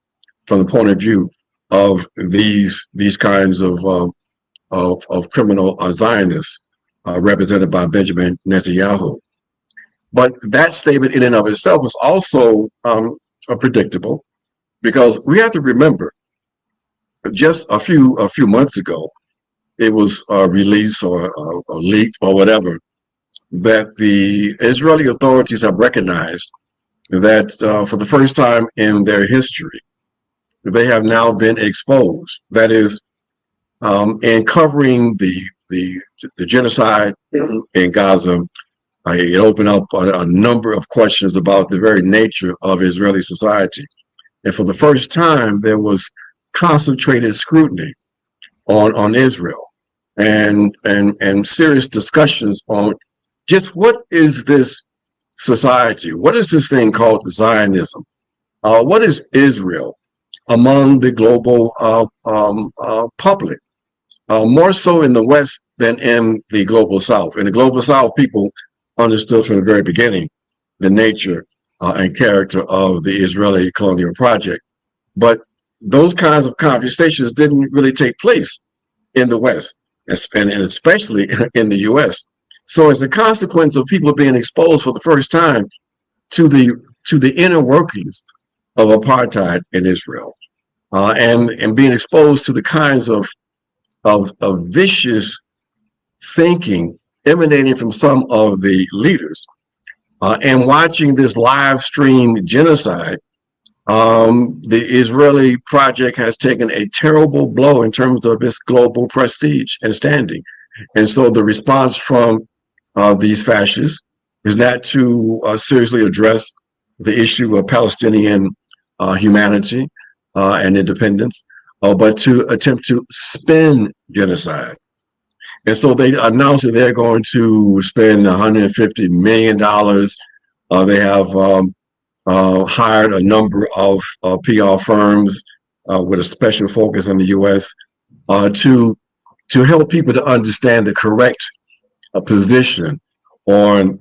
from the point of view of these kinds of criminal Zionists represented by Benjamin Netanyahu. But that statement in and of itself is also predictable, because we have to remember, just a few months ago, it was released or leaked or whatever, that the Israeli authorities have recognized that for the first time in their history, they have now been exposed. That is, in covering the genocide in Gaza, it opened up a number of questions about the very nature of Israeli society. And for the first time, there was concentrated scrutiny on Israel and serious discussions on just what is this society? What is this thing called Zionism? What is Israel among the global public? More so in the West than in the global South. In the global South, people understood from the very beginning the nature and character of the Israeli colonial project. But those kinds of conversations didn't really take place in the West, and especially in the US. So as a consequence of people being exposed for the first time to the inner workings of apartheid in Israel, and being exposed to the kinds of vicious thinking emanating from some of the leaders, and watching this live stream genocide, the Israeli project has taken a terrible blow in terms of its global prestige and standing. And so the response from these fascists is not to seriously address the issue of Palestinian humanity and independence, but to attempt to spin genocide. And so they announced that they're going to spend $150 million. They have hired a number of PR firms with a special focus on the U.S. To help people to understand the correct position on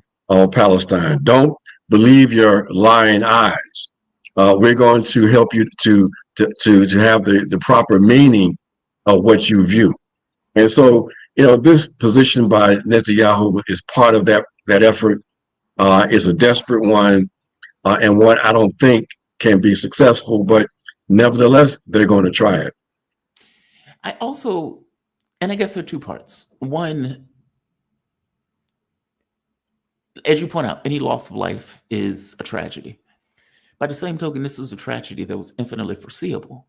Palestine. Don't believe your lying eyes. We're going to help you to have the proper meaning of what you view. And so, this position by Netanyahu is part of that effort. Is a desperate one, and one I don't think can be successful, but nevertheless, they're going to try it. I also And I guess there are two parts. One, as you point out, any loss of life is a tragedy. By the same token, this is a tragedy that was infinitely foreseeable.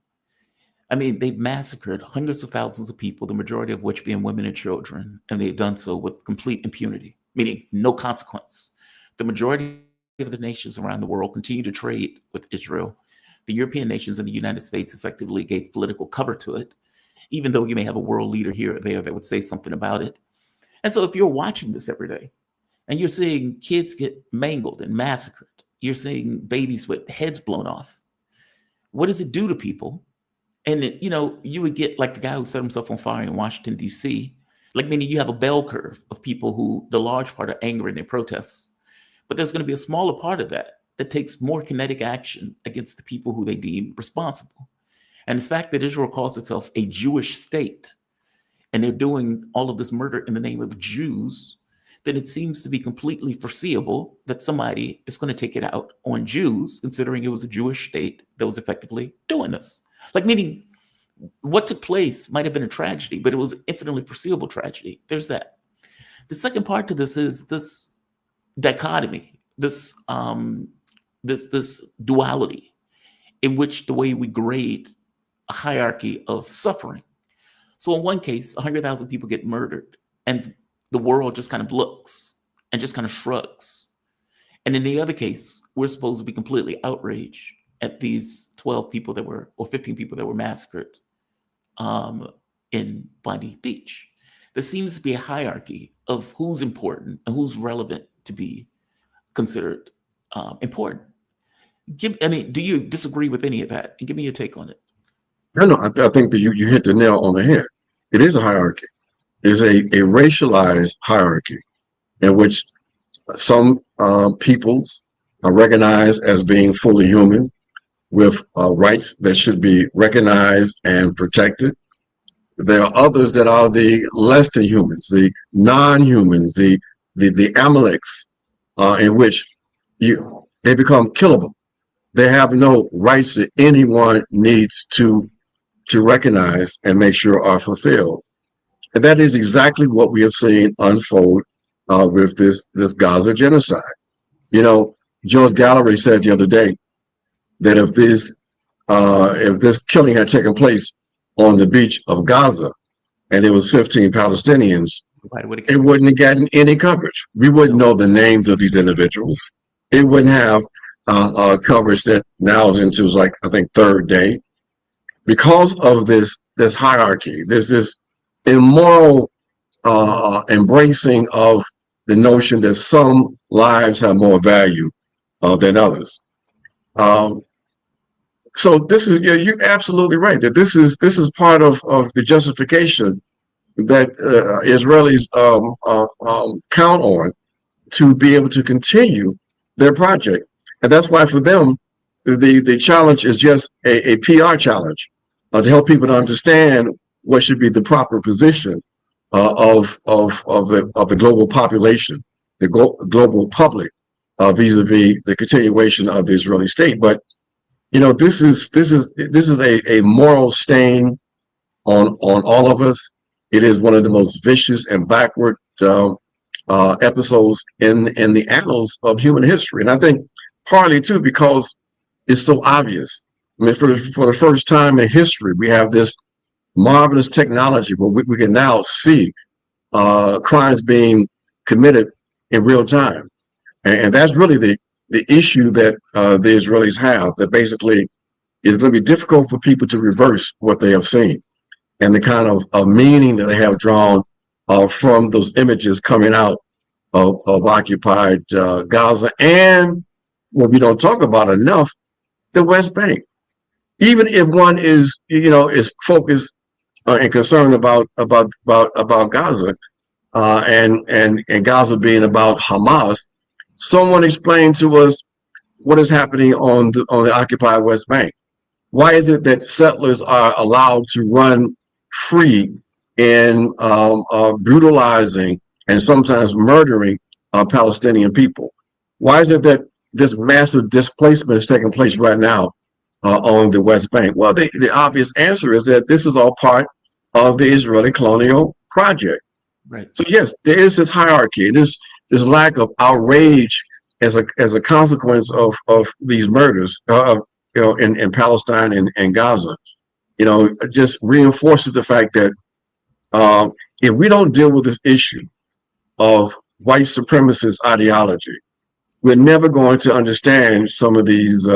I mean, they've massacred hundreds of thousands of people, the majority of which being women and children, and they've done so with complete impunity, meaning no consequence. The majority of the nations around the world continue to trade with Israel. The European nations and the United States effectively gave political cover to it, even though you may have a world leader here or there that would say something about it. And so if you're watching this every day and you're seeing kids get mangled and massacred, you're seeing babies with heads blown off, what does it do to people? And you would get like the guy who set himself on fire in Washington, D.C., like meaning you have a bell curve of people who the large part are angry in their protests. But there's going to be a smaller part of that takes more kinetic action against the people who they deem responsible. And the fact that Israel calls itself a Jewish state and they're doing all of this murder in the name of Jews, then it seems to be completely foreseeable that somebody is going to take it out on Jews, considering it was a Jewish state that was effectively doing this. Like, meaning what took place might have been a tragedy, but it was an infinitely foreseeable tragedy. There's that. The second part to this is this dichotomy, this duality in which the way we grade a hierarchy of suffering. So in one case, 100,000 people get murdered and the world just kind of looks and just kind of shrugs. And in the other case, we're supposed to be completely outraged at these 12 people that were, or 15 people that were massacred in Bondi Beach. There seems to be a hierarchy of who's important and who's relevant to be considered important. Do you disagree with any of that? And give me your take on it. No, I think that you hit the nail on the head. It is a hierarchy. It's a racialized hierarchy in which some peoples are recognized as being fully human with rights that should be recognized and protected. There are others that are the less than humans, the non-humans, the Amaleks, in which they become killable. They have no rights that anyone needs to recognize and make sure are fulfilled. And that is exactly what we have seen unfold with this Gaza genocide. George Gallery said the other day that if this killing had taken place on the beach of Gaza and it was 15 Palestinians, it wouldn't have gotten any coverage. We wouldn't know the names of these individuals. It wouldn't have coverage that now is into, like, I think, third day. Because of this hierarchy, there's this immoral embracing of the notion that some lives have more value than others. So this is, you're absolutely right that this is part of the justification that Israelis count on to be able to continue their project, and that's why for them the challenge is just a PR challenge to help people to understand what should be the proper position of the global population, the global public, vis-a-vis the continuation of the Israeli state. But this is a moral stain on all of us. It is one of the most vicious and backward episodes in the annals of human history, and I think partly too because it's so obvious. I mean, for the first time in history, we have this marvelous technology where we can now see crimes being committed in real time, and that's really the issue that the Israelis have. That basically is going to be difficult for people to reverse what they have seen and the kind of meaning that they have drawn from those images coming out of occupied Gaza, and what we don't talk about enough, the West Bank. Even if one is focused and concerned about Gaza and Gaza being about Hamas, someone explain to us what is happening on the occupied West Bank. Why is it that settlers are allowed to run free in brutalizing and sometimes murdering Palestinian people? Why is it that this massive displacement is taking place right now on the West Bank? Well, the obvious answer is that this is all part of the Israeli colonial project. Right. So yes, there is this hierarchy, this lack of outrage as a consequence of these murders, in Palestine and Gaza. Just reinforces the fact that if we don't deal with this issue of white supremacist ideology, we're never going to understand some of these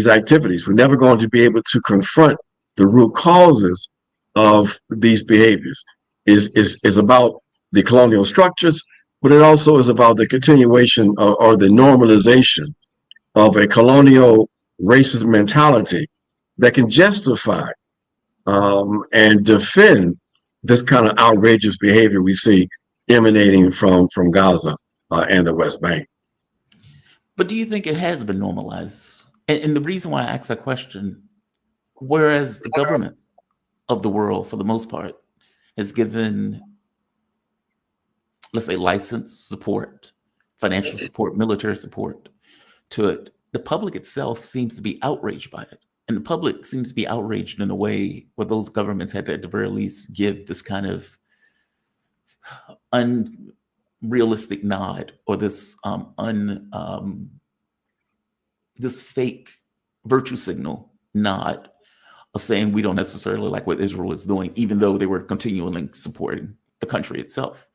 activities. We're never going to be able to confront the root causes of these behaviors. Is about the colonial structures, but it also is about the continuation or the normalization of a colonial racist mentality that can justify and defend this kind of outrageous behavior we see emanating from Gaza and the West Bank. But do you think it has been normalized? And the reason why I ask that question, whereas the governments of the world, for the most part, has given, let's say, license support, financial support, military support to it, the public itself seems to be outraged by it. And the public seems to be outraged in a way where those governments had to, at the very least, give this kind of unrealistic nod, or this this fake virtue signal nod of saying we don't necessarily like what Israel is doing, even though they were continually supporting the country itself.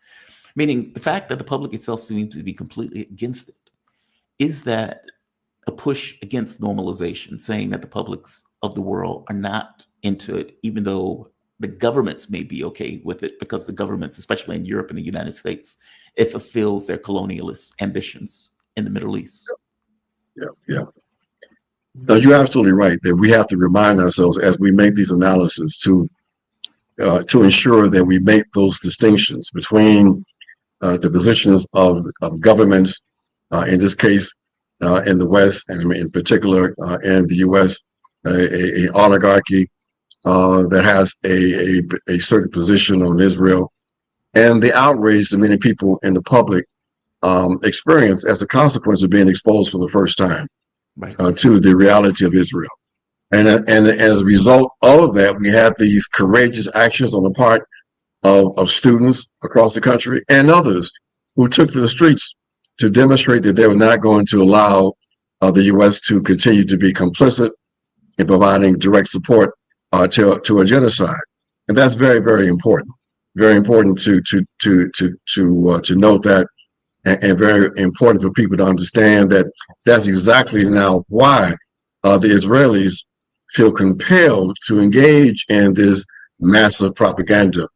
Meaning the fact that the public itself seems to be completely against it, is that a push against normalization, saying that the publics of the world are not into it, even though the governments may be okay with it, because the governments, especially in Europe and the United States, it fulfills their colonialist ambitions in the Middle East. Yeah. No, you're absolutely right that we have to remind ourselves as we make these analyses to ensure that we make those distinctions between the positions of governments, in this case, in the West, and in particular in the U.S., a oligarchy that has a certain position on Israel, and the outrage that many people in the public experience as a consequence of being exposed for the first time to the reality of Israel. And as a result of that, we have these courageous actions on the part of students across the country and others who took to the streets to demonstrate that they were not going to allow the U.S. to continue to be complicit in providing direct support to a genocide. And that's very, very important. Very important to note that, and very important for people to understand that that's exactly now why the Israelis feel compelled to engage in this massive propaganda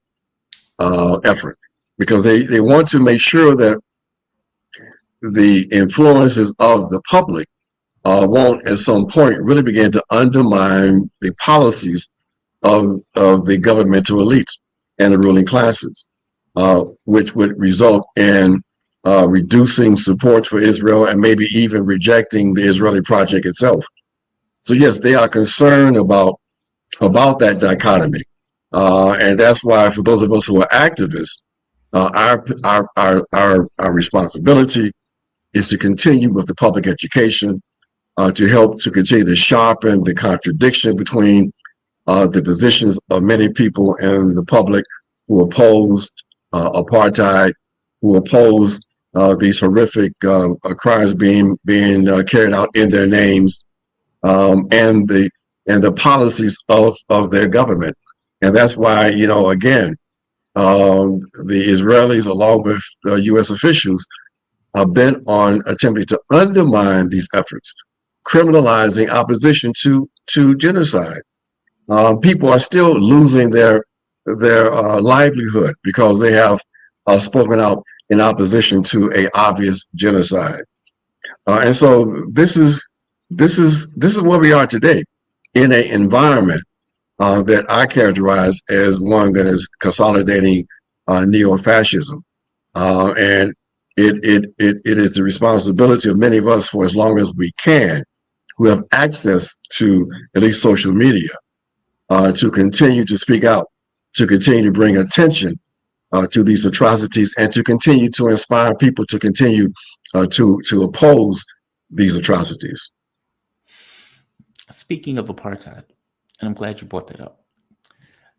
effort, because they want to make sure that the influences of the public won't at some point really begin to undermine the policies of the governmental elites and the ruling classes, which would result in reducing support for Israel and maybe even rejecting the Israeli project itself. So yes, they are concerned about that dichotomy, and that's why for those of us who are activists, our responsibility is to continue with the public education, to help to continue to sharpen the contradiction between the positions of many people in the public who oppose apartheid, who oppose these horrific crimes being carried out in their names, and the policies of their government. And that's why, again, the Israelis, along with U.S. officials, are bent on attempting to undermine these efforts, criminalizing opposition to genocide. People are still losing their livelihood because they have spoken out in opposition to a obvious genocide. And so this is where we are today, in an environment that I characterize as one that is consolidating neo-fascism, and it is the responsibility of many of us, for as long as we can, who have access to at least social media, to continue to speak out, to continue to bring attention to these atrocities, and to continue to inspire people to continue to oppose these atrocities. Speaking of apartheid, and I'm glad you brought that up,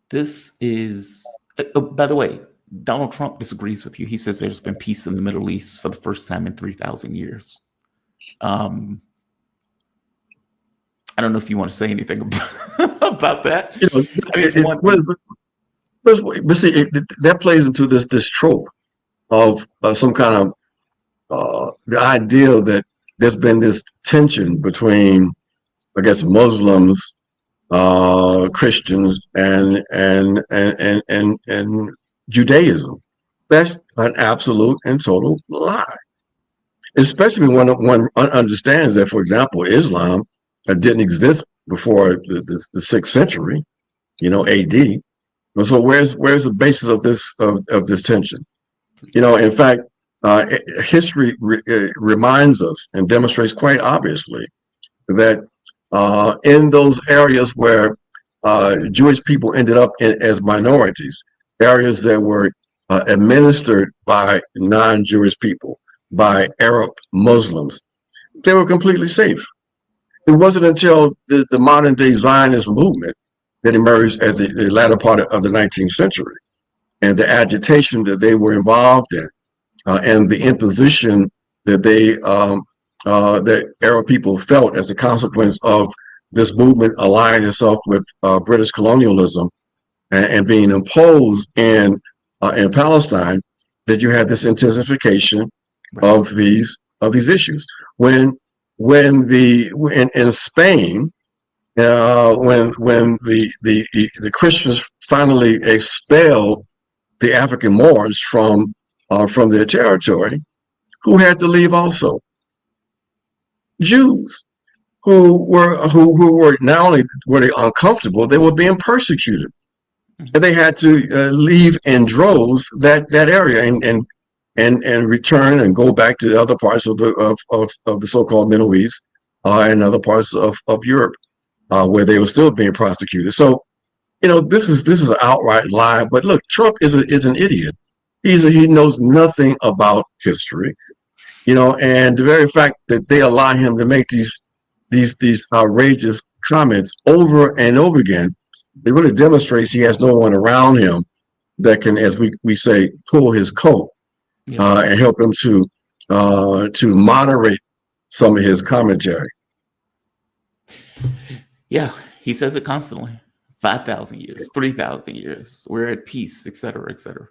This is, by the way, Donald Trump disagrees with you. He says there's been peace in the Middle East for the first time in 3,000 years. I don't know if you want to say anything about that. But see, that plays into this trope of some kind of the idea that there's been this tension between, I guess, Muslims, Christians, and Judaism. That's an absolute and total lie. Especially when one understands that, for example, Islam didn't exist before the 6th century, AD. So where's the basis of this tension? In fact, history reminds us and demonstrates quite obviously that in those areas where Jewish people ended up as minorities, areas that were administered by non-Jewish people, by Arab Muslims, they were completely safe. It wasn't until the modern day Zionist movement that emerged at the latter part of the 19th century, and the agitation that they were involved in, and the imposition that that Arab people felt as a consequence of this movement aligning itself with British colonialism and being imposed in Palestine, that you had this intensification of these issues. When in Spain, when the Christians finally expelled the African Moors from their territory, who had to leave also? Jews, who were not only were they uncomfortable, they were being persecuted, and they had to leave in droves that area and return and go back to the other parts of the so-called Middle East and other parts of Europe, where they were still being prosecuted. So, this is an outright lie. But look, Trump is an idiot. He knows nothing about history, and the very fact that they allow him to make these outrageous comments over and over again, it really demonstrates he has no one around him that can, as we say, pull his coat and help him to moderate some of his commentary. Yeah, he says it constantly. 5,000 years, 3,000 years, we're at peace, et cetera, et cetera.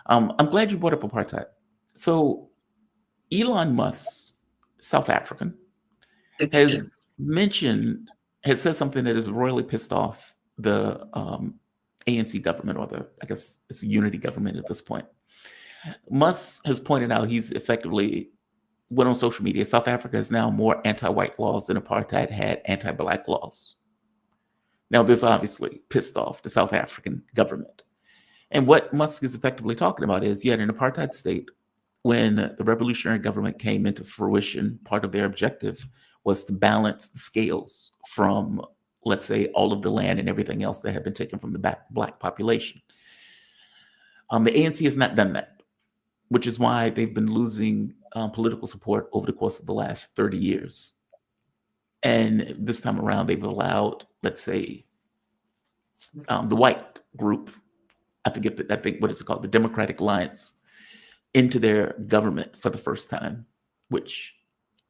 I'm glad you brought up apartheid. So Elon Musk, South African, has said something that has royally pissed off the ANC government, or I guess it's a unity government at this point. Musk has pointed out he's effectively went on social media. South Africa has now more anti-white laws than apartheid had anti-black laws. Now, this obviously pissed off the South African government. And what Musk is effectively talking about is, you had an apartheid state. When the revolutionary government came into fruition, part of their objective was to balance the scales from, let's say, all of the land and everything else that had been taken from the black population. The ANC has not done that, which is why they've been losing political support over the course of the last 30 years. And this time around, they've allowed, let's say, the white group, I think what is it called, the Democratic Alliance, into their government for the first time, which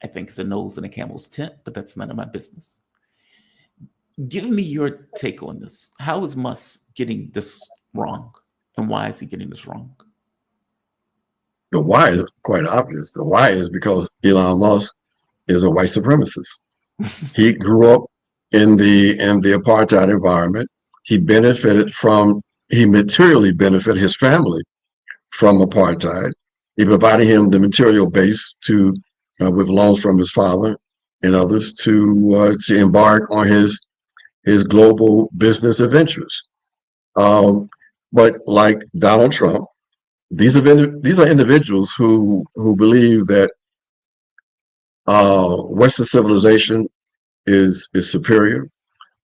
I think is a nose in a camel's tent, but that's none of my business. Give me your take on this. How is Musk getting this wrong, and why is he getting this wrong? The why is quite obvious. The why is because Elon Musk is a white supremacist. He grew up in the apartheid environment. He materially benefited his family from apartheid. He provided him the material base to, with loans from his father and others, to embark on his global business adventures. But like Donald Trump, these are individuals who believe that Western civilization is superior,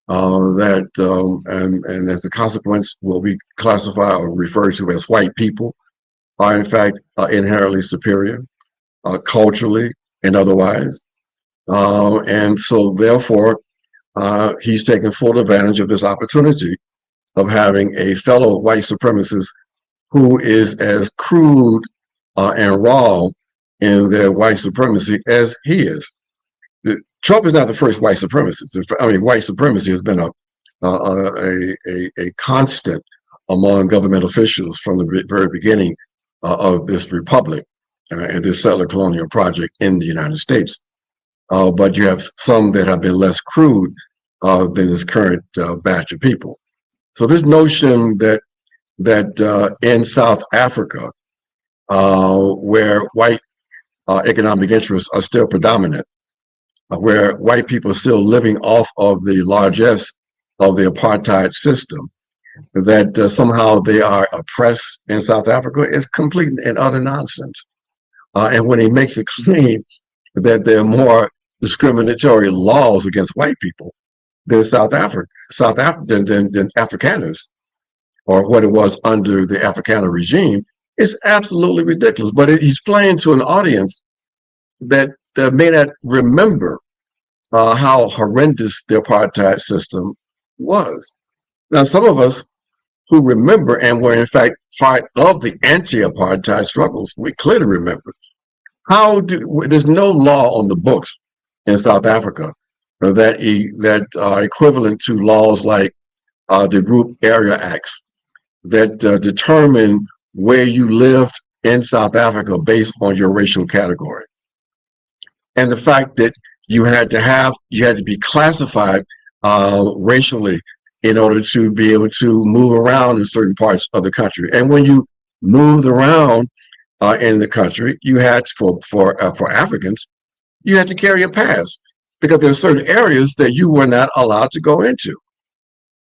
and as a consequence, what we classify or refer to as white people are in fact inherently superior, culturally and otherwise. And so therefore, he's taken full advantage of this opportunity of having a fellow white supremacist who is as crude and raw in their white supremacy as he is. Trump is not the first white supremacist. I mean, white supremacy has been a constant among government officials from the very beginning of this republic and this settler colonial project in the United States. But you have some that have been less crude than this current batch of people. So this notion that in South Africa, where white economic interests are still predominant, where white people are still living off of the largesse of the apartheid system, that somehow they are oppressed in South Africa is complete and utter nonsense. And when he makes a claim that there are more discriminatory laws against white people than than Afrikaners, or what it was under the Afrikaner regime, is absolutely ridiculous. But he's playing to an audience that may not remember how horrendous the apartheid system was. Now, some of us who remember and were in fact part of the anti-apartheid struggles, we clearly remember. There's no law on the books in South Africa that are equivalent to laws like the Group Area Acts that determine where you lived in South Africa based on your racial category. And the fact that you had to be classified racially in order to be able to move around in certain parts of the country. And when you moved around in the country, you had for Africans, you had to carry a pass because there are certain areas that you were not allowed to go into.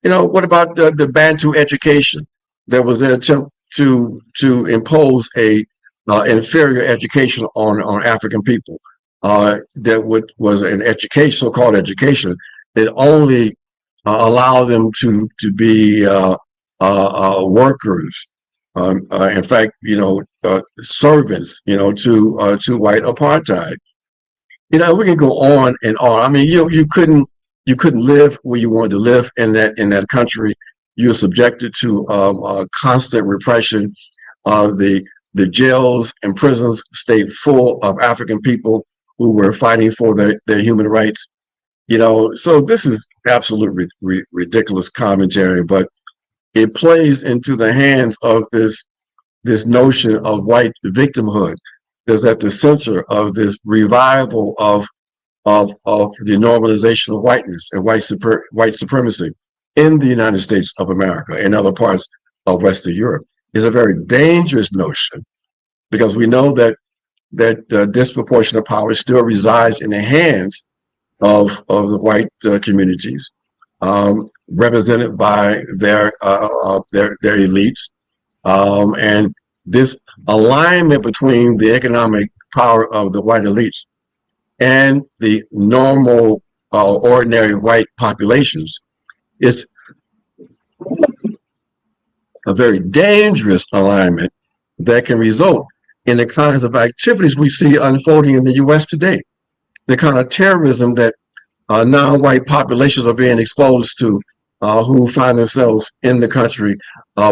You know, what about the Bantu education? There was an attempt to impose a inferior education on African people. That was an education, so-called education, that only allow them to be workers. In fact, servants, to white apartheid. We can go on and on. I mean, you couldn't live where you wanted to live in that country. You're subjected to constant repression. The jails and prisons stayed full of African people who were fighting for their human rights. So this is absolute ridiculous commentary, but it plays into the hands of this notion of white victimhood that's at the center of this revival of the normalization of whiteness and white supremacy in the United States of America and other parts of Western Europe. Is a very dangerous notion because we know that disproportionate power still resides in the hands of the white communities, represented by their elites, and this alignment between the economic power of the white elites and the normal, ordinary white populations is a very dangerous alignment that can result in the kinds of activities we see unfolding in the U.S. today. The kind of terrorism that non-white populations are being exposed to, who find themselves in the country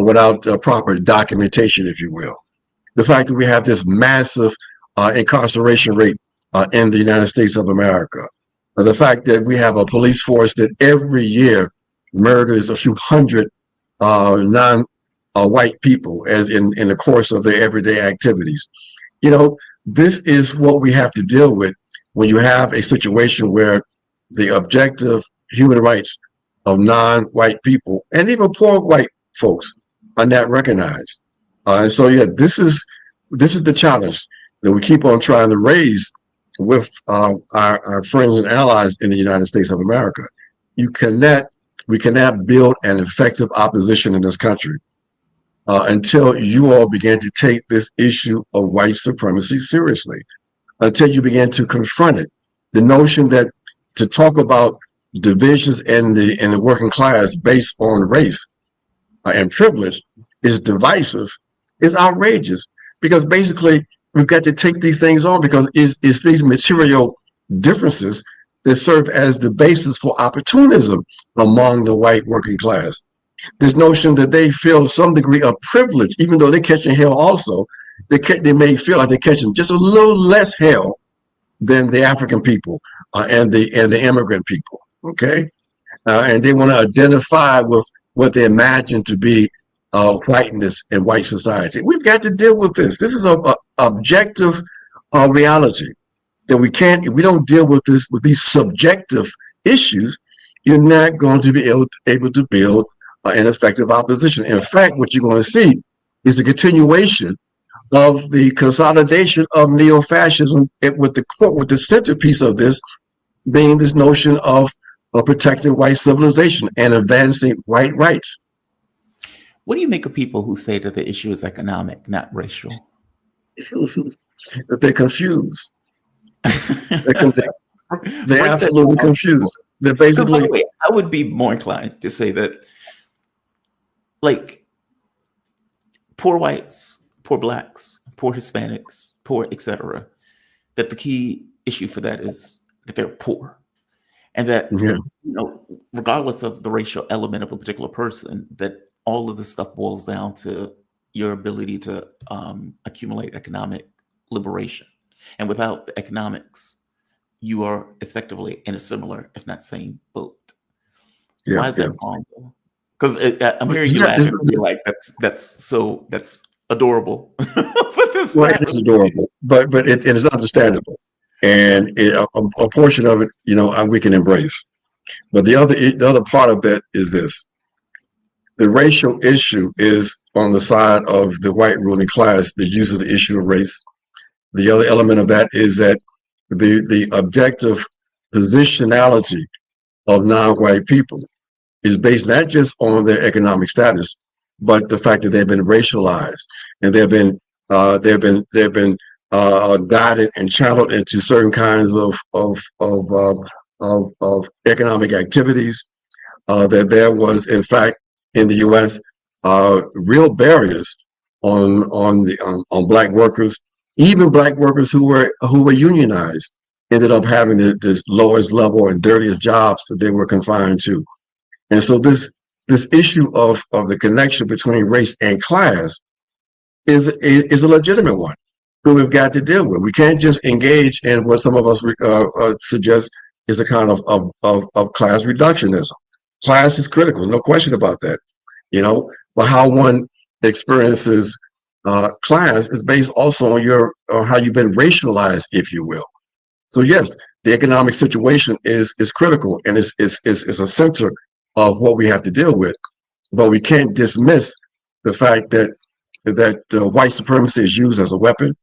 without proper documentation, if you will. The fact that we have this massive incarceration rate in the United States of America. The fact that we have a police force that every year murders a few hundred non-white people as in the course of their everyday activities. This is what we have to deal with when you have a situation where the objective human rights of non-white people and even poor white folks are not recognized. And so, this is the challenge that we keep on trying to raise with our friends and allies in the United States of America. We cannot build an effective opposition in this country until you all begin to take this issue of white supremacy seriously, until you begin to confront it. The notion that to talk about divisions in the working class based on race and privilege is divisive, is outrageous, because basically we've got to take these things on because it's these material differences that serve as the basis for opportunism among the white working class. This notion that they feel some degree of privilege, even though they're catching hell also, they may feel like they're catching just a little less hell than the African people and the immigrant people. Okay, and they want to identify with what they imagine to be whiteness and white society. We've got to deal with this. This is a objective reality that we can't. If we don't deal with this with these subjective issues, you're not going to be able to build an effective opposition. In fact, what you're going to see is the continuation of the consolidation of neo-fascism with the centerpiece of this being this notion of protecting white civilization and advancing white rights. What do you make of people who say that the issue is economic, not racial? That they're confused. They're absolutely confused. They're basically. By the way, I would be more inclined to say that, like, poor whites, poor blacks, poor Hispanics, poor etc., that the key issue for that is that they're poor, and that regardless of the racial element of a particular person, that all of this stuff boils down to your ability to accumulate economic liberation, and without the economics, you are effectively in a similar, if not same, boat. Why is that wrong? Because I'm hearing you laugh and feel like that's adorable. Well, it is adorable, but it is understandable, and a portion of it, we can embrace. But the other part of that is this: the racial issue is on the side of the white ruling class that uses the issue of race. The other element of that is that the objective positionality of non-white people is based not just on their economic status, but the fact that they've been racialized and they've been guided and channeled into certain kinds of economic activities. That there was, in fact, in the U.S., real barriers on black workers. Even black workers who were unionized ended up having the lowest level and dirtiest jobs that they were confined to. And so this issue of the connection between race and class is a legitimate one that we've got to deal with. We can't just engage in what some of us suggest is a kind of class reductionism. Class is critical, no question about that. But how one experiences class is based also on how you've been racialized, if you will. So yes, the economic situation is critical and is a center of what we have to deal with, but we can't dismiss the fact that white supremacy is used as a weapon,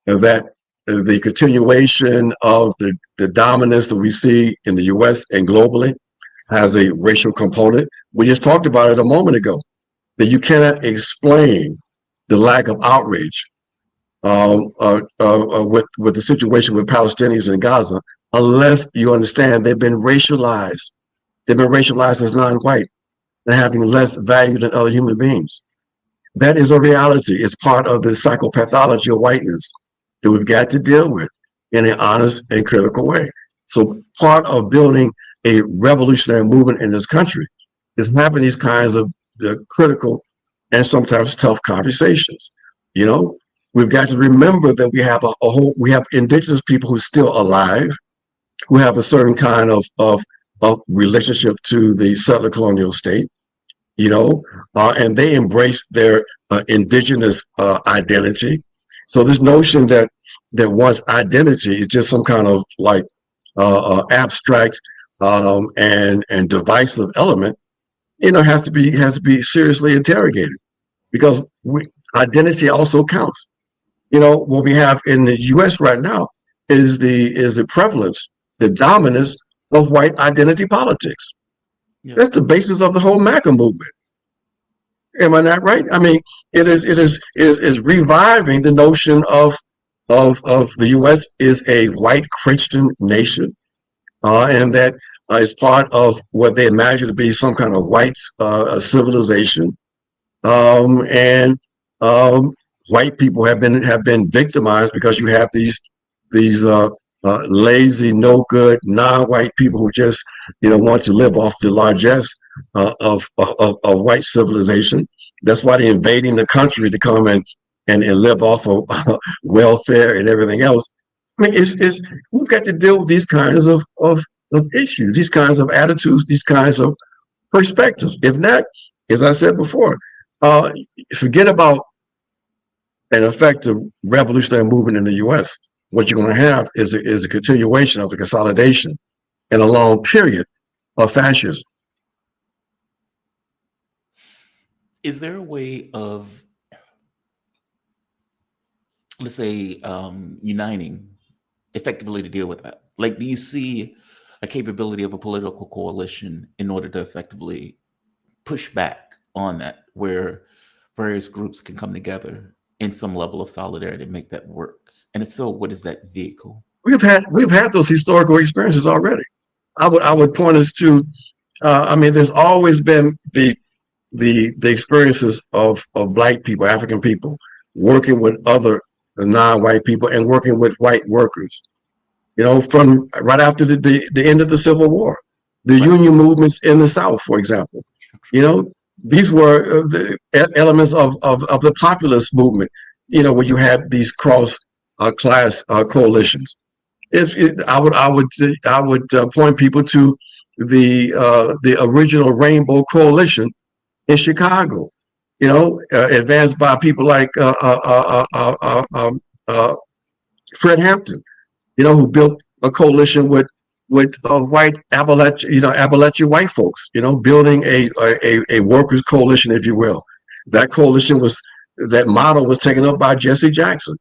and that the continuation of the dominance that we see in the U.S. and globally has a racial component. We just talked about it a moment ago, that you cannot explain the lack of outrage with the situation with Palestinians in Gaza unless you understand they've been racialized. They've been racialized as non-white and having less value than other human beings. That is a reality. It's part of the psychopathology of whiteness that we've got to deal with in an honest and critical way. So part of building a revolutionary movement in this country is having these kinds of critical and sometimes tough conversations. We've got to remember that we have indigenous people who are still alive, who have a certain kind of relationship to the settler colonial state, and they embrace their indigenous identity. So this notion that one's identity is just some kind of like abstract and divisive element, has to be seriously interrogated, because identity also counts. What we have in the U.S. right now is the prevalence, the dominance of white identity politics. Yeah. That's the basis of the whole MAGA movement. Am I not right? I mean, it is reviving the notion of the U.S. is a white Christian nation, and that is part of what they imagine to be some kind of white civilization, and white people have been victimized because you have these lazy, no good, non-white people who just want to live off the largesse of white civilization. That's why they're invading the country to come and live off of welfare and everything else. I mean, it's we've got to deal with these kinds of issues, these kinds of attitudes, these kinds of perspectives. If not, as I said before, forget about an effective revolutionary movement in the U.S. What you're going to have is a continuation of the consolidation in a long period of fascism. Is there a way of, let's say, uniting effectively to deal with that? Like, do you see a capability of a political coalition in order to effectively push back on that, where various groups can come together in some level of solidarity to make that work? And if so, what is that vehicle? We've had those historical experiences already. I would point us to, I mean, there's always been the experiences of Black people, African people, working with other non-white people and working with white workers. You know, from right after the end of the Civil War, the union movements in the South, for example. You know, these were the elements of the populist movement. You know, where you had these cross class coalitions. I would point people to the original Rainbow Coalition in Chicago. You know, advanced by people like Fred Hampton. You know, who built a coalition with white Appalachian white folks. You know, building a workers' coalition, if you will. That model was taken up by Jesse Jackson.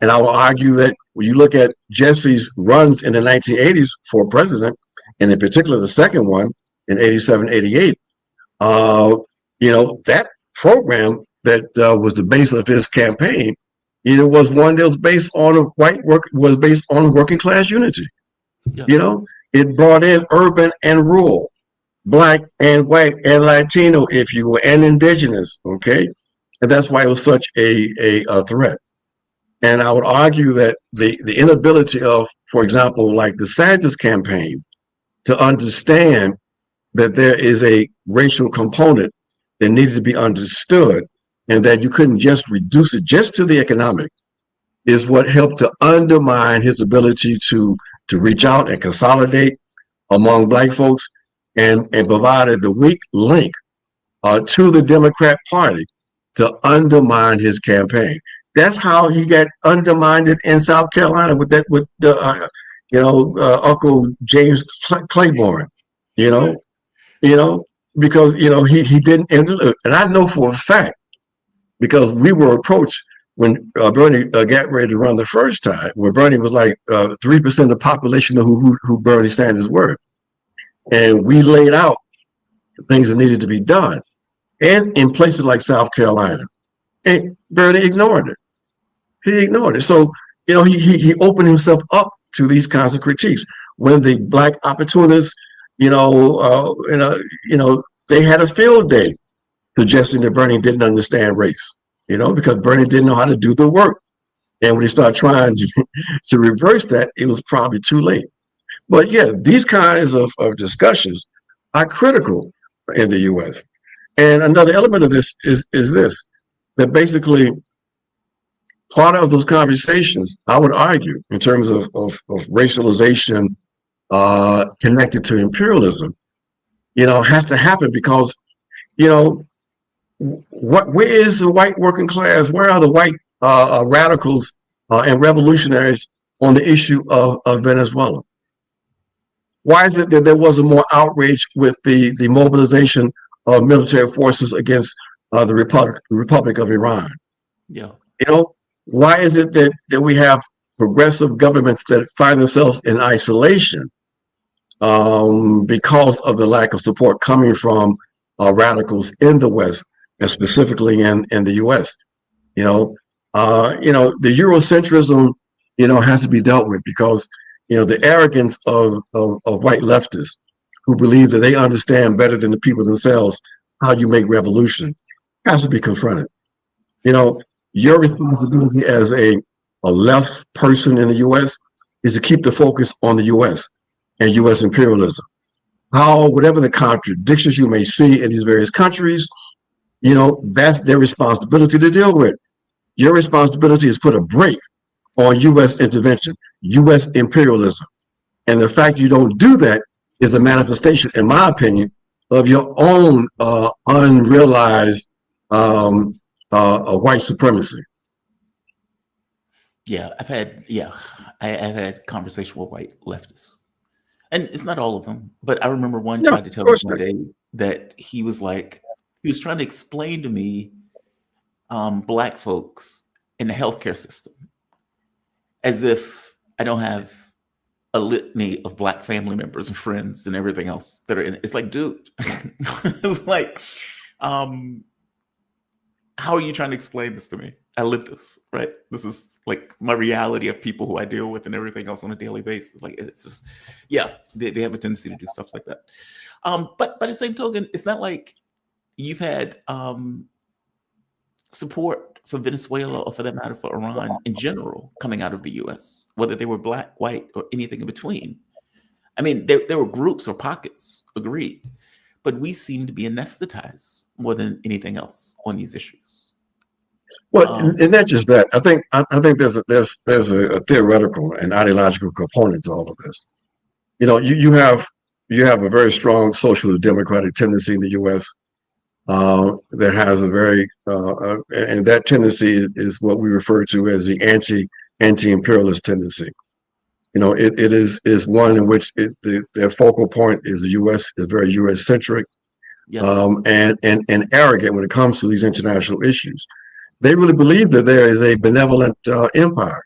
And I will argue that when you look at Jesse's runs in the 1980s for president, and in particular the second one in 87, 88, you know, that program that was the base of his campaign, was one that was based on working class unity. Yeah. You know, it brought in urban and rural, Black and white and Latino, if you will, and indigenous. Okay, and that's why it was such a threat. And I would argue that the inability of, for example, like the Sanders campaign, to understand that there is a racial component that needed to be understood, and that you couldn't just reduce it just to the economic, is what helped to undermine his ability to reach out and consolidate among Black folks, and provided the weak link to the Democrat Party to undermine his campaign. That's how he got undermined in South Carolina with Uncle James Claiborne. Because he didn't. And I know for a fact, because we were approached when Bernie got ready to run the first time, where Bernie was like 3% of the population of who Bernie Sanders were. And we laid out things that needed to be done. And in places like South Carolina, and Bernie ignored it. He ignored it. So, he opened himself up to these kinds of critiques. When the Black opportunists, they had a field day suggesting that Bernie didn't understand race, because Bernie didn't know how to do the work. And when he started trying to reverse that, it was probably too late. But yeah, these kinds of discussions are critical in the U.S. And another element of this is this, that basically part of those conversations, I would argue, in terms of racialization connected to imperialism, has to happen because, where is the white working class? Where are the white radicals and revolutionaries on the issue of Venezuela? Why is it that there wasn't more outrage with the mobilization of military forces against the Republic of Iran? Yeah. Why is it that we have progressive governments that find themselves in isolation because of the lack of support coming from radicals in the West, and specifically in the U.S.? The Eurocentrism, has to be dealt with, because the arrogance of white leftists who believe that they understand better than the people themselves how you make revolution has to be confronted. Your responsibility as a left person in the U.S. is to keep the focus on the U.S. and U.S. imperialism. how, whatever the contradictions you may see in these various countries, that's their responsibility to deal with. Your responsibility is put a brake on U.S. intervention, U.S. imperialism. And the fact you don't do that is a manifestation, in my opinion, of your own unrealized white supremacy. Yeah, I've had conversation with white leftists, and it's not all of them, but I remember one tried to tell me one day that he was trying to explain to me Black folks in the healthcare system as if I don't have a litany of Black family members and friends and everything else that are in it. It's like, dude, it's like, how are you trying to explain this to me? I live this, right? This is like my reality of people who I deal with and everything else on a daily basis. Like, it's just, yeah, they have a tendency to do stuff like that. But by the same token, it's not like you've had support for Venezuela, or for that matter, for Iran in general, coming out of the US, whether they were Black, white, or anything in between. I mean, there were groups or pockets, agreed, but we seem to be anesthetized more than anything else on these issues. Well, and not just that. I think there's a theoretical and ideological component to all of this. You have a very strong social democratic tendency in the U.S. That has a very and that tendency is what we refer to as the anti-imperialist tendency. It is one in which their focal point is the U.S. is very U.S. centric, and arrogant when it comes to these international issues. They really believe that there is a benevolent empire,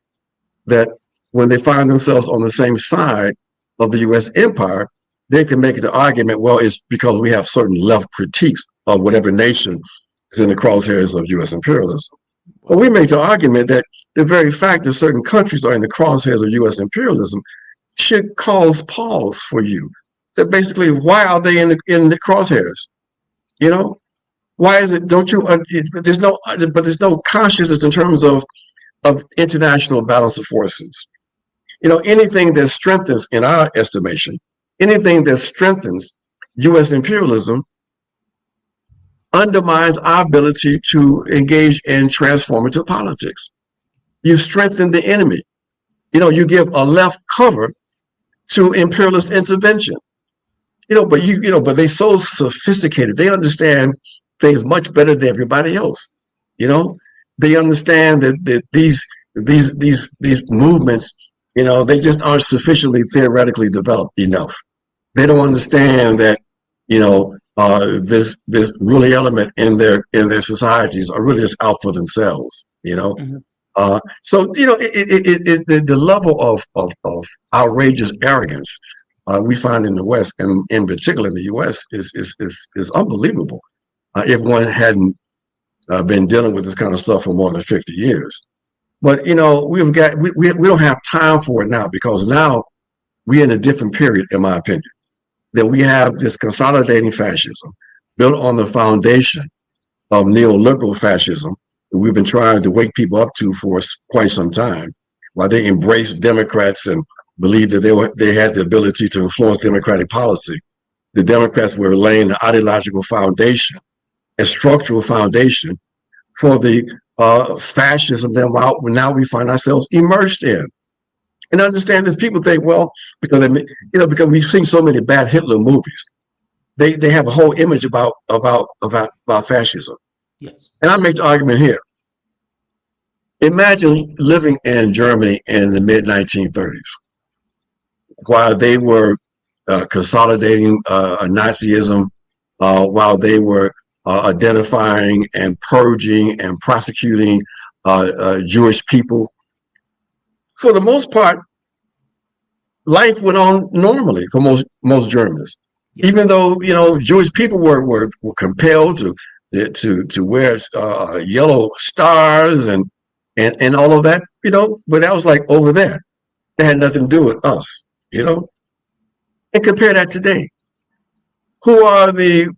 that when they find themselves on the same side of the U.S. empire, they can make the argument, well, it's because we have certain left critiques of whatever nation is in the crosshairs of U.S. imperialism. But we make the argument that the very fact that certain countries are in the crosshairs of U.S. imperialism should cause pause for you. That basically, why are they in the crosshairs? Why is it? Don't you? There's no consciousness in terms of international balance of forces. Anything that strengthens, in our estimation, anything that strengthens U.S. imperialism undermines our ability to engage in transformative politics. You strengthen the enemy. You give a left cover to imperialist intervention. But they're so sophisticated. They understand things much better than everybody else. They understand that these movements, they just aren't sufficiently theoretically developed enough. They don't understand that, this really element in their societies are really just out for themselves. So the level of outrageous arrogance we find in the West, and in particular in the U.S., is unbelievable. If one hadn't been dealing with this kind of stuff for more than 50 years, but we don't have time for it now, because now we're in a different period, in my opinion. That we have this consolidating fascism built on the foundation of neoliberal fascism that we've been trying to wake people up to for quite some time, while they embraced Democrats and believed that they had the ability to influence democratic policy. The Democrats were laying the ideological foundation and structural foundation for the fascism that now we find ourselves immersed in. And understand this, people think, well, because we've seen so many bad Hitler movies, they have a whole image about fascism. Yes. And I make the argument here. Imagine living in Germany in the mid-1930s, while they were consolidating Nazism, while they were identifying and purging and prosecuting Jewish people. For the most part, life went on normally for most Germans, even though Jewish people were compelled to wear yellow stars and all of that, but that was like over there. It had nothing to do with us, And compare that today. Who are the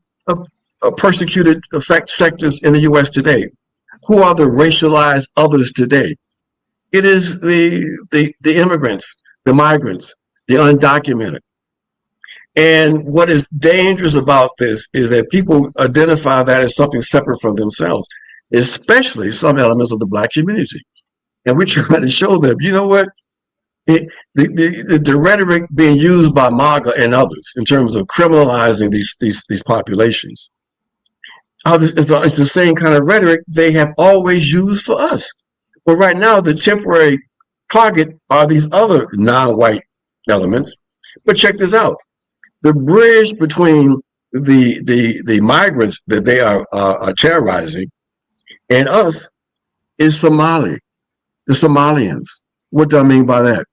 persecuted sectors in the U.S. today? Who are the racialized others today? It is the immigrants, the migrants, the undocumented. And what is dangerous about this is that people identify that as something separate from themselves, especially some elements of the Black community. And we're trying to show them, you know what? The rhetoric being used by MAGA and others in terms of criminalizing these populations, it's the same kind of rhetoric they have always used for us. But right now, the temporary target are these other non-white elements. But check this out. The bridge between the migrants that they are terrorizing and us is the Somalians. What do I mean by that?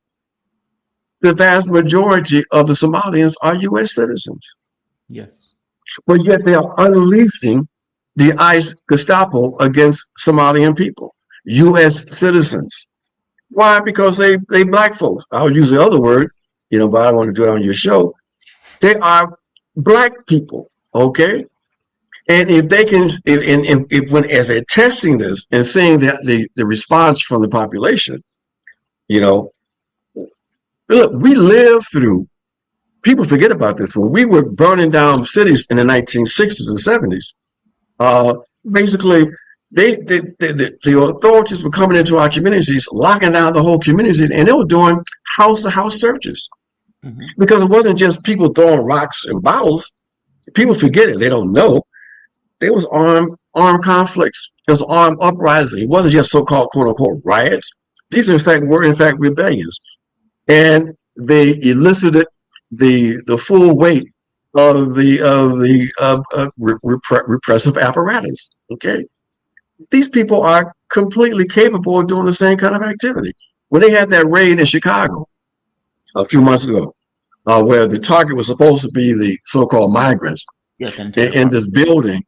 The vast majority of the Somalians are U.S. citizens. Yes. But yet they are unleashing the ICE Gestapo against Somalian people, U.S. citizens. Why? Because they Black folks. I'll use the other word, but I don't want to do it on your show. They are Black people, okay? And if they can, as they're testing this and seeing that the response from the population, look, we lived through, people forget about this, when we were burning down cities in the 1960s and 70s, basically, the authorities were coming into our communities, locking down the whole community, and they were doing house-to-house searches. Mm-hmm. Because it wasn't just people throwing rocks and bottles. People forget it. They don't know. There was armed conflicts. There was armed uprising. It wasn't just so-called quote-unquote riots. These, were in fact rebellions. And they elicited the full weight of the repressive apparatus. Okay, these people are completely capable of doing the same kind of activity. When they had that raid in Chicago a few months ago, where the target was supposed to be the so-called migrants in this building,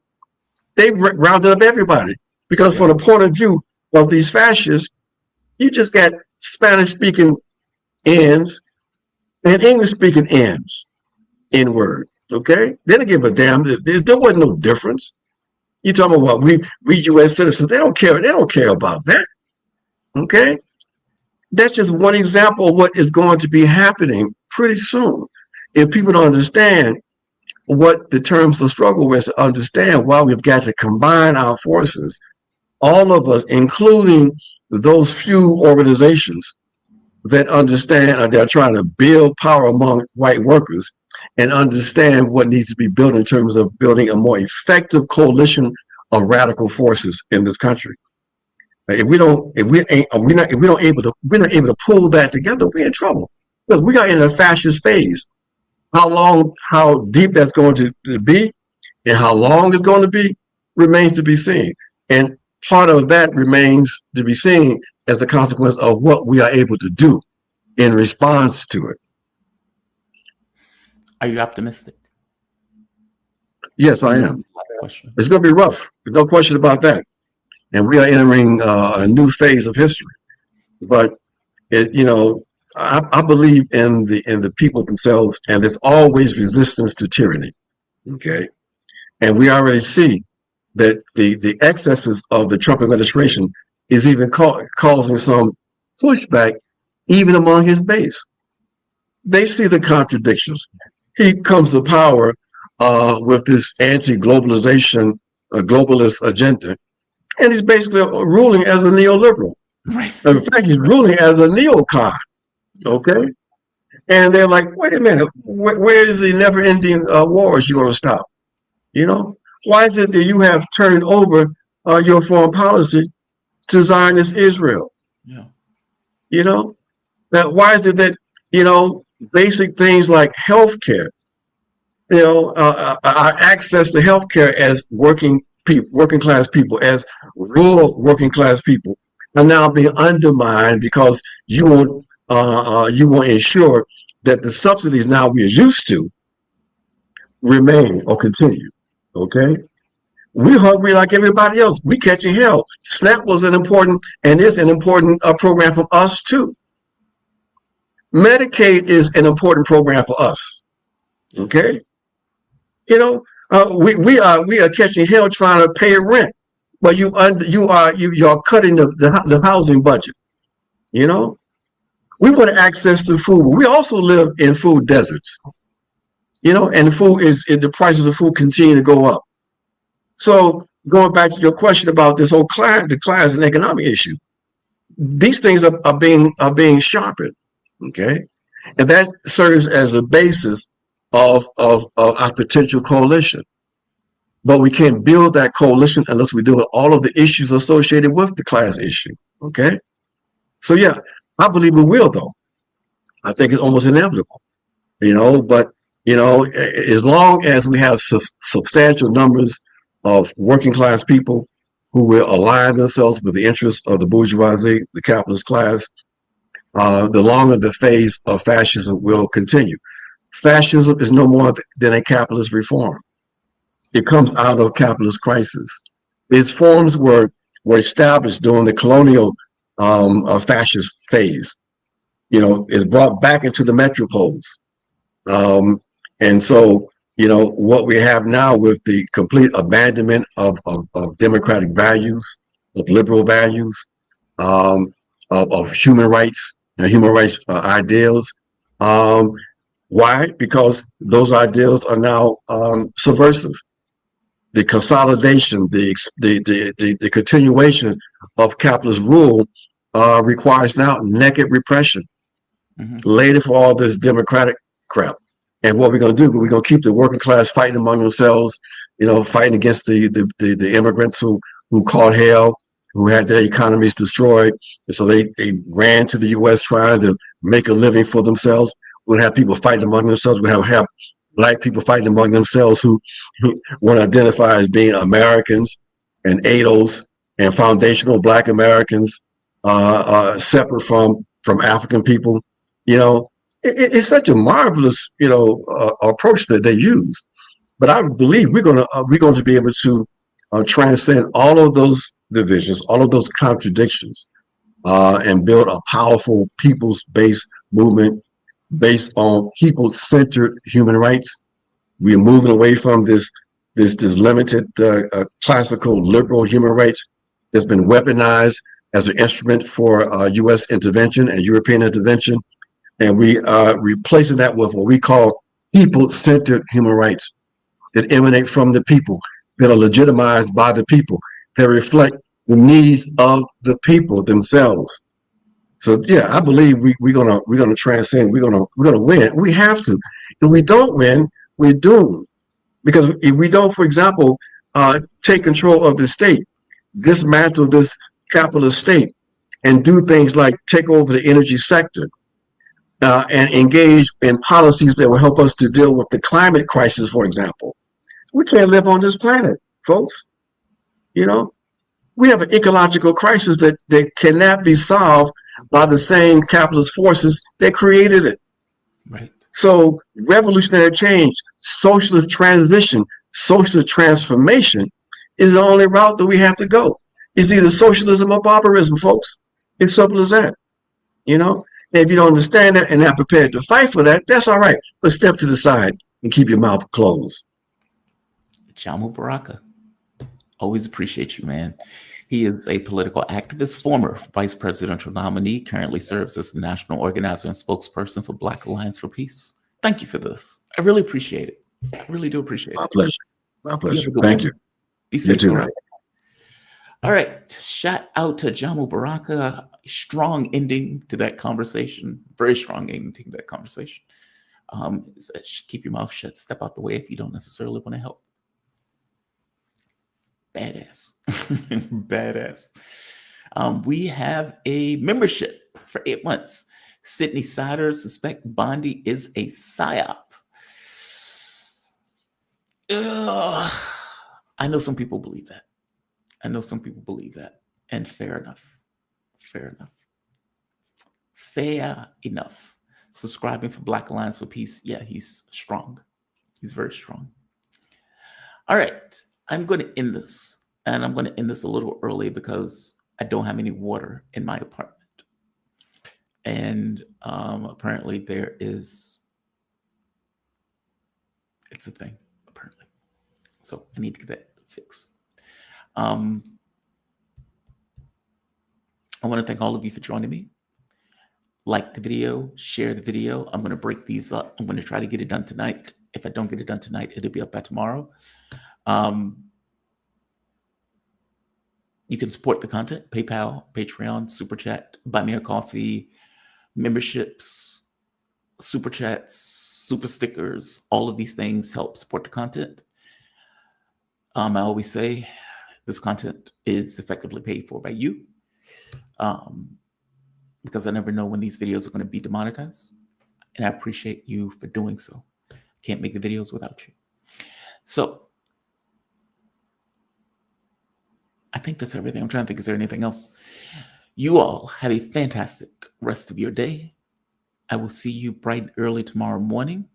they rounded up everybody because from the point of view of these fascists, you just got Spanish-speaking ends and English-speaking ends in word. Okay, they didn't give a damn. There wasn't no difference. You talking about we U.S. citizens? They don't care. They don't care about that. Okay, that's just one example of what is going to be happening pretty soon. If people don't understand what the terms of struggle is, to understand why we've got to combine our forces, all of us, including those few organizations that understand or they're trying to build power among white workers and understand what needs to be built in terms of building a more effective coalition of radical forces in this country. If we're not able to pull that together, we're in trouble. Because we are in a fascist phase. How deep that's going to be and how long it's going to be remains to be seen. And part of that remains to be seen as the consequence of what we are able to do in response to it. Are you optimistic? Yes, I am. It's going to be rough. There's no question about that. And we are entering a new phase of history. But I believe in the people themselves, and there's always resistance to tyranny. Okay, and we already see that the excesses of the Trump administration is even causing some pushback, even among his base. They see the contradictions. He comes to power with this anti-globalization, globalist agenda, and he's basically ruling as a neoliberal. Right. In fact, he's ruling as a neocon. Okay, and they're like, wait a minute, where is the never-ending wars you're going to stop? Why is it that you have turned over your foreign policy to Zionist Israel? Yeah. Now, why is it that basic things like healthcare, our access to healthcare as working class people, as rural working class people, are now being undermined because you want ensure that the subsidies now we're used to remain or continue. Okay, we're hungry like everybody else. We catching hell. SNAP was an important and is an important program for us too. Medicaid is an important program for us. Okay, we are catching hell trying to pay rent, but you are cutting the housing budget. We want access to food, but we also live in food deserts. and the prices of food continue to go up. So going back to your question about this whole the class and economic issue, these things are being sharpened, okay, and that serves as a basis of our potential coalition. But we can't build that coalition unless we deal with all of the issues associated with the class issue, okay? So yeah, I believe we will, though. I think it's almost inevitable, but as long as we have substantial numbers of working class people who will align themselves with the interests of the bourgeoisie, the capitalist class, the longer the phase of fascism will continue. Fascism is no more than a capitalist reform. It comes out of capitalist crisis. Its forms were established during the colonial fascist phase. Is brought back into the metropoles. And so, what we have now with the complete abandonment of democratic values, of liberal values, of human rights and human rights ideals. Why? Because those ideals are now subversive. The consolidation, the continuation of capitalist rule requires now naked repression. Later for all this democratic crap. And what we're going to do, we're going to keep the working class fighting among themselves, fighting against the immigrants who caught hell, who had their economies destroyed. And so they ran to the U.S. trying to make a living for themselves. We'll have people fighting among themselves. We'll have Black people fighting among themselves who want to identify as being Americans and ADOs and foundational Black Americans, separate from African people. It's such a marvelous, approach that they use. But I believe we're going to be able to transcend all of those divisions, all of those contradictions, and build a powerful peoples-based movement based on people-centered human rights. We're moving away from this limited classical liberal human rights that's been weaponized as an instrument for U.S. intervention and European intervention. And we are replacing that with what we call people-centered human rights that emanate from the people, that are legitimized by the people, that reflect the needs of the people themselves. So yeah, I believe we're gonna transcend. We're gonna win. We have to. If we don't win, we're doomed. Because if we don't, for example, take control of the state, dismantle this capitalist state, and do things like take over the energy sector, and engage in policies that will help us to deal with the climate crisis, for example, we can't live on this planet, folks. We have an ecological crisis that cannot be solved by the same capitalist forces that created it. Right. So revolutionary change, socialist transition, social transformation is the only route that we have to go. It's either socialism or barbarism, folks. It's simple as that. And if you don't understand that and not prepared to fight for that, that's all right. But step to the side and keep your mouth closed. Ajamu Baraka. Always appreciate you, man. He is a political activist, former vice presidential nominee, currently serves as the national organizer and spokesperson for Black Alliance for Peace. Thank you for this. I really appreciate it. I really do appreciate it. My pleasure. My pleasure. Thank you. Be safe. You too, man. All right. Shout out to Ajamu Baraka. Strong ending to that conversation. Very strong ending to that conversation. Keep your mouth shut. Step out the way if you don't necessarily want to help. Badass. Badass. We have a membership for 8 months. Sydney Siders suspect Bondi is a psyop. I know some people believe that. And fair enough. Fair enough. Subscribing for Black Alliance for Peace. Yeah, he's strong. He's very strong. All right. I'm going to end this. And I'm going to end this a little early because I don't have any water in my apartment. And apparently it's a thing, apparently. So I need to get that fixed. I want to thank all of you for joining me. Like the video, share the video. I'm going to break these up. I'm going to try to get it done tonight. If I don't get it done tonight, it'll be up by tomorrow. You can support the content: PayPal, Patreon, Super Chat, Buy Me a Coffee, memberships, Super Chats, Super Stickers. All of these things help support the content. I always say this content is effectively paid for by you, because I never know when these videos are going to be demonetized, and I appreciate you for doing so. Can't make the videos without you. So I think that's everything. I'm trying to think, is there anything else? You all have a fantastic rest of your day. I will see you bright and early tomorrow morning.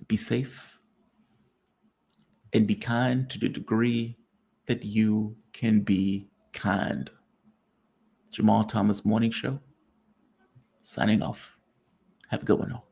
Be safe and be kind to the degree that you can be kind. Jamal Thomas Morning Show, signing off. Have a good one all.